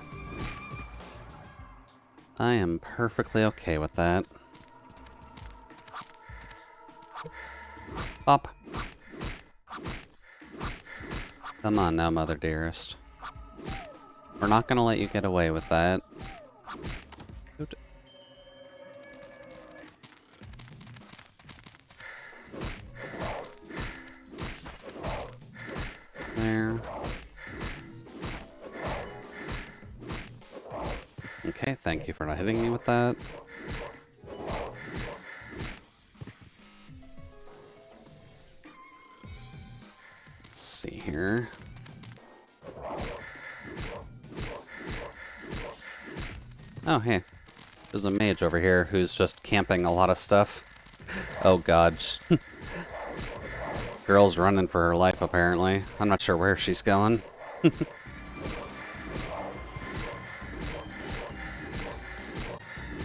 I am perfectly okay with that. Pop. Come on now, mother dearest. We're not gonna let you get away with that. Good. There. Okay, thank you for not hitting me with that. Let's see here. Oh, hey. There's a mage over here who's just camping a lot of stuff. Oh god. Girl's running for her life, apparently. I'm not sure where she's going.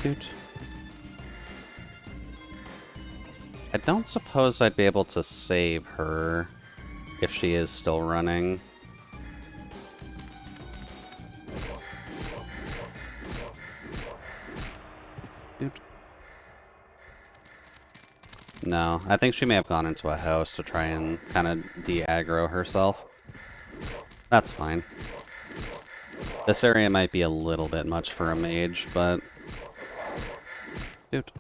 Dude. I don't suppose I'd be able to save her if she is still running. Dude. No, I think she may have gone into a house to try and kind of de-aggro herself. That's fine. This area might be a little bit much for a mage, but... Dude.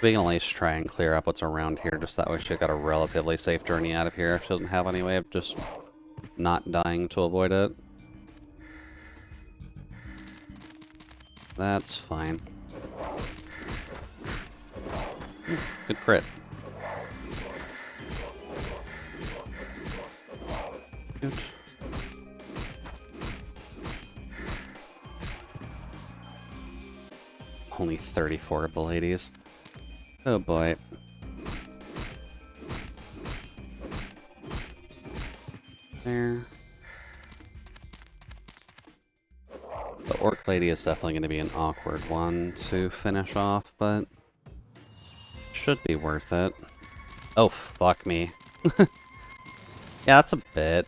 We can at least try and clear up what's around here, just that way she's got a relatively safe journey out of here if she doesn't have any way of just not dying to avoid it. That's fine. Good crit. Good. Only 34 abilities. Oh boy. There. The orc lady is definitely going to be an awkward one to finish off, but should be worth it. Oh, fuck me. Yeah, that's a bit.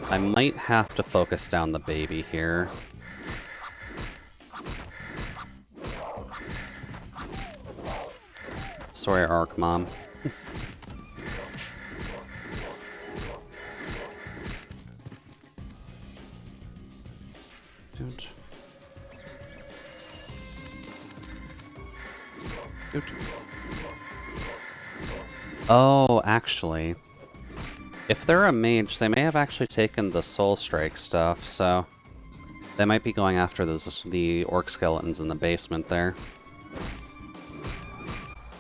I might have to focus down the baby here. Sorry, Arc Mom. Dude. Dude. Oh, actually. If they're a mage, they may have actually taken the Soul Strike stuff, so... They might be going after the orc skeletons in the basement there.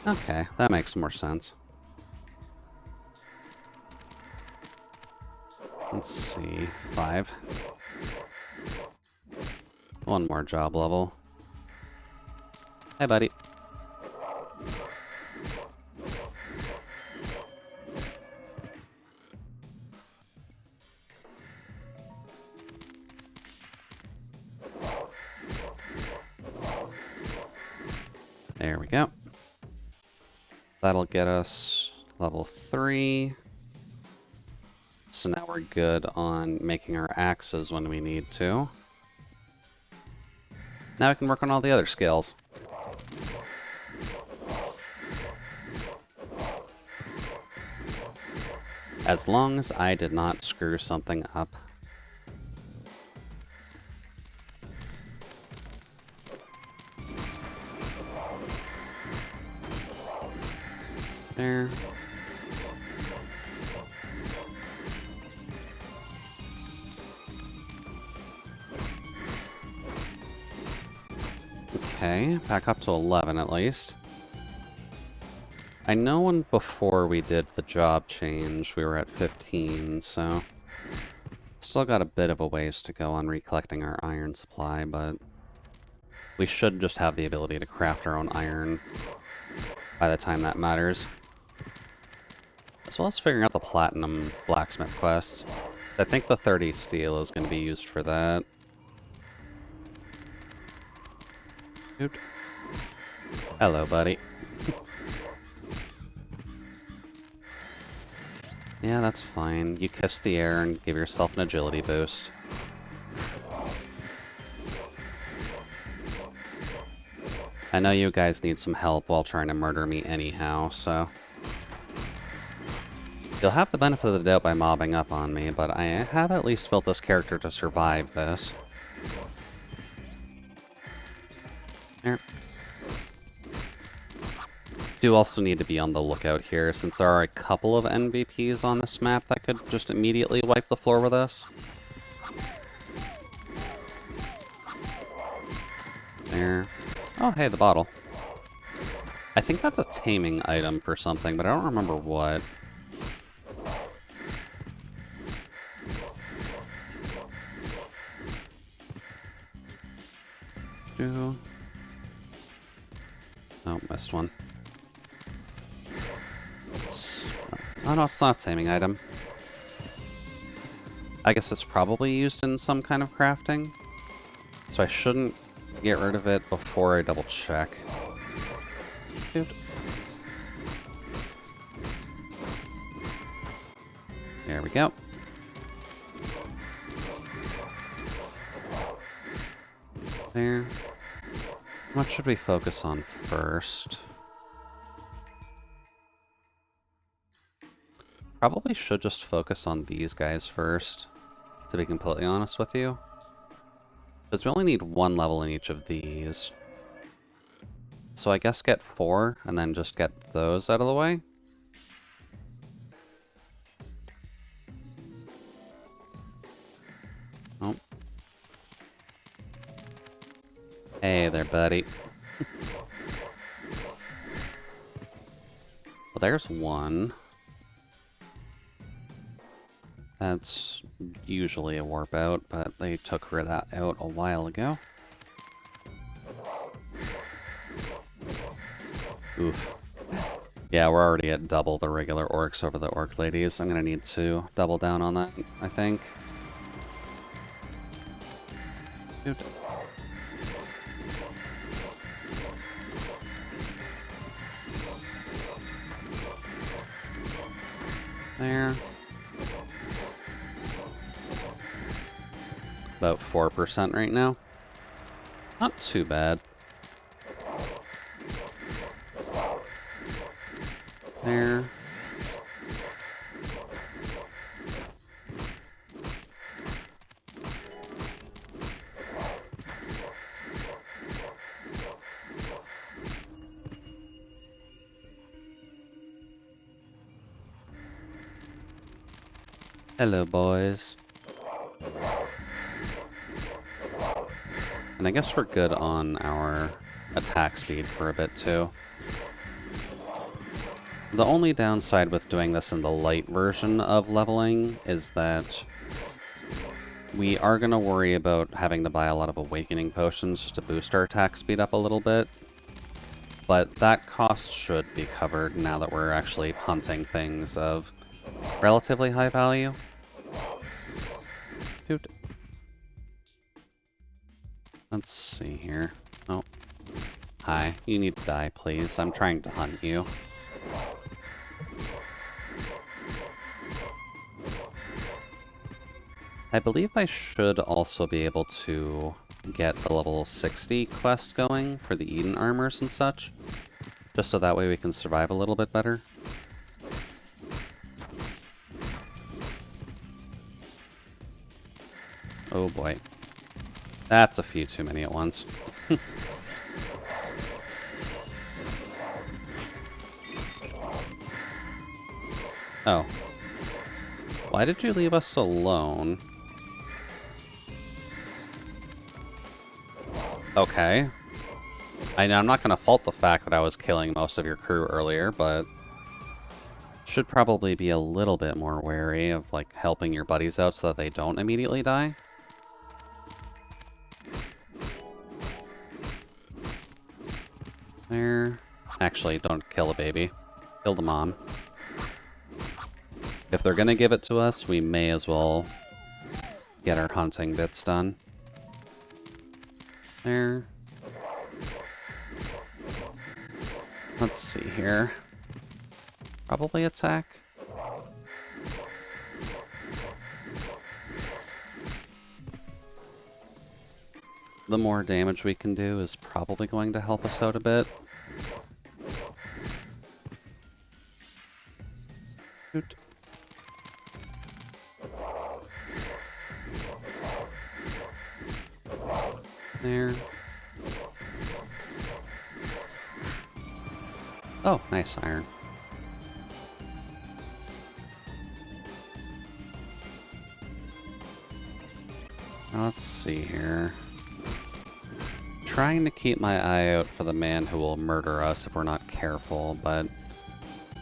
Okay, that makes more sense. Let's see, 5. One more job level. Hey, buddy. There we go. That'll get us level 3. So now we're good on making our axes when we need to. Now we can work on all the other skills. As long as I did not screw something up. There. Okay, back up to 11 at least. I know when before we did the job change, we were at 15, so... Still got a bit of a ways to go on recollecting our iron supply, but... We should just have the ability to craft our own iron by the time that matters. As well as figuring out the platinum blacksmith quest. I think the 30 steel is going to be used for that. Dude. Hello, buddy. Yeah, that's fine. You kiss the air and give yourself an agility boost. I know you guys need some help while trying to murder me anyhow, so... You'll have the benefit of the doubt by mobbing up on me, but I have at least built this character to survive this. There. Do also need to be on the lookout here, since there are a couple of NVPs on this map that could just immediately wipe the floor with us. There. Oh, hey, the bottle. I think that's a taming item for something, but I don't remember what. Oh, missed one. Oh no, it's not a taming item. I guess it's probably used in some kind of crafting. So I shouldn't get rid of it before I double check. Dude. There we go. There. What should we focus on first? Probably should just focus on these guys first, to be completely honest with you. Because we only need one level in each of these. So I guess get 4, and then just get those out of the way. Oh. Hey there, buddy. Well, there's one. That's usually a warp out, but they took that out a while ago. Oof. Yeah, we're already at double the regular orcs over the orc ladies. I'm gonna need to double down on that, I think. Dude. There. About 4% right now. Not too bad. There. Hello, boys. And I guess we're good on our attack speed for a bit, too. The only downside with doing this in the light version of leveling is that we are going to worry about having to buy a lot of awakening potions just to boost our attack speed up a little bit. But that cost should be covered now that we're actually hunting things of relatively high value. Dude. Let's see here. Oh. Hi. You need to die, please. I'm trying to hunt you. I believe I should also be able to get the level 60 quest going for the Eden armors and such. Just so that way we can survive a little bit better. Oh boy. That's a few too many at once. Oh. Why did you leave us alone? Okay. I know I'm not going to fault the fact that I was killing most of your crew earlier, but should probably be a little bit more wary of, like, helping your buddies out so that they don't immediately die. There. Actually, don't kill the baby. Kill the mom. If they're gonna give it to us, we may as well get our hunting bits done. There. Let's see here. Probably attack. The more damage we can do is probably going to help us out a bit. Shoot. There. Oh, nice iron. Let's see here. Trying to keep my eye out for the man who will murder us if we're not careful, but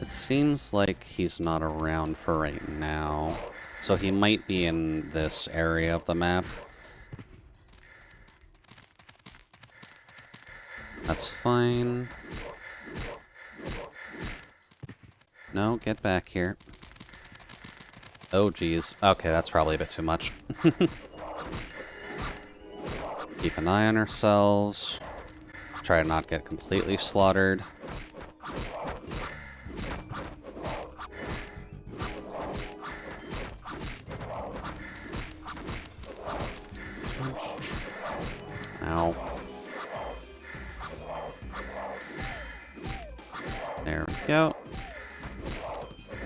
it seems like he's not around for right now. So he might be in this area of the map. That's fine. No, get back here. Oh, geez. Okay, that's probably a bit too much. Keep an eye on ourselves. Try to not get completely slaughtered. Ow. There we go.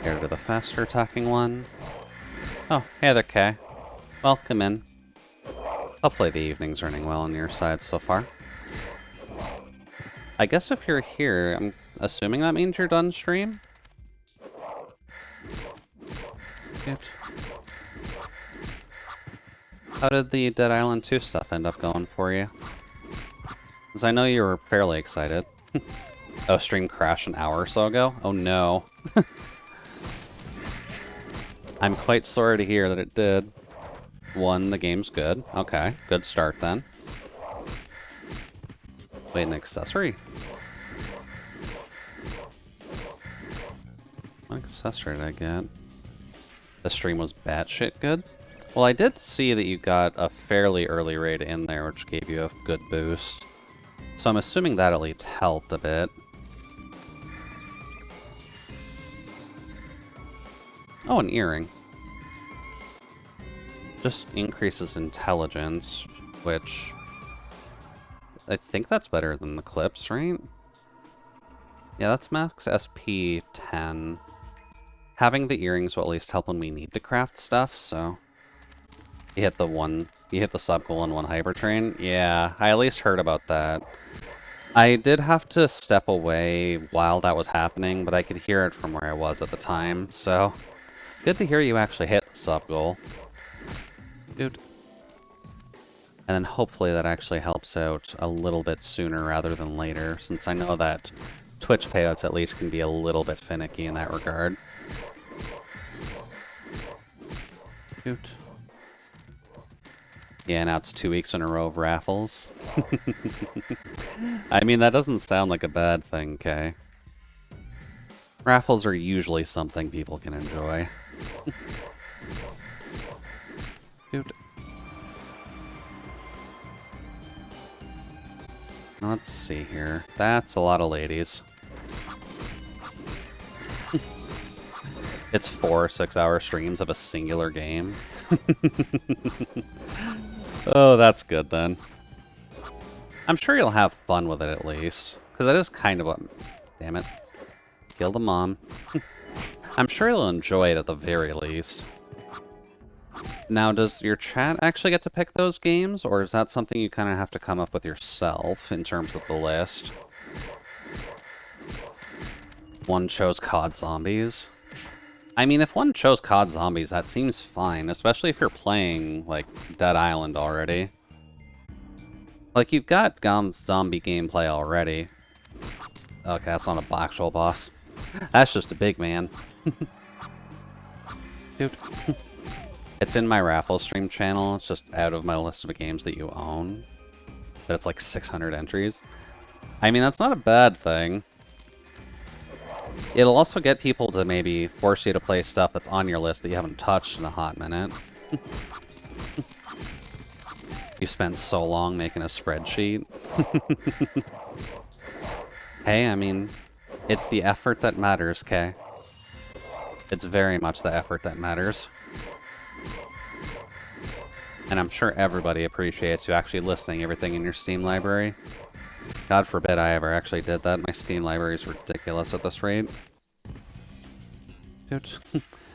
Here to the faster attacking one. Oh, hey there, Kay. Welcome in. Hopefully the evening's running well on your side so far. I guess if you're here, I'm assuming that means you're done stream? Good. How did the Dead Island 2 stuff end up going for you? Because I know you were fairly excited. Oh, stream crashed an hour or so ago? Oh no. I'm quite sorry to hear that it did. One, the game's good. Okay, good start then. Wait, an accessory? What accessory did I get? The stream was batshit good? Well, I did see that you got a fairly early raid in there, which gave you a good boost. So I'm assuming that at least helped a bit. Oh, an earring. Just increases intelligence, which I think that's better than the clips, right? Yeah, that's max SP 10. Having the earrings will at least help when we need to craft stuff, so... You hit the sub-goal in one hyper train? Yeah, I at least heard about that. I did have to step away while that was happening, but I could hear it from where I was at the time, so... Good to hear you actually hit the sub-goal. Dude. And then hopefully that actually helps out a little bit sooner rather than later, since I know that Twitch payouts at least can be a little bit finicky in that regard. Dude. Yeah, now it's 2 weeks in a row of raffles. I mean, that doesn't sound like a bad thing, Kay. Raffles are usually something people can enjoy. Dude. Let's see here. That's a lot of ladies. It's 4 6-hour streams of a singular game. Oh, that's good then. I'm sure you'll have fun with it at least. Because that is kind of what... Damn it. Kill the mom. I'm sure you'll enjoy it at the very least. Now, does your chat actually get to pick those games? Or is that something you kind of have to come up with yourself in terms of the list? One chose COD Zombies. I mean, if one chose COD Zombies, that seems fine, especially if you're playing, like, Dead Island already. Like, you've got zombie gameplay already. Okay, that's not a actual boss. That's just a big man. Dude. It's in my raffle stream channel. It's just out of my list of games that you own. But it's like 600 entries. I mean, that's not a bad thing. It'll also get people to maybe force you to play stuff that's on your list that you haven't touched in a hot minute. You spent so long making a spreadsheet. Hey, I mean, it's the effort that matters, Kay. It's very much the effort that matters. And I'm sure everybody appreciates you actually listing everything in your Steam library. God forbid I ever actually did that. My Steam library is ridiculous at this rate. Dude.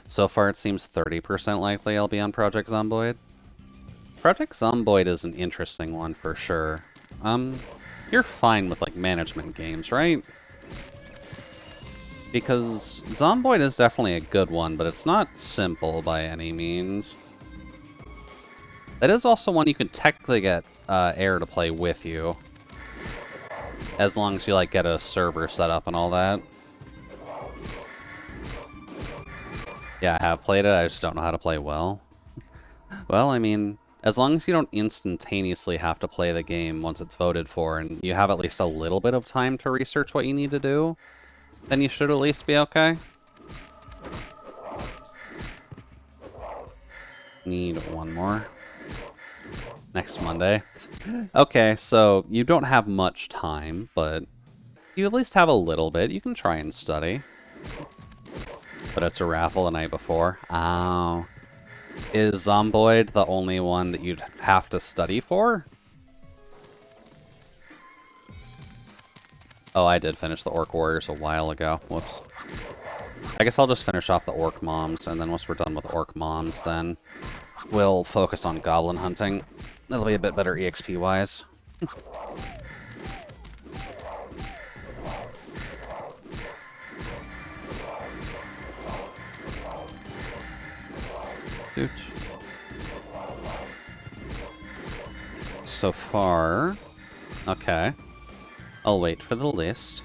So far it seems 30% likely I'll be on Project Zomboid. Project Zomboid is an interesting one for sure. You're fine with, like, management games, right? Because Zomboid is definitely a good one, but it's not simple by any means. That is also one you could technically get Air to play with you. As long as you, like, get a server set up and all that. Yeah, I have played it, I just don't know how to play well. Well, I mean, as long as you don't instantaneously have to play the game once it's voted for, and you have at least a little bit of time to research what you need to do, then you should at least be okay. Need one more. Next Monday. Okay, so you don't have much time, but you at least have a little bit. You can try and study. But it's a raffle the night before. Oh. Is Zomboid the only one that you'd have to study for? Oh, I did finish the Orc Warriors a while ago. Whoops. I guess I'll just finish off the Orc Moms, and then once we're done with Orc Moms, then we'll focus on Goblin hunting. That'll be a bit better EXP-wise. Dude. So far... Okay. I'll wait for the list.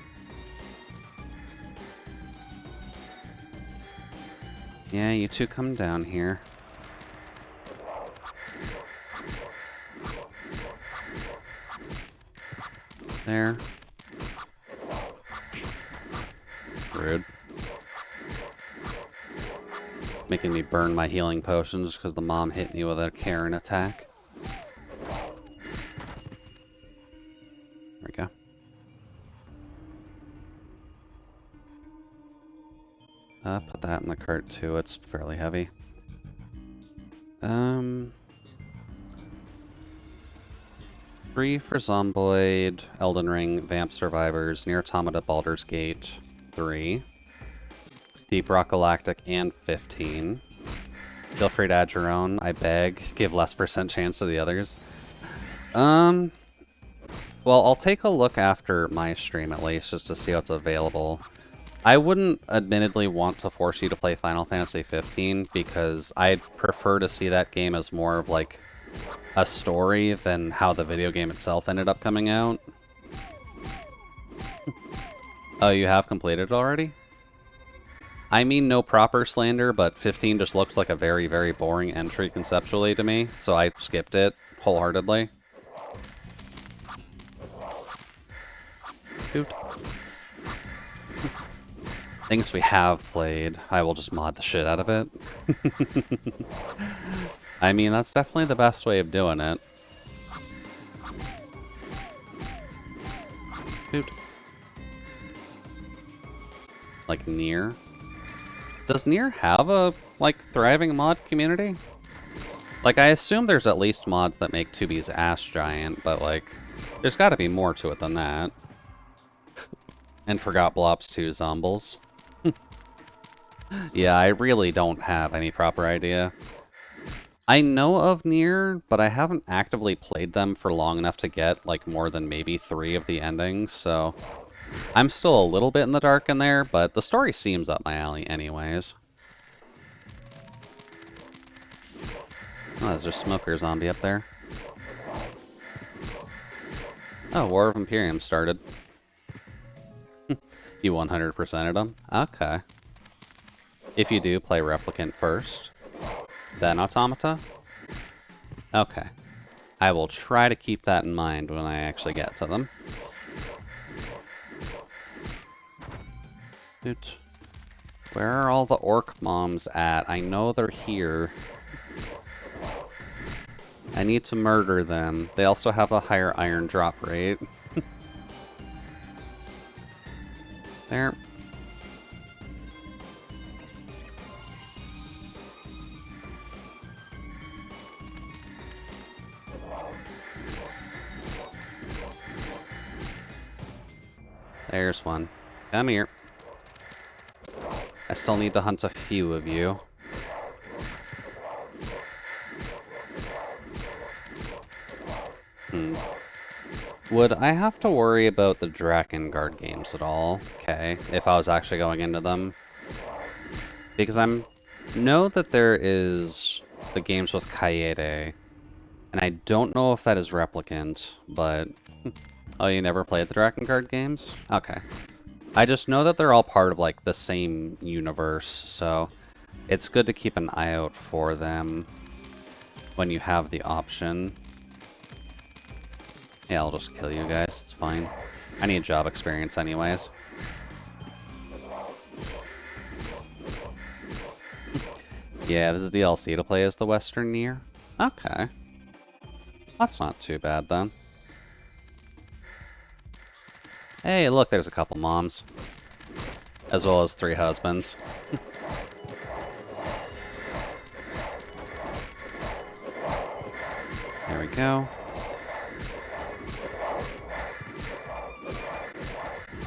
Yeah, you two come down here. There. Rude. Making me burn my healing potions because the mom hit me with a Karen attack. There we go. Put that in the cart too, it's fairly heavy. 3 for Zomboid, Elden Ring, Vamp Survivors, Nier Automata, Baldur's Gate, 3. Deep Rock Galactic, and 15. Feel free to add your own, I beg. Give less % chance to the others. Well, I'll take a look after my stream at least, just to see what's available. I wouldn't admittedly want to force you to play Final Fantasy 15, because I'd prefer to see that game as more of, like, a story than how the video game itself ended up coming out. Oh, you have completed it already? I mean no proper slander, but 15 just looks like a very, very boring entry conceptually to me, so I skipped it wholeheartedly. Dude. Things we have played, I will just mod the shit out of it. I mean, that's definitely the best way of doing it. Dude. Like, Nier? Does Nier have a, like, thriving mod community? Like, I assume there's at least mods that make 2B's ass giant, but, like, there's gotta be more to it than that. And forgot Blops 2 Zombles. Yeah, I really don't have any proper idea. I know of Nier, but I haven't actively played them for long enough to get, like, more than maybe 3 of the endings, so... I'm still a little bit in the dark in there, but the story seems up my alley anyways. Oh, there's a smoker zombie up there. Oh, War of Imperium started. You 100%ed them? Okay. If you do, play Replicant first, then Automata? Okay. I will try to keep that in mind when I actually get to them. Dude, where are all the orc moms at? I know they're here. I need to murder them. They also have a higher iron drop rate. There. There's one. Come here. I still need to hunt a few of you. Would I have to worry about the Drakengard games at all? Okay, if I was actually going into them. Because know that there is the games with Kaede, and I don't know if that is Replicant, but... Oh, you never played the Drakengard games? Okay. I just know that they're all part of, like, the same universe, so it's good to keep an eye out for them when you have the option. Yeah, I'll just kill you guys, it's fine. I need job experience anyways. Yeah, there's a DLC to play as the Western Nier. Okay. That's not too bad, then. Hey, look, there's a couple moms. As well as 3 husbands. There we go.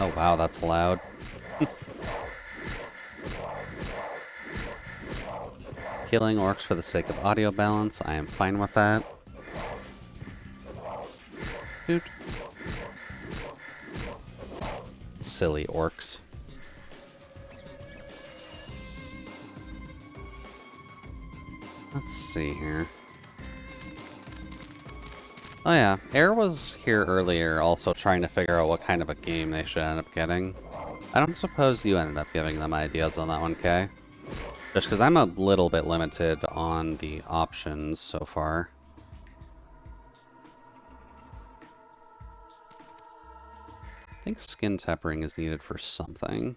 Oh wow, that's loud. Killing orcs for the sake of audio balance, I am fine with that. Dude. Silly orcs. Let's see here. Oh yeah, Air was here earlier also trying to figure out what kind of a game they should end up getting. I don't suppose you ended up giving them ideas on that one, Kay? Just because I'm a little bit limited on the options so far. I think skin tempering is needed for something.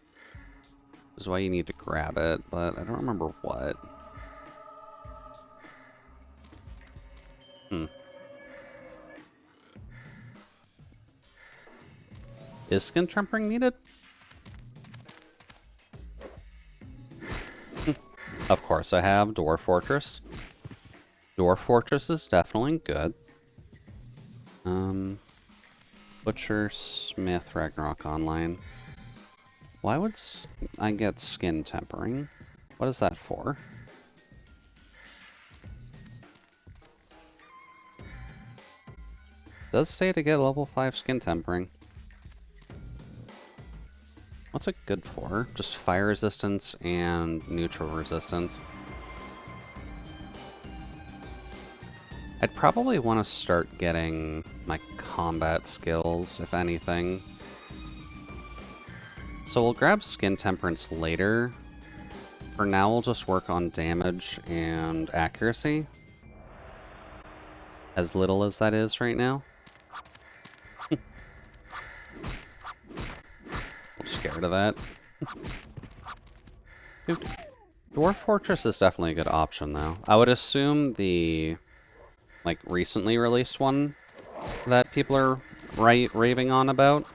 Which is why you need to grab it, but I don't remember what. Is skin tempering needed? Of course I have Dwarf Fortress. Dwarf Fortress is definitely good. Butcher, Smith, Ragnarok Online. Why would I get skin tempering? What is that for? It does say to get level 5 skin tempering. What's it good for? Just fire resistance and neutral resistance. I'd probably want to start getting my combat skills, if anything. So we'll grab skin temperance later. For now, we'll just work on damage and accuracy. As little as that is right now. We'll just get rid of that. Dude, Dwarf Fortress is definitely a good option, though. I would assume the, like, recently released one that people are raving on about.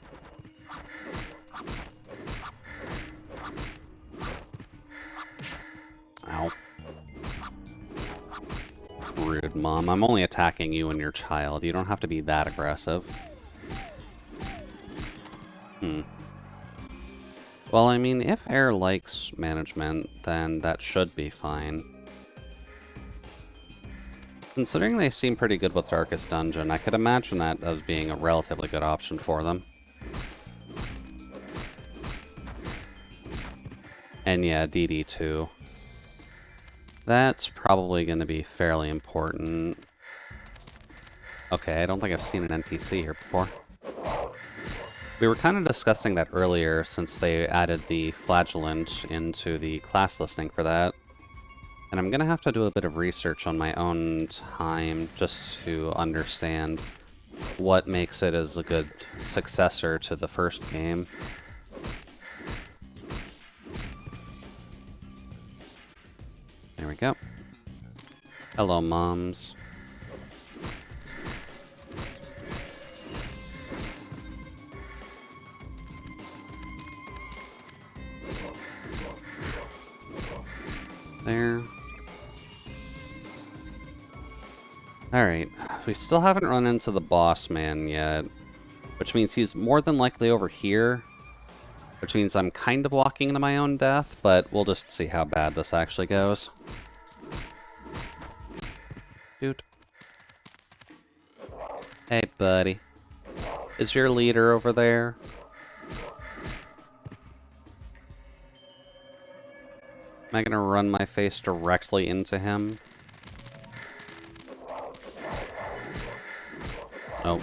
Ow. Rude, Mom. I'm only attacking you and your child. You don't have to be that aggressive. Well, I mean, if Air likes management, then that should be fine. Considering they seem pretty good with Darkest Dungeon, I could imagine that as being a relatively good option for them. And yeah, DD2. That's probably going to be fairly important. Okay, I don't think I've seen an NPC here before. We were kind of discussing that earlier since they added the flagellant into the class listing for that. And I'm going to have to do a bit of research on my own time just to understand what makes it as a good successor to the first game. There we go. Hello, moms. There. Alright, we still haven't run into the boss man yet, which means he's more than likely over here, which means I'm kind of walking into my own death, but we'll just see how bad this actually goes. Dude. Hey, buddy. Is your leader over there? Am I gonna run my face directly into him? Nope.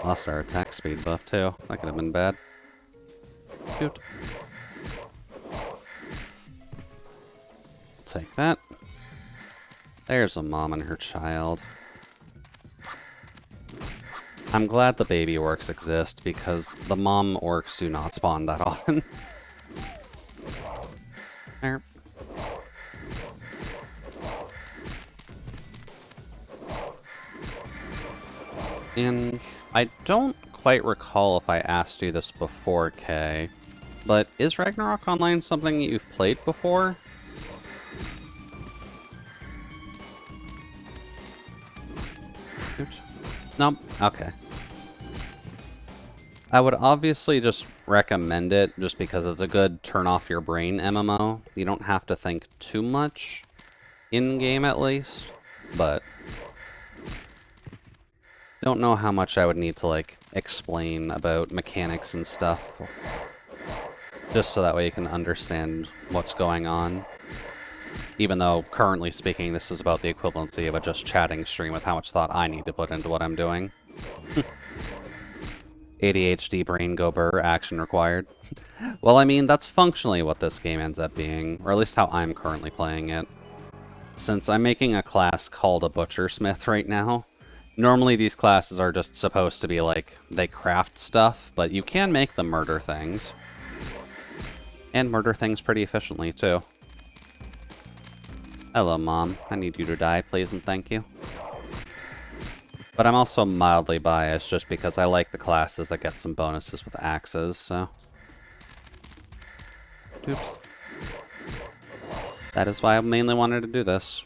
Lost our attack speed buff too. That could have been bad. Shoot. Take that. There's a mom and her child. I'm glad the baby orcs exist, because the mom orcs do not spawn that often. There. And I don't quite recall if I asked you this before, Kay, but is Ragnarok Online something you've played before? Oops. Nope. Okay. I would obviously just recommend it just because it's a good turn off your brain MMO. You don't have to think too much, in-game at least, but don't know how much I would need to, like, explain about mechanics and stuff, just so that way you can understand what's going on. Even though, currently speaking, this is about the equivalency of a just chatting stream with how much thought I need to put into what I'm doing. ADHD brain go burr, action required. Well, I mean, that's functionally what this game ends up being, or at least how I'm currently playing it. Since I'm making a class called a Butchersmith right now, normally these classes are just supposed to be like, they craft stuff, but you can make them murder things. And murder things pretty efficiently, too. Hello, Mom. I need you to die, please and thank you. But I'm also mildly biased just because I like the classes that get some bonuses with axes, so... Doot. That is why I mainly wanted to do this.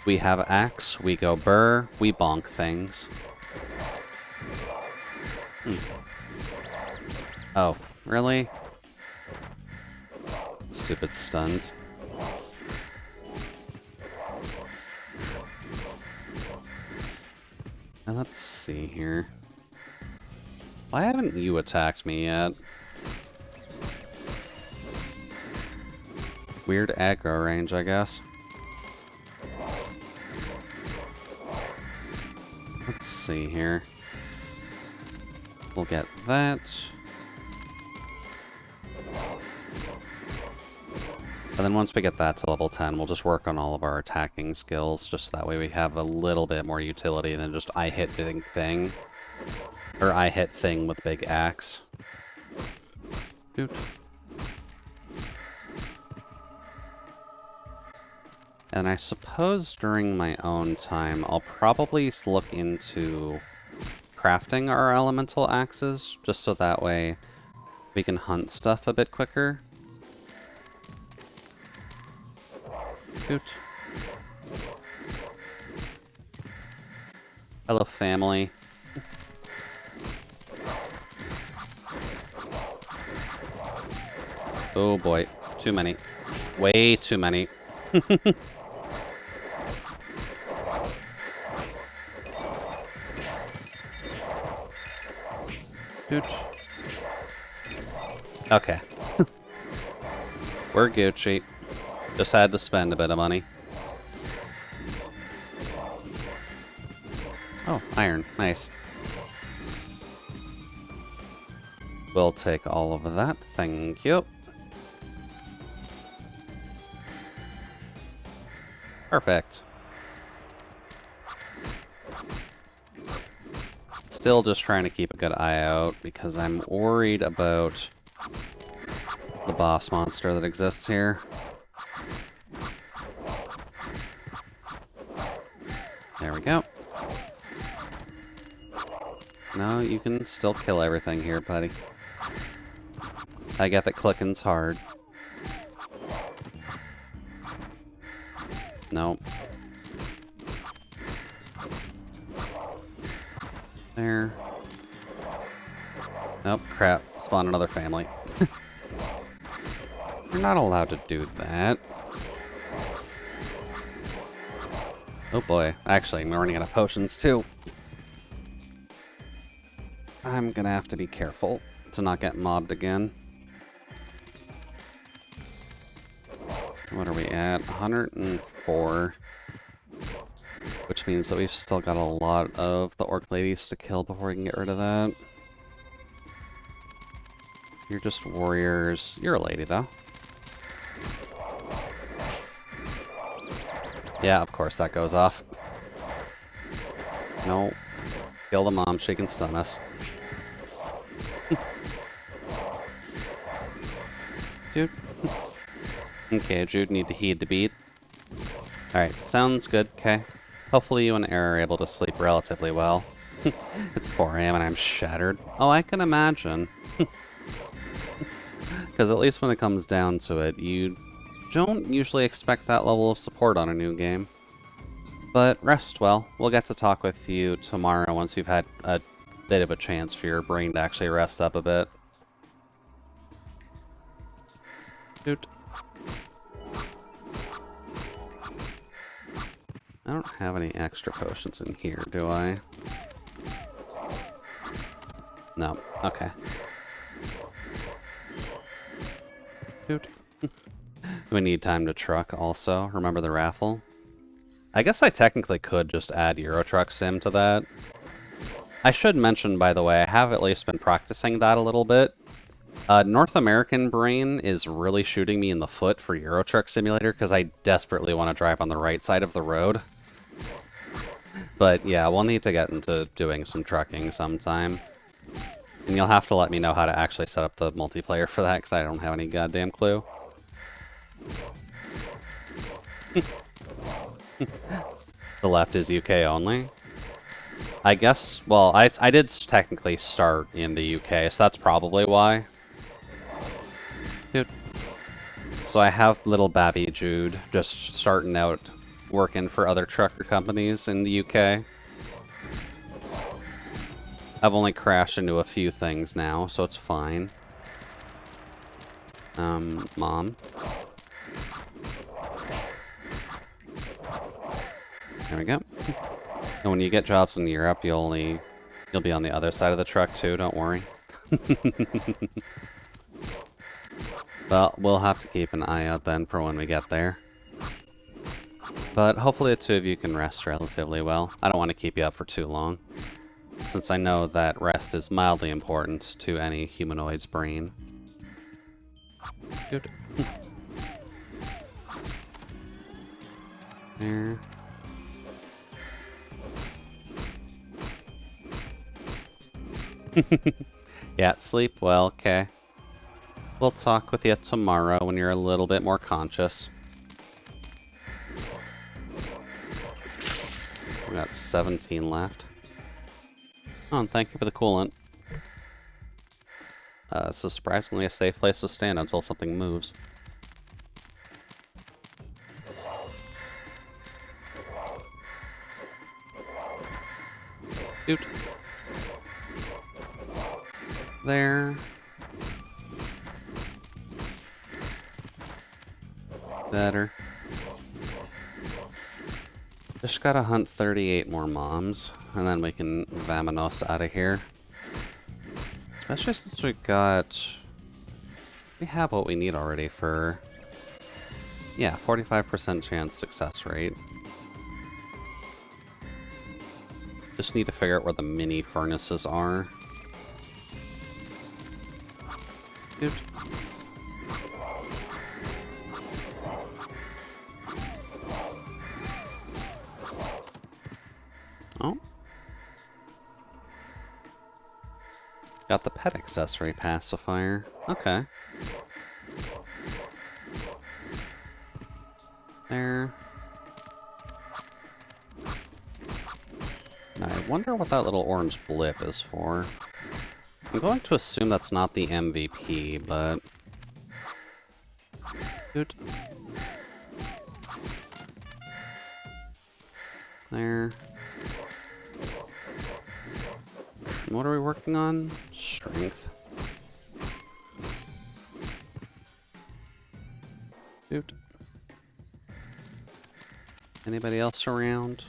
We have axe, we go burr, we bonk things. Oh, really? Stupid stuns. Now let's see here. Why haven't you attacked me yet? Weird aggro range, I guess. Let's see here. We'll get that. And then once we get that to level 10, we'll just work on all of our attacking skills, just so that way we have a little bit more utility than just I hit thing. Or I hit thing with big axe. Doot. And I suppose during my own time, I'll probably look into crafting our elemental axes, just so that way we can hunt stuff a bit quicker. Shoot. Hello, family. Oh boy, too many. Way too many. Shoot. Okay. We're Gucci. Just had to spend a bit of money. Oh, iron. Nice. We'll take all of that. Thank you. Perfect. Still just trying to keep a good eye out because I'm worried about the boss monster that exists here. There we go. No, you can still kill everything here, buddy. I get that clicking's hard. Nope. There. Nope, crap. Spawn another family. You're not allowed to do that. Oh boy. Actually, I'm running out of potions too. I'm gonna have to be careful to not get mobbed again. What are we at? 104. Which means that we've still got a lot of the orc ladies to kill before we can get rid of that. You're just warriors. You're a lady, though. Yeah, of course that goes off. No. Kill the mom, she can stun us. Dude. Okay, Jude, need to heed the beat. Alright, sounds good, okay. Hopefully you and Era are able to sleep relatively well. It's 4 AM and I'm shattered. Oh, I can imagine. Because at least when it comes down to it, you don't usually expect that level of support on a new game. But rest well. We'll get to talk with you tomorrow once you've had a bit of a chance for your brain to actually rest up a bit. Dude. I don't have any extra potions in here, do I? No. Okay. Dude. We need time to truck also. Remember the raffle? I guess I technically could just add Euro Truck Sim to that. I should mention, by the way, I have at least been practicing that a little bit. North American brain is really shooting me in the foot for Euro Truck Simulator because I desperately want to drive on the right side of the road. But yeah, we'll need to get into doing some trucking sometime. And you'll have to let me know how to actually set up the multiplayer for that because I don't have any goddamn clue. The left is UK only. I guess, well, I did technically start in the UK, so that's probably why. Dude. So I have little Babby Jude just starting out working for other trucker companies in the UK. I've only crashed into a few things now, so it's fine. Mom. There we go. And when you get jobs in Europe, you'll be on the other side of the truck too, don't worry. Well, we'll have to keep an eye out then for when we get there. But hopefully the two of you can rest relatively well. I don't want to keep you up for too long, since I know that rest is mildly important to any humanoid's brain. Good. There. Yeah, sleep well, okay. We'll talk with you tomorrow when you're a little bit more conscious. We got 17 left. Oh, and thank you for the coolant. This is surprisingly a safe place to stand until something moves. Dude. There. Better. Just gotta hunt 38 more moms, and then we can vamonos out of here. Especially since we have what we need already for Yeah, 45% chance success rate. Just need to figure out where the mini furnaces are. Dude. Oh. Got the pet accessory pacifier. Okay. There. I wonder what that little orange blip is for. I'm going to assume that's not the MVP, but... Dude. There. What are we working on? Strength. Dude. Anybody else around?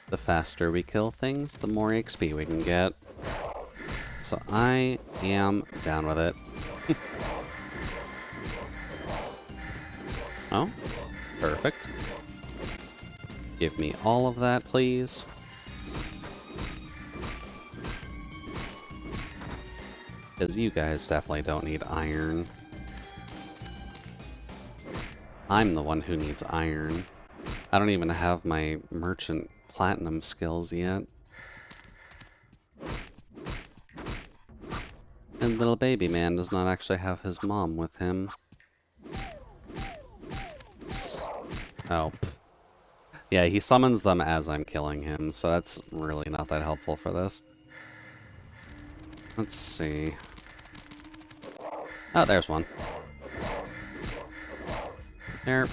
The faster we kill things, the more XP we can get. So I am down with it. Oh, perfect. Give me all of that, please. Because you guys definitely don't need iron. I'm the one who needs iron. I don't even have my merchant platinum skills yet. And little baby man does not actually have his mom with him. Oh. Yeah, he summons them as I'm killing him, so that's really not that helpful for this. Let's see. Oh, there's one. There.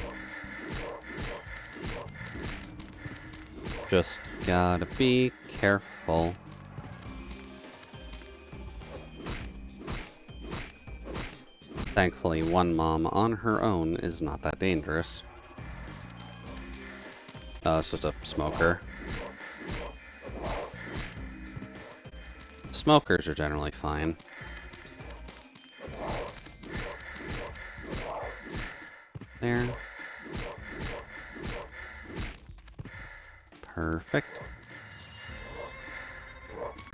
Just gotta be careful. Thankfully, one mom on her own is not that dangerous. Oh, it's just a smoker. Smokers are generally fine. There. Perfect.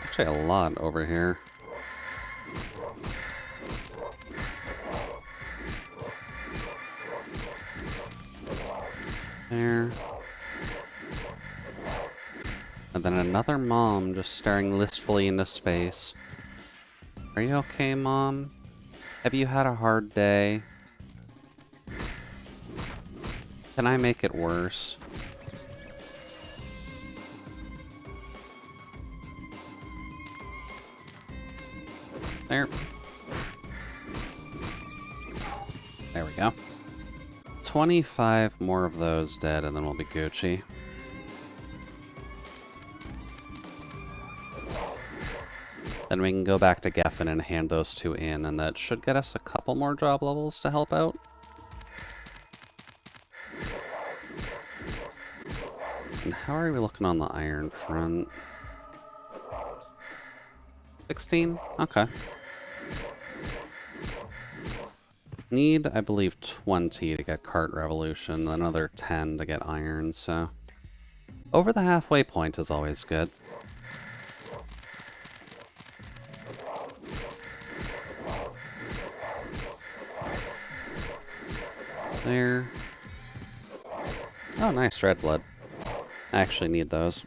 Actually, a lot over here. There. And then another mom just staring listfully into space. Are you okay, Mom? Have you had a hard day? Can I make it worse? There. There we go. 25 more of those dead, and then we'll be Gucci. Then we can go back to Geffen and hand those two in, and that should get us a couple more job levels to help out. And how are we looking on the iron front? 16? Okay. Need, I believe, 20 to get Cart Revolution, another 10 to get iron, so... Over the halfway point is always good. There. Oh, nice, red blood. I actually need those.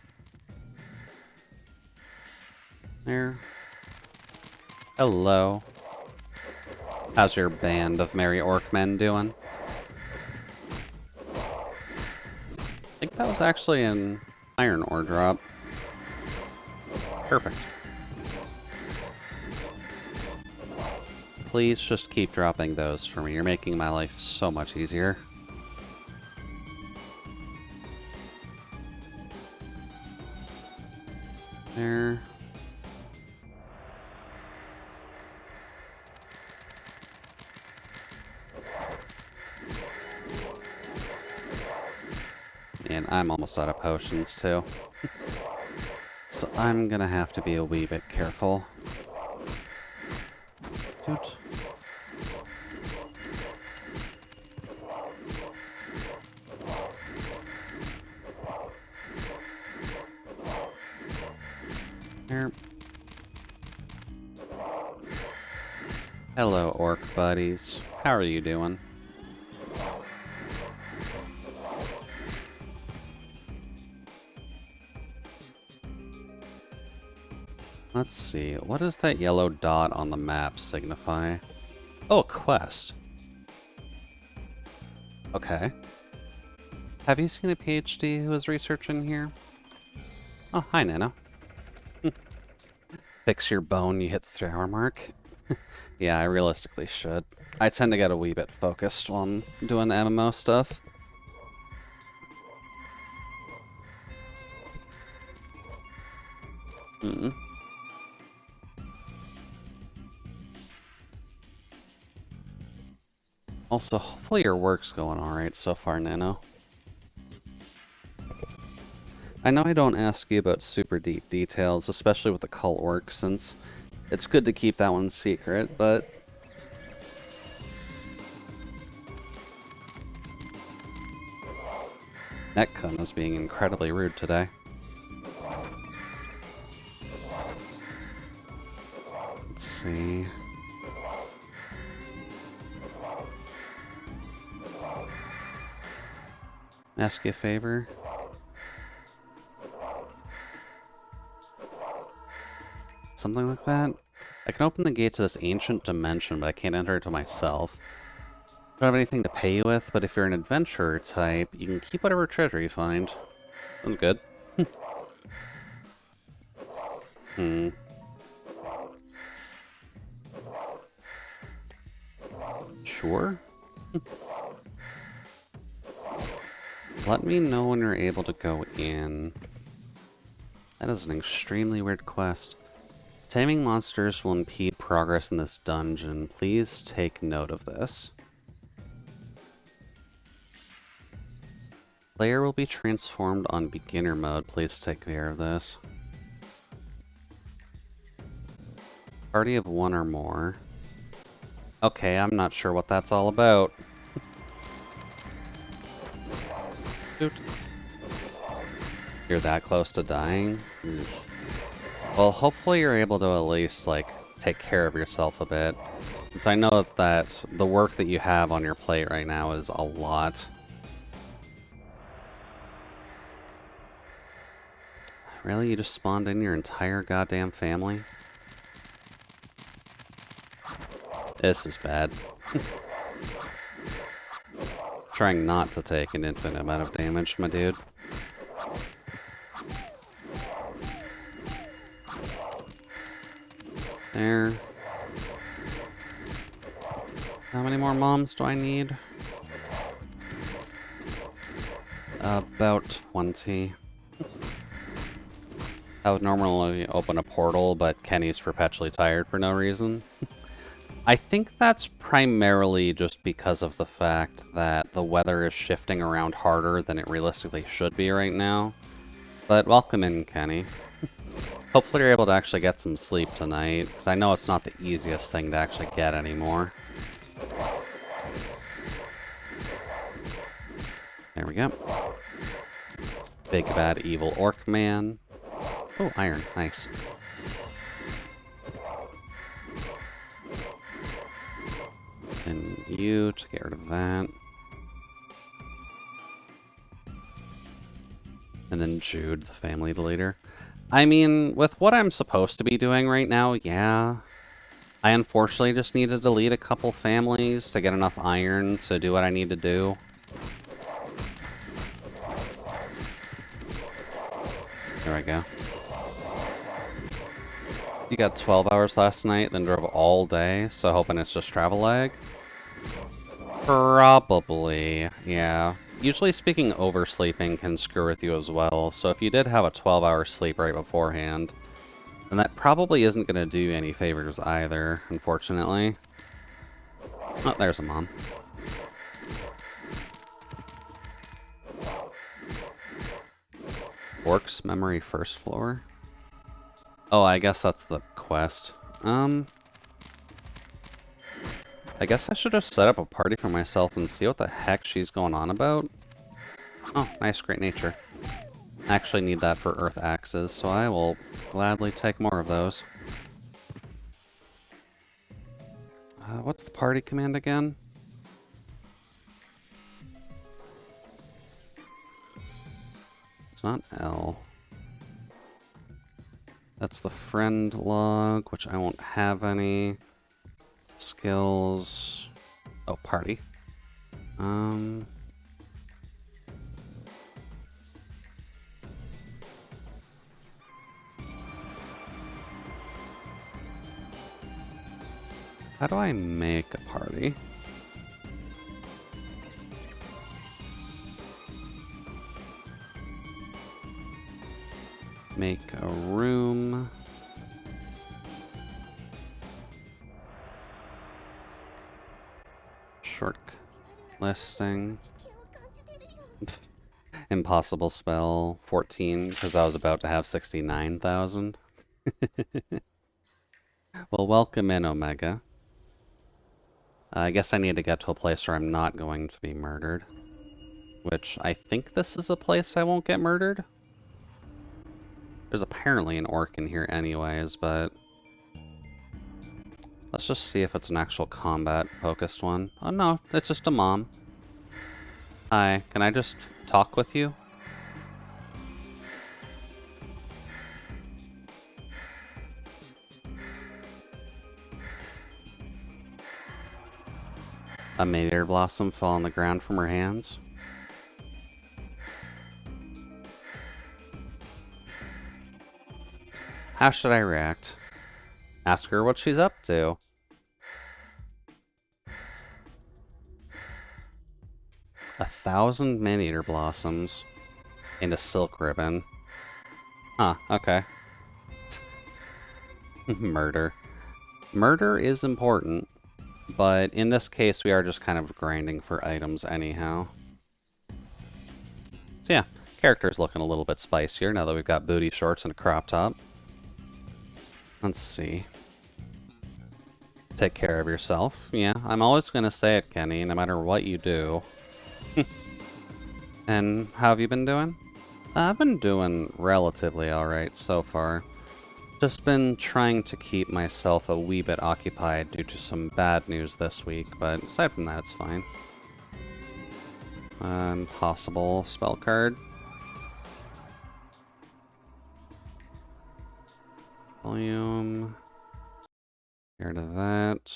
There. Hello. How's your band of merry orc men doing? I think that was actually an iron ore drop. Perfect. Please just keep dropping those for me. You're making my life so much easier. There. And I'm almost out of potions, too. So I'm gonna have to be a wee bit careful. Doot. Here. Hello, orc buddies. How are you doing? Let's see. What does that yellow dot on the map signify? Oh, a quest. Okay. Have you seen a PhD who is researching here? Oh, hi, Nano. Fix your bone, you hit the 3-hour mark. Yeah, I realistically should. I tend to get a wee bit focused while I'm doing MMO stuff. Also, hopefully your work's going alright so far, Nano. I know I don't ask you about super deep details, especially with the cult work, since it's good to keep that one secret, but... Netkun is being incredibly rude today. Let's see... Ask you a favor? Something like that? I can open the gate to this ancient dimension, but I can't enter it to myself. I don't have anything to pay you with, but if you're an adventurer type, you can keep whatever treasure you find. Sounds good. Sure. Let me know when you're able to go in. That is an extremely weird quest. Taming monsters will impede progress in this dungeon. Please take note of this. Player will be transformed on beginner mode. Please take care of this. Party of 1 or more. Okay, I'm not sure what that's all about. Shoot. You're that close to dying? Well, hopefully you're able to at least, like, take care of yourself a bit. Since I know that the work that you have on your plate right now is a lot. Really? You just spawned in your entire goddamn family? This is bad. Trying not to take an infinite amount of damage, my dude. There. How many more moms do I need? About 20. I would normally open a portal, but Kenny's perpetually tired for no reason. I think that's primarily just because of the fact that the weather is shifting around harder than it realistically should be right now. But welcome in, Kenny. Hopefully you're able to actually get some sleep tonight, because I know it's not the easiest thing to actually get anymore. There we go. Big bad evil orc man. Oh, iron. Nice. And you to get rid of that. And then Jude, the family leader. I mean, with what I'm supposed to be doing right now, yeah. I unfortunately just need to delete a couple families to get enough iron to do what I need to do. There we go. You got 12 hours last night, then drove all day, so hoping it's just travel lag? Probably, yeah. Usually speaking, oversleeping can screw with you as well, so if you did have a 12-hour sleep right beforehand, then that probably isn't going to do you any favors either, unfortunately. Oh, there's a mom. Orcs memory first floor? Oh, I guess that's the quest. I guess I should have set up a party for myself and see what the heck she's going on about. Oh, nice, great nature. I actually need that for earth axes, so I will gladly take more of those. What's the party command again? It's not L. That's the friend log, which I won't have any. Skills. Oh, party. How do I make a party? Make a room. Short listing. Impossible spell 14 because I was about to have 69,000. Well, welcome in, Omega. I guess I need to get to a place where I'm not going to be murdered. Which, I think this is a place I won't get murdered. There's apparently an orc in here anyways, but... let's just see if it's an actual combat-focused one. Oh no, it's just a mom. Hi, can I just talk with you? A meteor blossom fell on the ground from her hands. How should I react? Ask her what she's up to. A 1,000 man-eater blossoms and a silk ribbon. Huh, okay. Murder. Murder is important, but in this case we are just kind of grinding for items anyhow. So yeah, character's looking a little bit spicier now that we've got booty shorts and a crop top. Let's see. Take care of yourself. Yeah, I'm always gonna say it, Kenny, no matter what you do. And how have you been doing? I've been doing relatively alright so far. Just been trying to keep myself a wee bit occupied due to some bad news this week, but aside from that, it's fine. Impossible spell card. Volume. Get rid of that.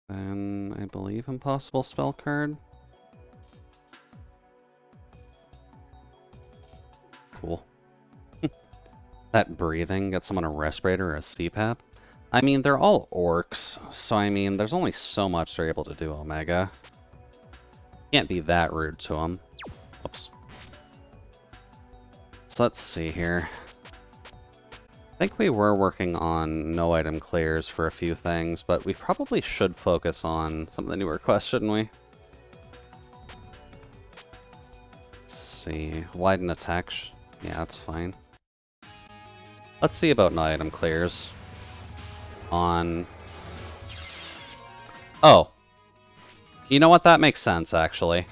Then, I believe impossible spell card. Cool. That breathing gets someone a respirator or a CPAP. I mean, they're all orcs, so I mean, there's only so much they're able to do, Omega. Can't be that rude to them. Oops. So let's see here. I think we were working on no item clears for a few things, but we probably should focus on some of the newer quests, shouldn't we? Let's see. Widen attack. Yeah, that's fine. Let's see about no item clears. On... oh. You know what? That makes sense, actually.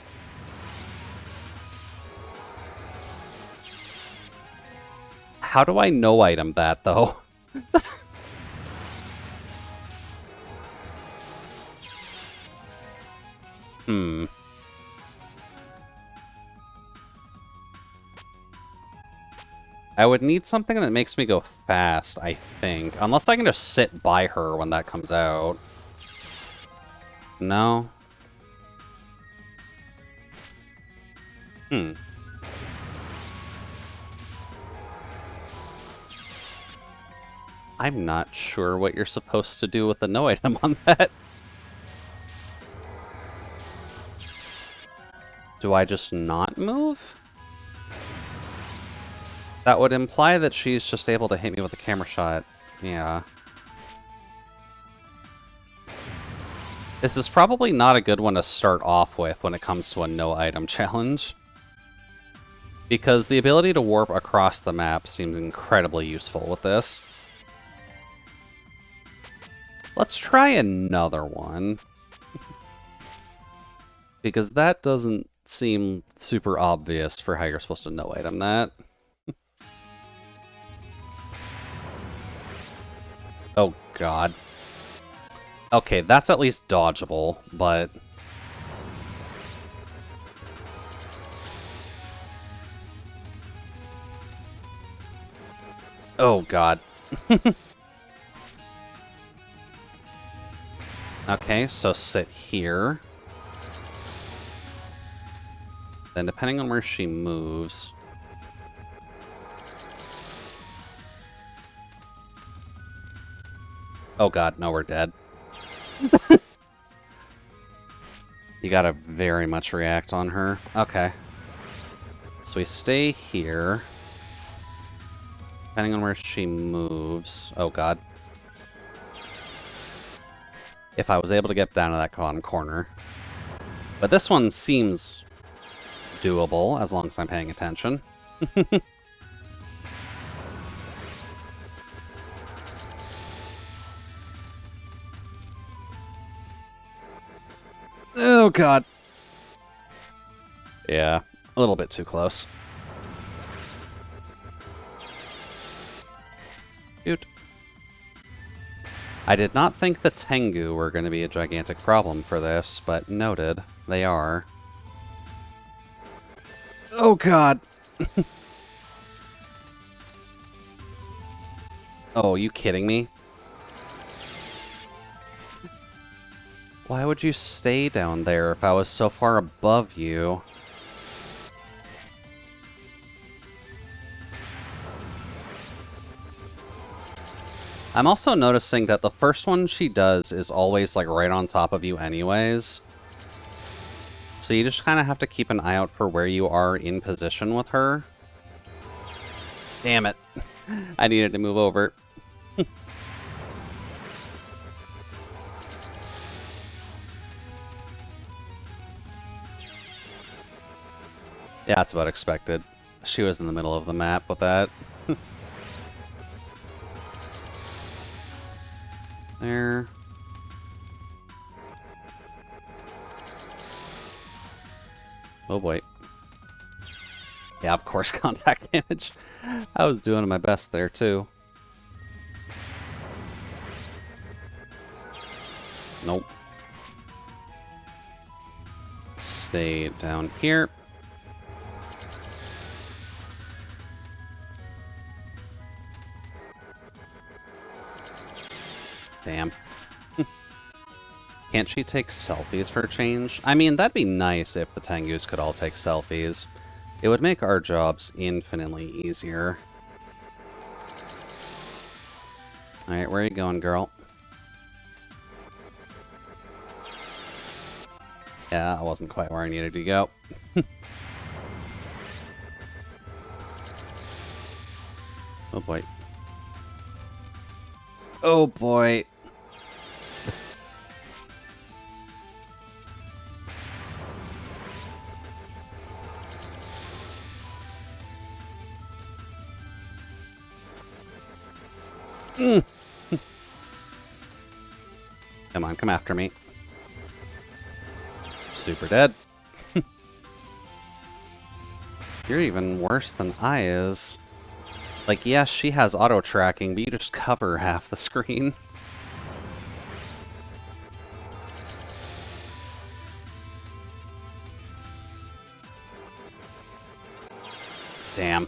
How do I no item that, though? I would need something that makes me go fast, I think. Unless I can just sit by her when that comes out. No? I'm not sure what you're supposed to do with the no item on that. Do I just not move? That would imply that she's just able to hit me with a camera shot. Yeah. This is probably not a good one to start off with when it comes to a no item challenge. Because the ability to warp across the map seems incredibly useful with this. Let's try another one. Because that doesn't seem super obvious for how you're supposed to no-item that. Oh, God. Okay, that's at least dodgeable, but... Oh, God. Okay, so sit here. Then depending on where she moves... Oh, God, no, we're dead. You gotta very much react on her. Okay. So we stay here. Depending on where she moves... Oh, God. If I was able to get down to that bottom corner. But this one seems doable, as long as I'm paying attention. Oh, God. Yeah, a little bit too close. Shoot. I did not think the Tengu were going to be a gigantic problem for this, but noted, they are. Oh, God. Oh, are you kidding me? Why would you stay down there if I was so far above you? I'm also noticing that the first one she does is always, like, right on top of you anyways. So you just kind of have to keep an eye out for where you are in position with her. Damn it. I needed to move over. Yeah, that's about expected. She was in the middle of the map with that. There. Oh boy. Yeah, of course, contact damage. I was doing my best there, too. Nope. Stay down here. Damn. Can't she take selfies for a change? I mean, that'd be nice if the Tengus could all take selfies. It would make our jobs infinitely easier. Alright, where are you going, girl? Yeah, I wasn't quite where I needed to go. Oh boy. Oh boy. Come on, come after me. Super dead. You're even worse than I is. Like, yes, she has auto-tracking, but you just cover half the screen. Damn.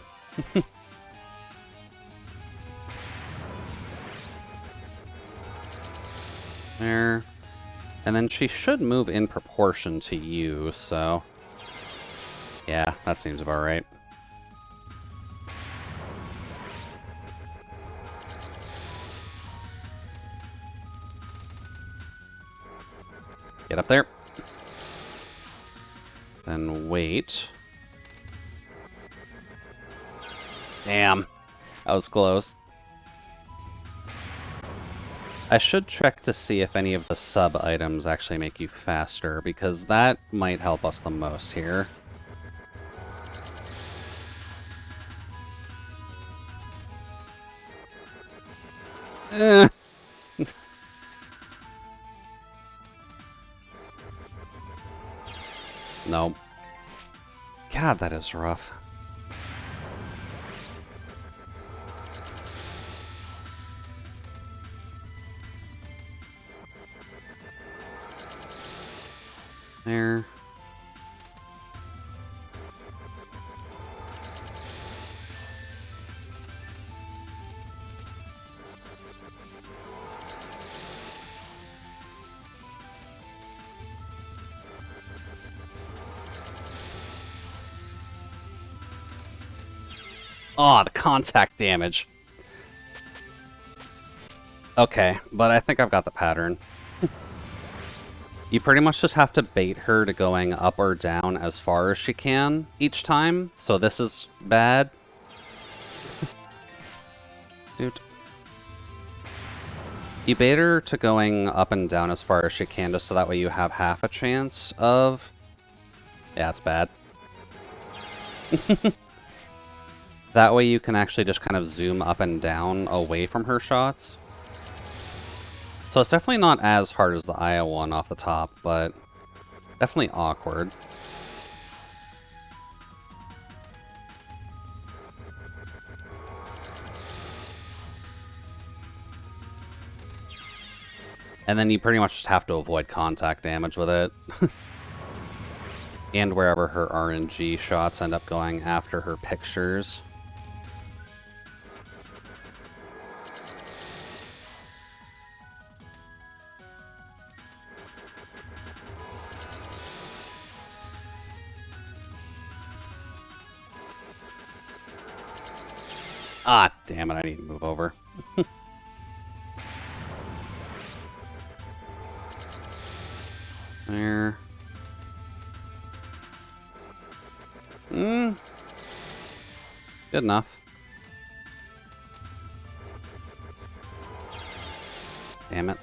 There. And then she should move in proportion to you, so... Yeah, that seems about right. Get up there. Then wait. Damn. That was close. I should check to see if any of the sub-items actually make you faster, because that might help us the most here. Nope. God, that is rough. There. Oh, the contact damage. Okay, but I think I've got the pattern. You pretty much just have to bait her to going up or down as far as she can each time. So this is bad. Dude. You bait her to going up and down as far as she can, just so that way you have half a chance of... Yeah, it's bad. That way you can actually just kind of zoom up and down away from her shots. So it's definitely not as hard as the Aya one off the top, but definitely awkward. And then you pretty much just have to avoid contact damage with it. And wherever her RNG shots end up going after her pictures. Ah, damn it, I need to move over. There. Good enough. Damn it.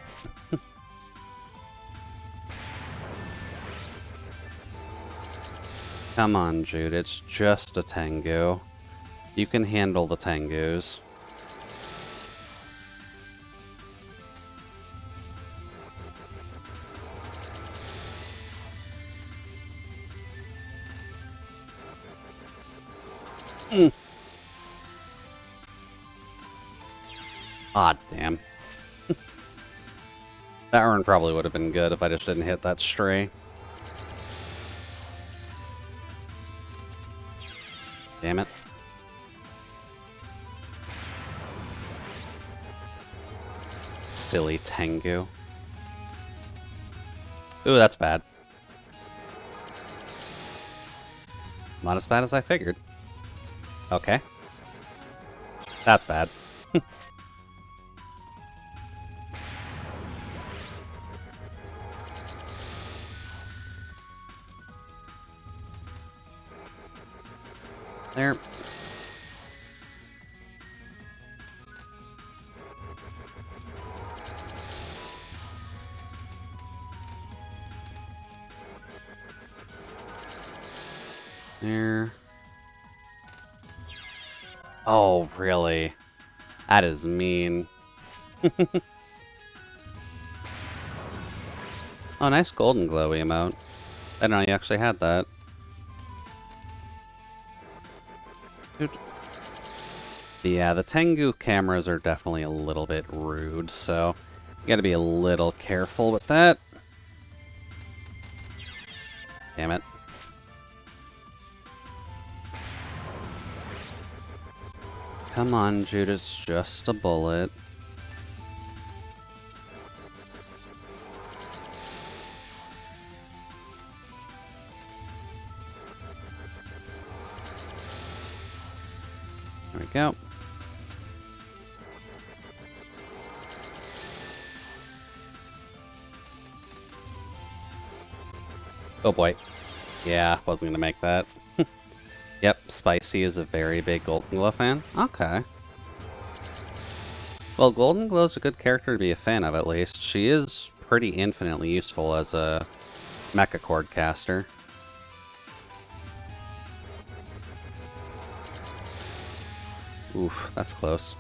Come on, Jude, it's just a Tengu. You can handle the Tengus. Ah, damn. That run probably would have been good if I just didn't hit that stray. Damn it. Silly Tengu. Ooh, that's bad. Not as bad as I figured. Okay. That's bad. There. There. Oh, really? That is mean. Oh, nice golden glow emote. I didn't know you actually had that. Dude. Yeah, the Tengu cameras are definitely a little bit rude, so you gotta be a little careful with that. Damn it. Come on, Jude, it's just a bullet. There we go. Oh boy. Yeah, wasn't gonna make that. Yep, Spicy is a very big Golden Glow fan. Okay. Well, Golden Glow's a good character to be a fan of, at least. She is pretty infinitely useful as a mecha cord caster. Oof, that's close.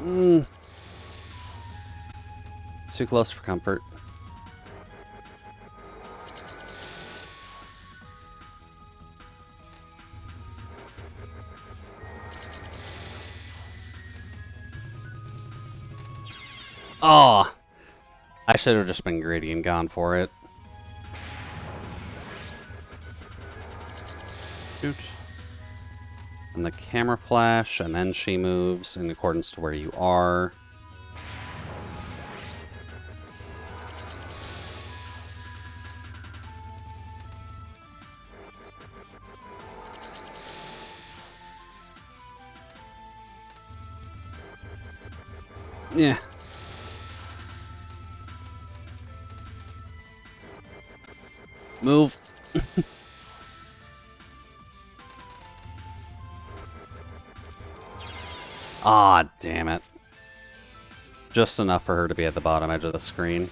Too close for comfort. Oh! I should have just been greedy and gone for it. Shoot. And the camera flash, and then she moves in accordance to where you are. Yeah. Move. Ah, damn it. Just enough for her to be at the bottom edge of the screen.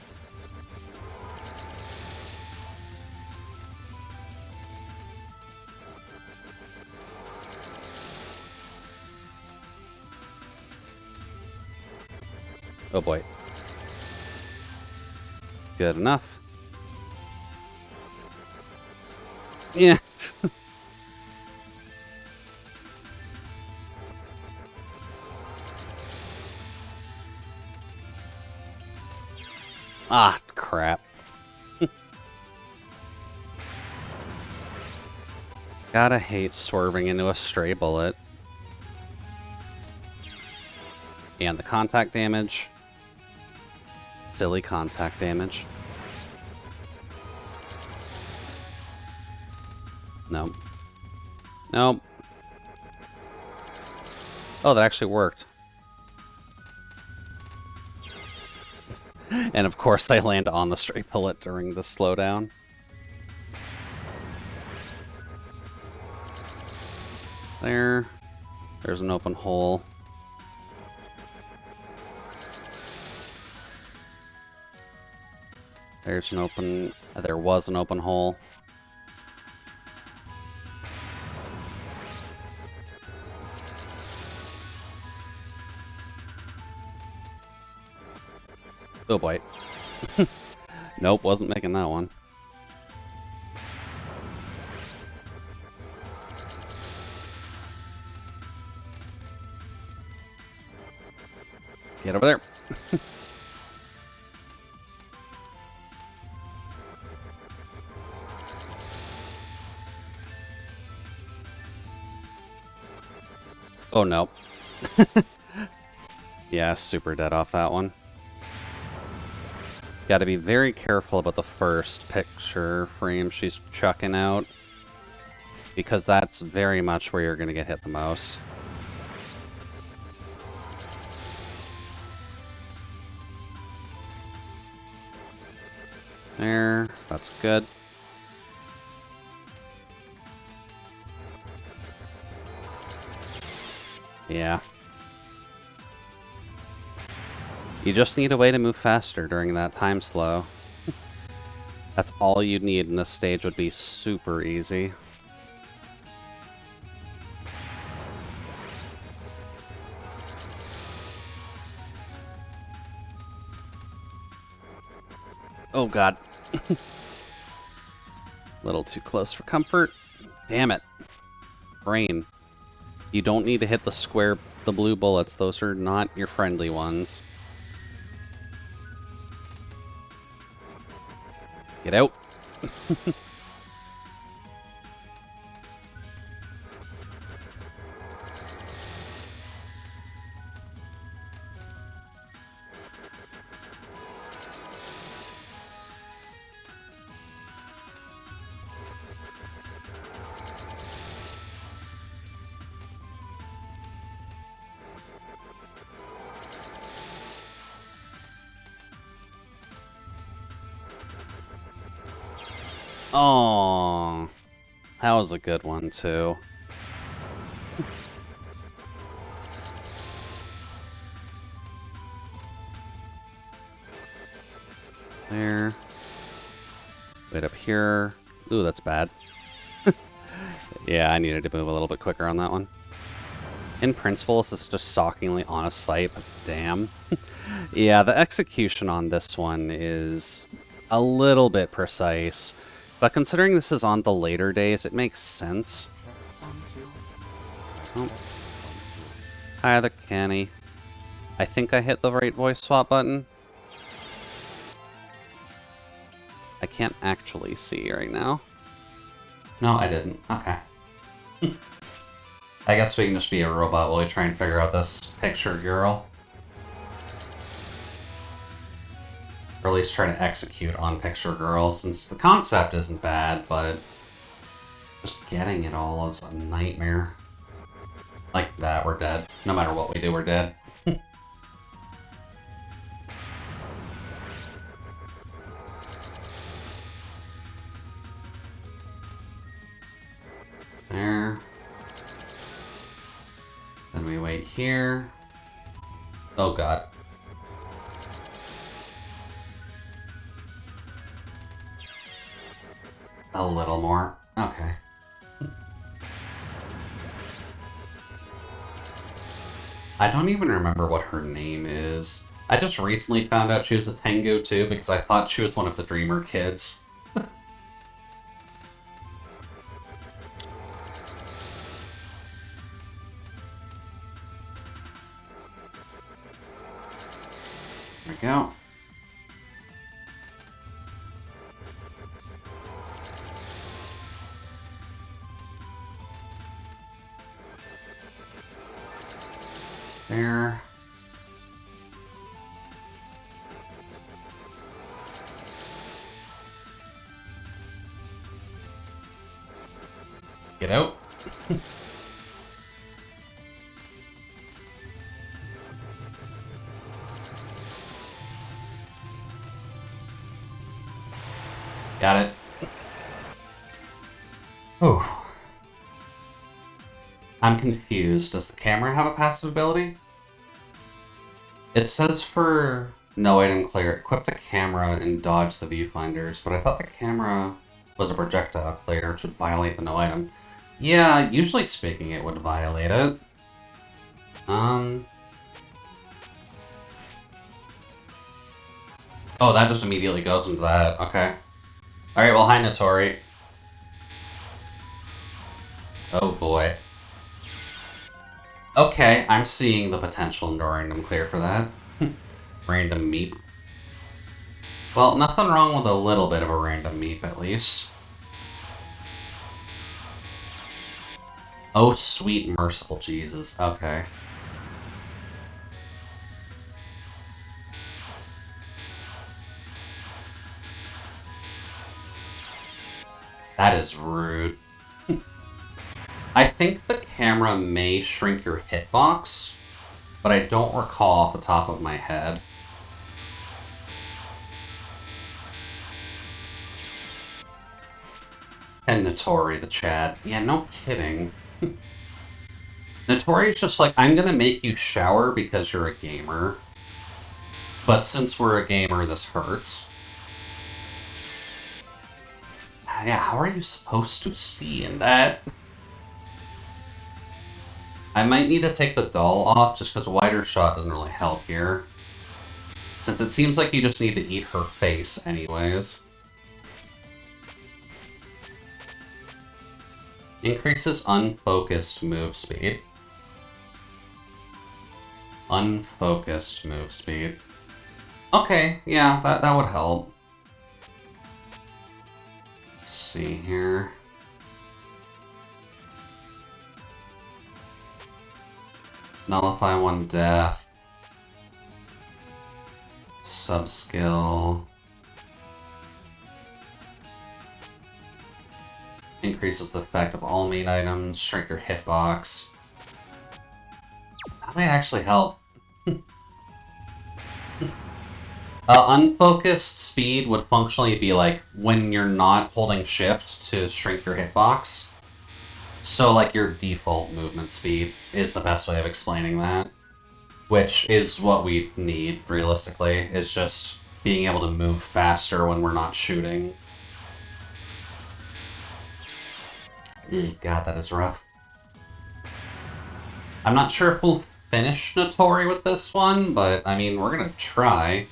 Oh boy. Good enough. Yeah. Ah, crap. Gotta hate swerving into a stray bullet. And the contact damage. Silly contact damage. Nope. Nope. Oh, that actually worked. And of course I land on the stray bullet during the slowdown. There's an open hole. There was an open hole. Oh boy. Nope, wasn't making that one. Get over there. Oh no. Yeah, super dead off that one. Gotta be very careful about the first picture frame she's chucking out, because that's very much where you're gonna get hit the most. There, that's good. Yeah. You just need a way to move faster during that time slow. That's all you'd need, and this stage would be super easy. Oh god. Little too close for comfort. Damn it. Brain. You don't need to hit the blue bullets. Those are not your friendly ones. Get out. Oh, that was a good one too. There. Wait up here. Ooh, that's bad. Yeah, I needed to move a little bit quicker on that one. In principle, this is just a shockingly honest fight, but damn. Yeah, the execution on this one is a little bit precise, but considering this is on the later days, it makes sense. Oh. Hi there, Canny. I think I hit the right voice swap button. I can't actually see right now. No, I didn't. Okay. I guess we can just be a robot while we try and figure out this picture girl. Or at least try to execute on picture girl, since the concept isn't bad, but just getting it all is a nightmare. Like that, we're dead. No matter what we do, we're dead. There. Then we wait here. Oh god. A little more. Okay. I don't even remember what her name is. I just recently found out she was a Tengu too, because I thought she was one of the Dreamer kids. There we go. There. Get out. Got it. Oh. I'm confused. Does the camera have a passive ability? It says for no item clear, equip the camera and dodge the viewfinders, but I thought the camera was a projectile clear, which would violate the no item. Yeah, usually speaking, it would violate it. Oh, that just immediately goes into that. Okay. Alright, well, hi, Notori. Oh, boy. Okay, I'm seeing the potential in random clear for that. Random meep. Well, nothing wrong with a little bit of a random meep, at least. Oh, sweet merciful Jesus. Okay. That is rude. I think the camera may shrink your hitbox, but I don't recall off the top of my head. And Notori, the Chad. Yeah, no kidding. Notori's just like, I'm gonna make you shower because you're a gamer. But since we're a gamer, this hurts. Yeah, how are you supposed to see in that? I might need to take the doll off just because wider shot doesn't really help here. Since it seems like you just need to eat her face anyways. Increases unfocused move speed. Unfocused move speed. Okay, yeah, that would help. Let's see here. Nullify one death. Subskill. Increases the effect of all main items. Shrink your hitbox. That might actually help. Unfocused speed would functionally be like when you're not holding shift to shrink your hitbox. So, like, your default movement speed is the best way of explaining that. Which is what we need, realistically, is just being able to move faster when we're not shooting. God, that is rough. I'm not sure if we'll finish Notori with this one, but I mean, we're gonna try.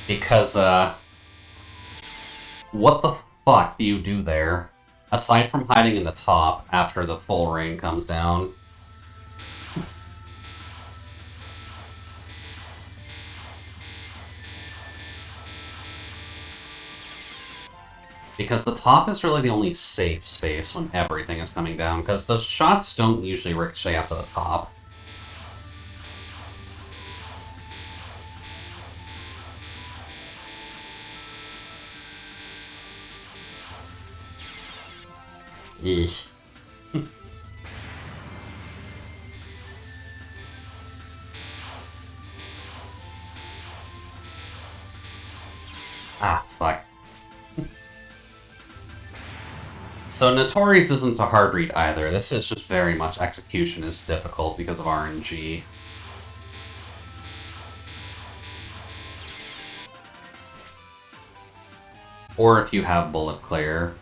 Because, what the fuck do you do there? Aside from hiding in the top after the full rain comes down. Because the top is really the only safe space when everything is coming down, because the shots don't usually ricochet up to the top. Eesh. Ah, fuck. So Notorious isn't a hard read either. This is just very much execution is difficult because of RNG. Or if you have bullet clear.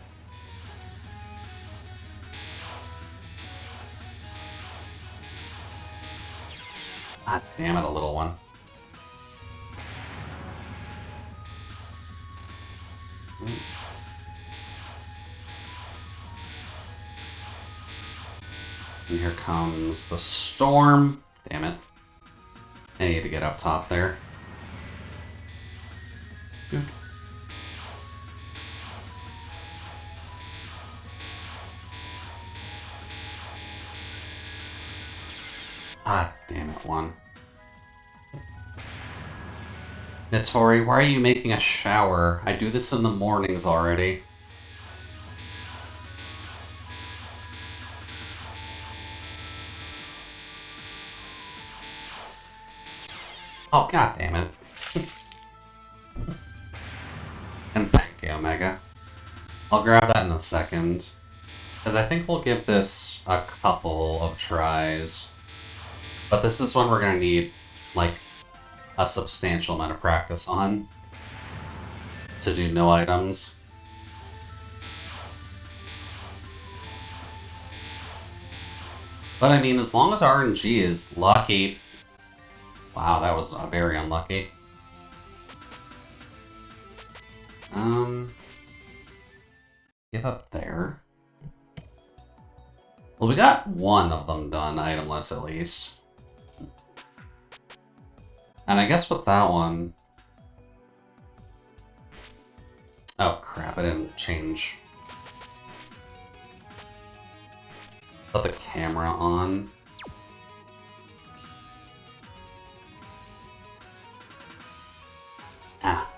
God damn it, a little one. And here comes the storm. Damn it. I need to get up top there. Ah, damn it, one. Notori, why are you making a shower? I do this in the mornings already. Oh, god damn it. And thank you, Omega. I'll grab that in a second. Because I think we'll give this a couple of tries. But this is one we're going to need, like, a substantial amount of practice on. To do no items. But I mean, as long as RNG is lucky... Wow, that was very unlucky. Give up there. Well, we got one of them done, itemless at least. And I guess with that one... Oh crap, I didn't change. Put the camera on. Ah.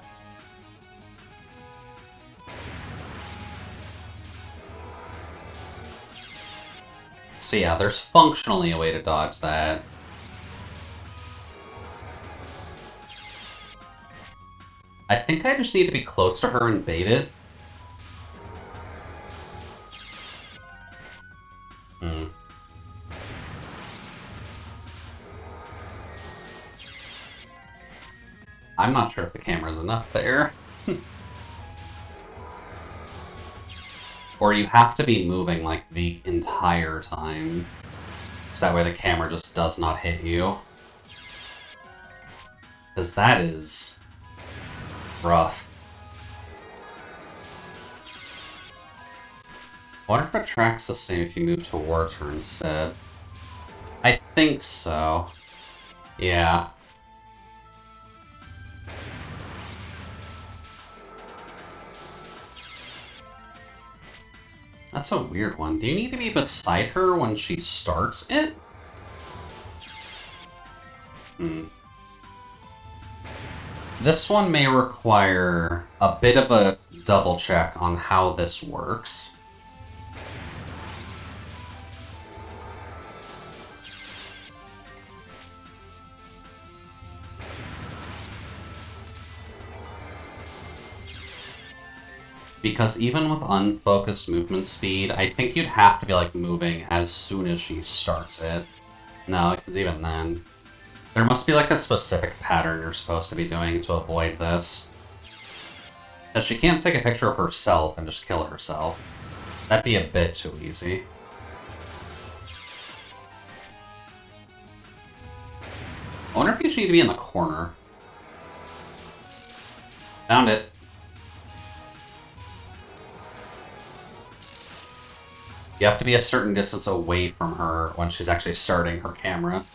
So yeah, there's functionally a way to dodge that. I think I just need to be close to her and bait it. I'm not sure if the camera's enough there. Or you have to be moving, like, the entire time. So that way the camera just does not hit you. Because that is... rough. I wonder if it tracks the same if you move towards her instead. I think so. Yeah. That's a weird one. Do you need to be beside her when she starts it? This one may require a bit of a double check on how this works. Because even with unfocused movement speed, I think you'd have to be, like, moving as soon as she starts it. No, because even then... There must be, like, a specific pattern you're supposed to be doing to avoid this. Because she can't take a picture of herself and just kill herself. That'd be a bit too easy. I wonder if you need to be in the corner. Found it. You have to be a certain distance away from her when she's actually starting her camera.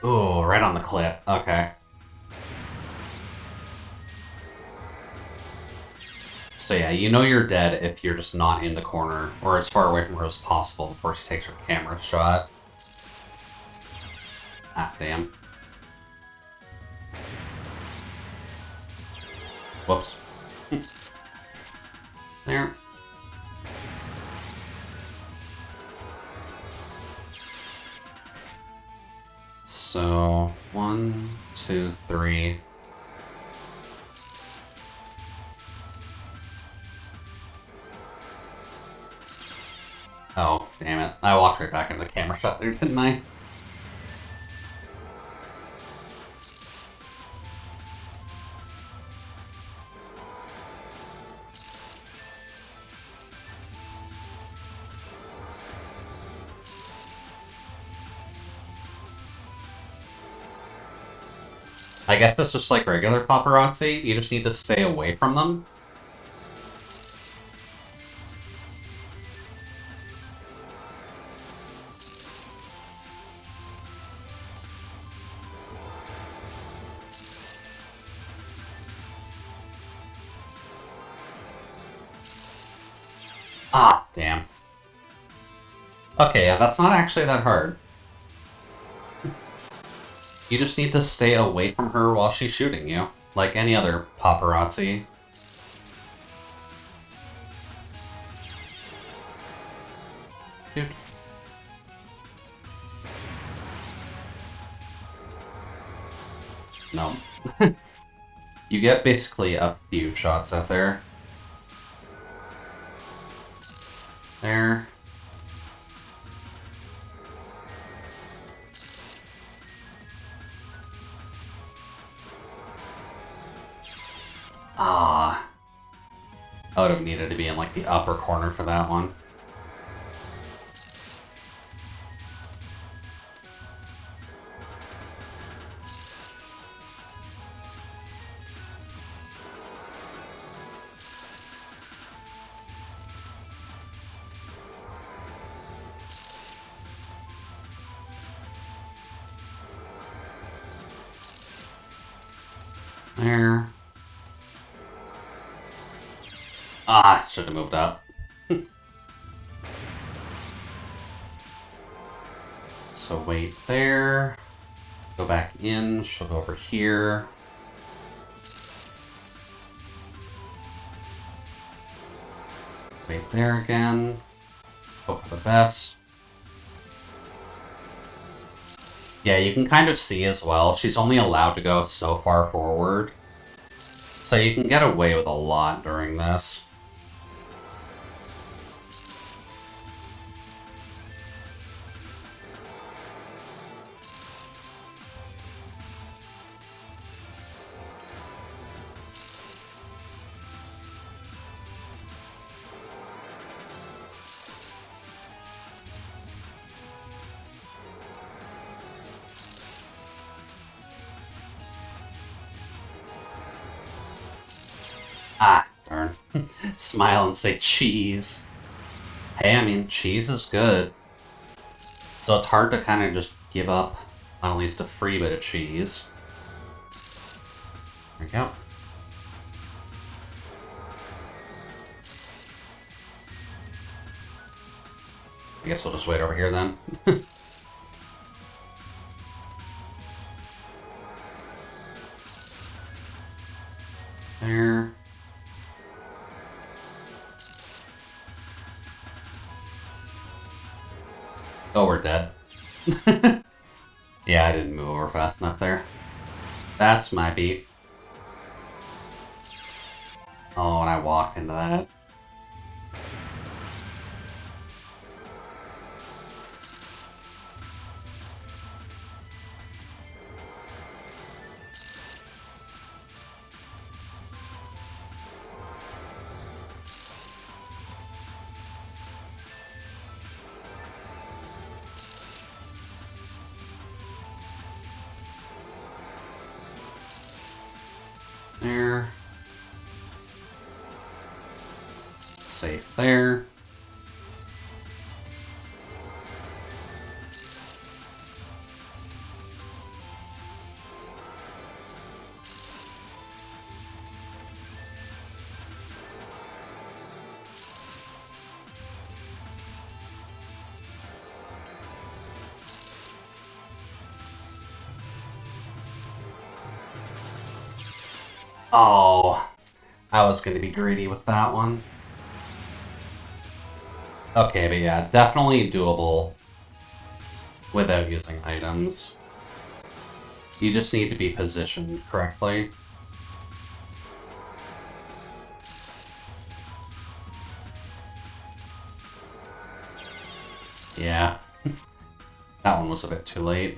Ooh, right on the clip. Okay. So yeah, you know you're dead if you're just not in the corner, or as far away from her as possible before she takes her camera shot. Ah, damn. Whoops. There. So, 1, 2, 3. Oh, damn it. I walked right back into the camera shot there, didn't I? I guess that's just like regular paparazzi. You just need to stay away from them. Ah, damn. Okay, yeah, that's not actually that hard. You just need to stay away from her while she's shooting you, like any other paparazzi. Dude. No. You get basically a few shots out there. There. Ah. I would have needed to be in like the upper corner for that one. There. Ah, should have moved up. So wait there. Go back in. She'll go over here. Wait there again. Hope for the best. Yeah, you can kind of see as well, she's only allowed to go so far forward. So you can get away with a lot during this. Ah, darn. Smile and say cheese. Hey, I mean, cheese is good. So it's hard to kind of just give up on at least a free bit of cheese. There we go. I guess we'll just wait over here then. There. Oh, we're dead. Yeah, I didn't move over fast enough there. That's my beat. Oh, and I walked into that. safe there. Oh, I was going to be greedy with that one. Okay, but yeah, definitely doable without using items. You just need to be positioned correctly. Yeah, that one was a bit too late.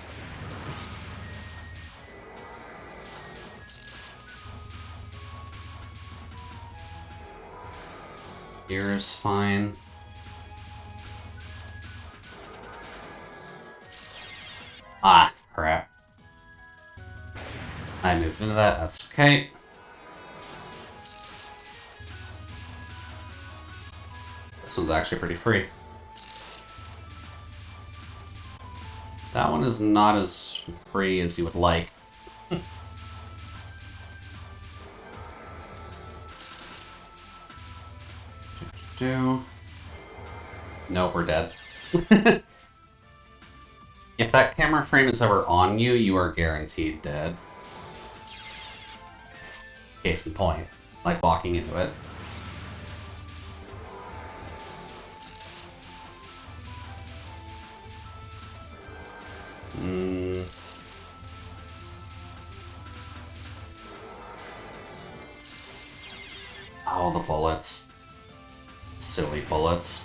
Here is fine. Ah, crap. I moved into that, that's okay. This one's actually pretty free. That one is not as free as you would like. Nope, we're dead. If that camera frame is ever on you, you are guaranteed dead. Case in point, like walking into it. Oh, the bullets. Silly bullets.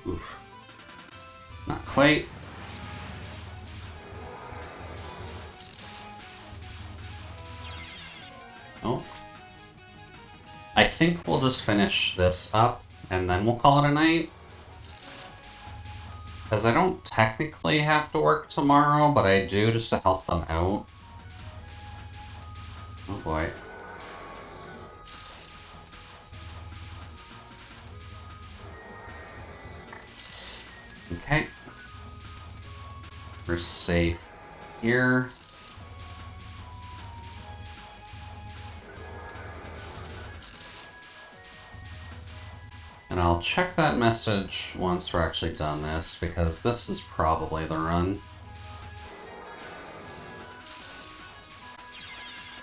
Oof. Not quite. Oh. I think we'll just finish this up, and then we'll call it a night. Because I don't technically have to work tomorrow, but I do just to help them out. Oh boy. Okay. We're safe here. And I'll check that message once we're actually done this, because this is probably the run.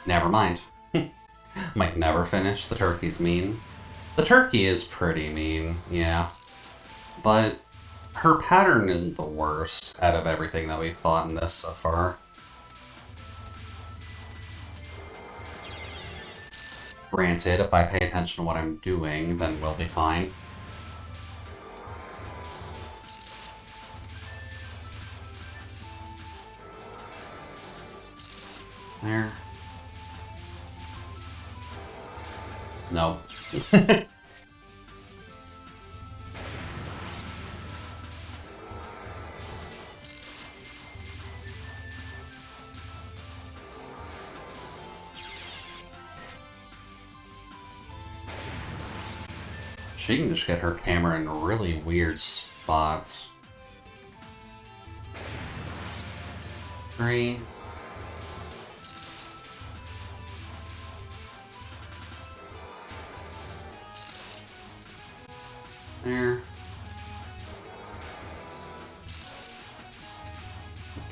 Never mind. Might never finish. The turkey's mean. The turkey is pretty mean, yeah. But her pattern isn't the worst out of everything that we've fought in this so far. Granted, if I pay attention to what I'm doing, then we'll be fine. There. No. She can just get her camera in really weird spots. 3. There.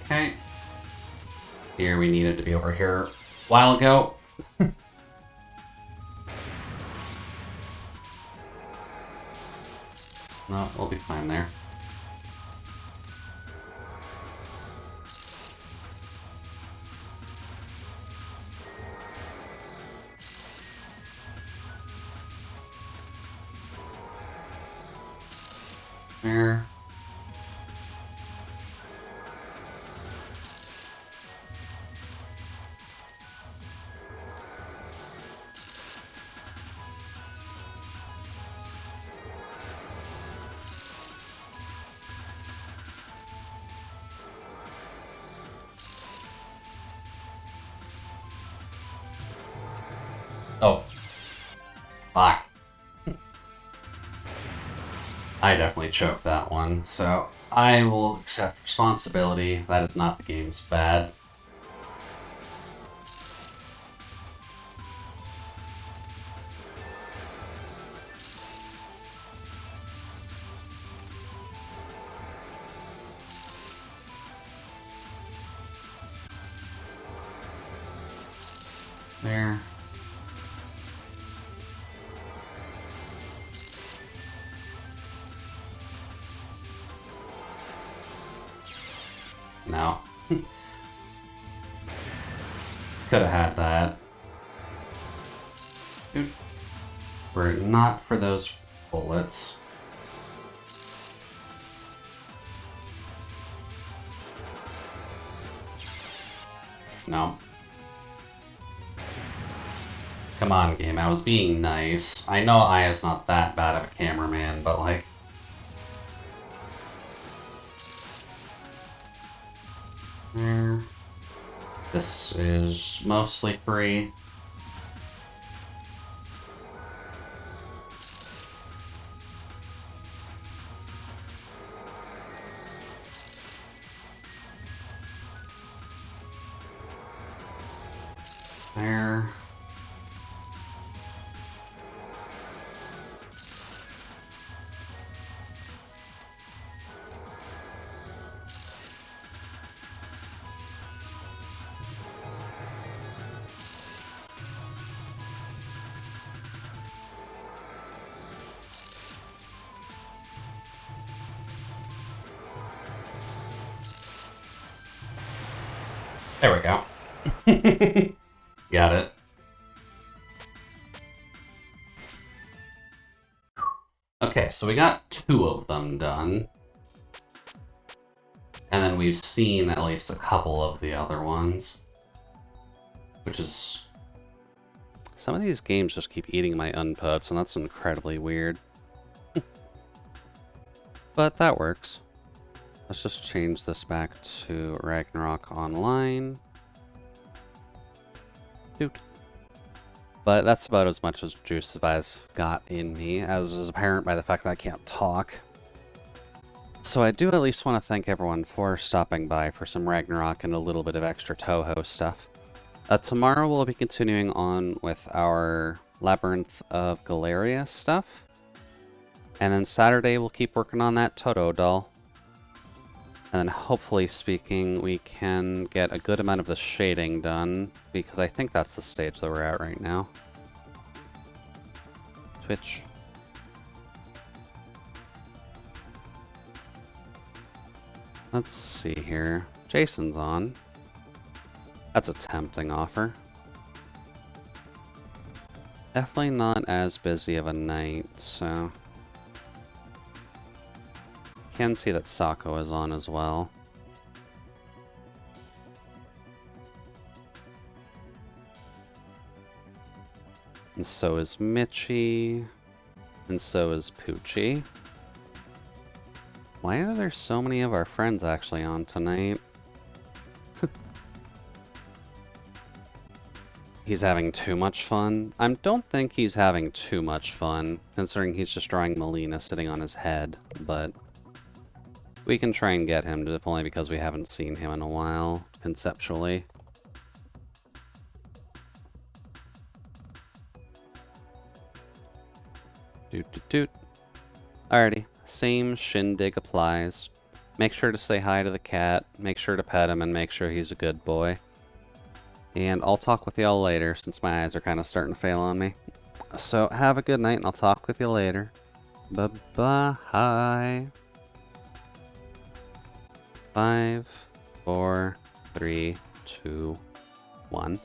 Okay. Here, we needed to be over here a while ago. No, we'll be fine there. There. Oh. Fuck. I definitely choked that one, so I will accept responsibility. That is not the game's bad. There. No. Could have had that. Dude. Were it not for those bullets. No. Come on, game. I was being nice. I know Aya's not that bad of a cameraman, but like... This is mostly free. There. There we go. Got it. Okay, so we got 2 of them done. And then we've seen at least a couple of the other ones. Which is... Some of these games just keep eating my inputs, and that's incredibly weird. But that works. Let's just change this back to Ragnarok Online. Doot. But that's about as much as juice as I've got in me, as is apparent by the fact that I can't talk. So I do at least want to thank everyone for stopping by for some Ragnarok and a little bit of extra Toho stuff. Tomorrow we'll be continuing on with our Labyrinth of Galeria stuff. And then Saturday we'll keep working on that Toto doll. And then hopefully speaking, we can get a good amount of the shading done, because I think that's the stage that we're at right now. Twitch. Let's see here. Jason's on. That's a tempting offer. Definitely not as busy of a night, so... Can see that Sako is on as well. And so is Mitchie. And so is Poochie. Why are there so many of our friends actually on tonight? He's having too much fun? I don't think he's having too much fun, considering he's just drawing Melina sitting on his head, but... We can try and get him, if only because we haven't seen him in a while, conceptually. Doot doot doot. Alrighty, same shindig applies. Make sure to say hi to the cat, make sure to pet him, and make sure he's a good boy. And I'll talk with y'all later, since my eyes are kind of starting to fail on me. So, have a good night, and I'll talk with you later. Bye-bye. 5, 4, 3, 2, 1.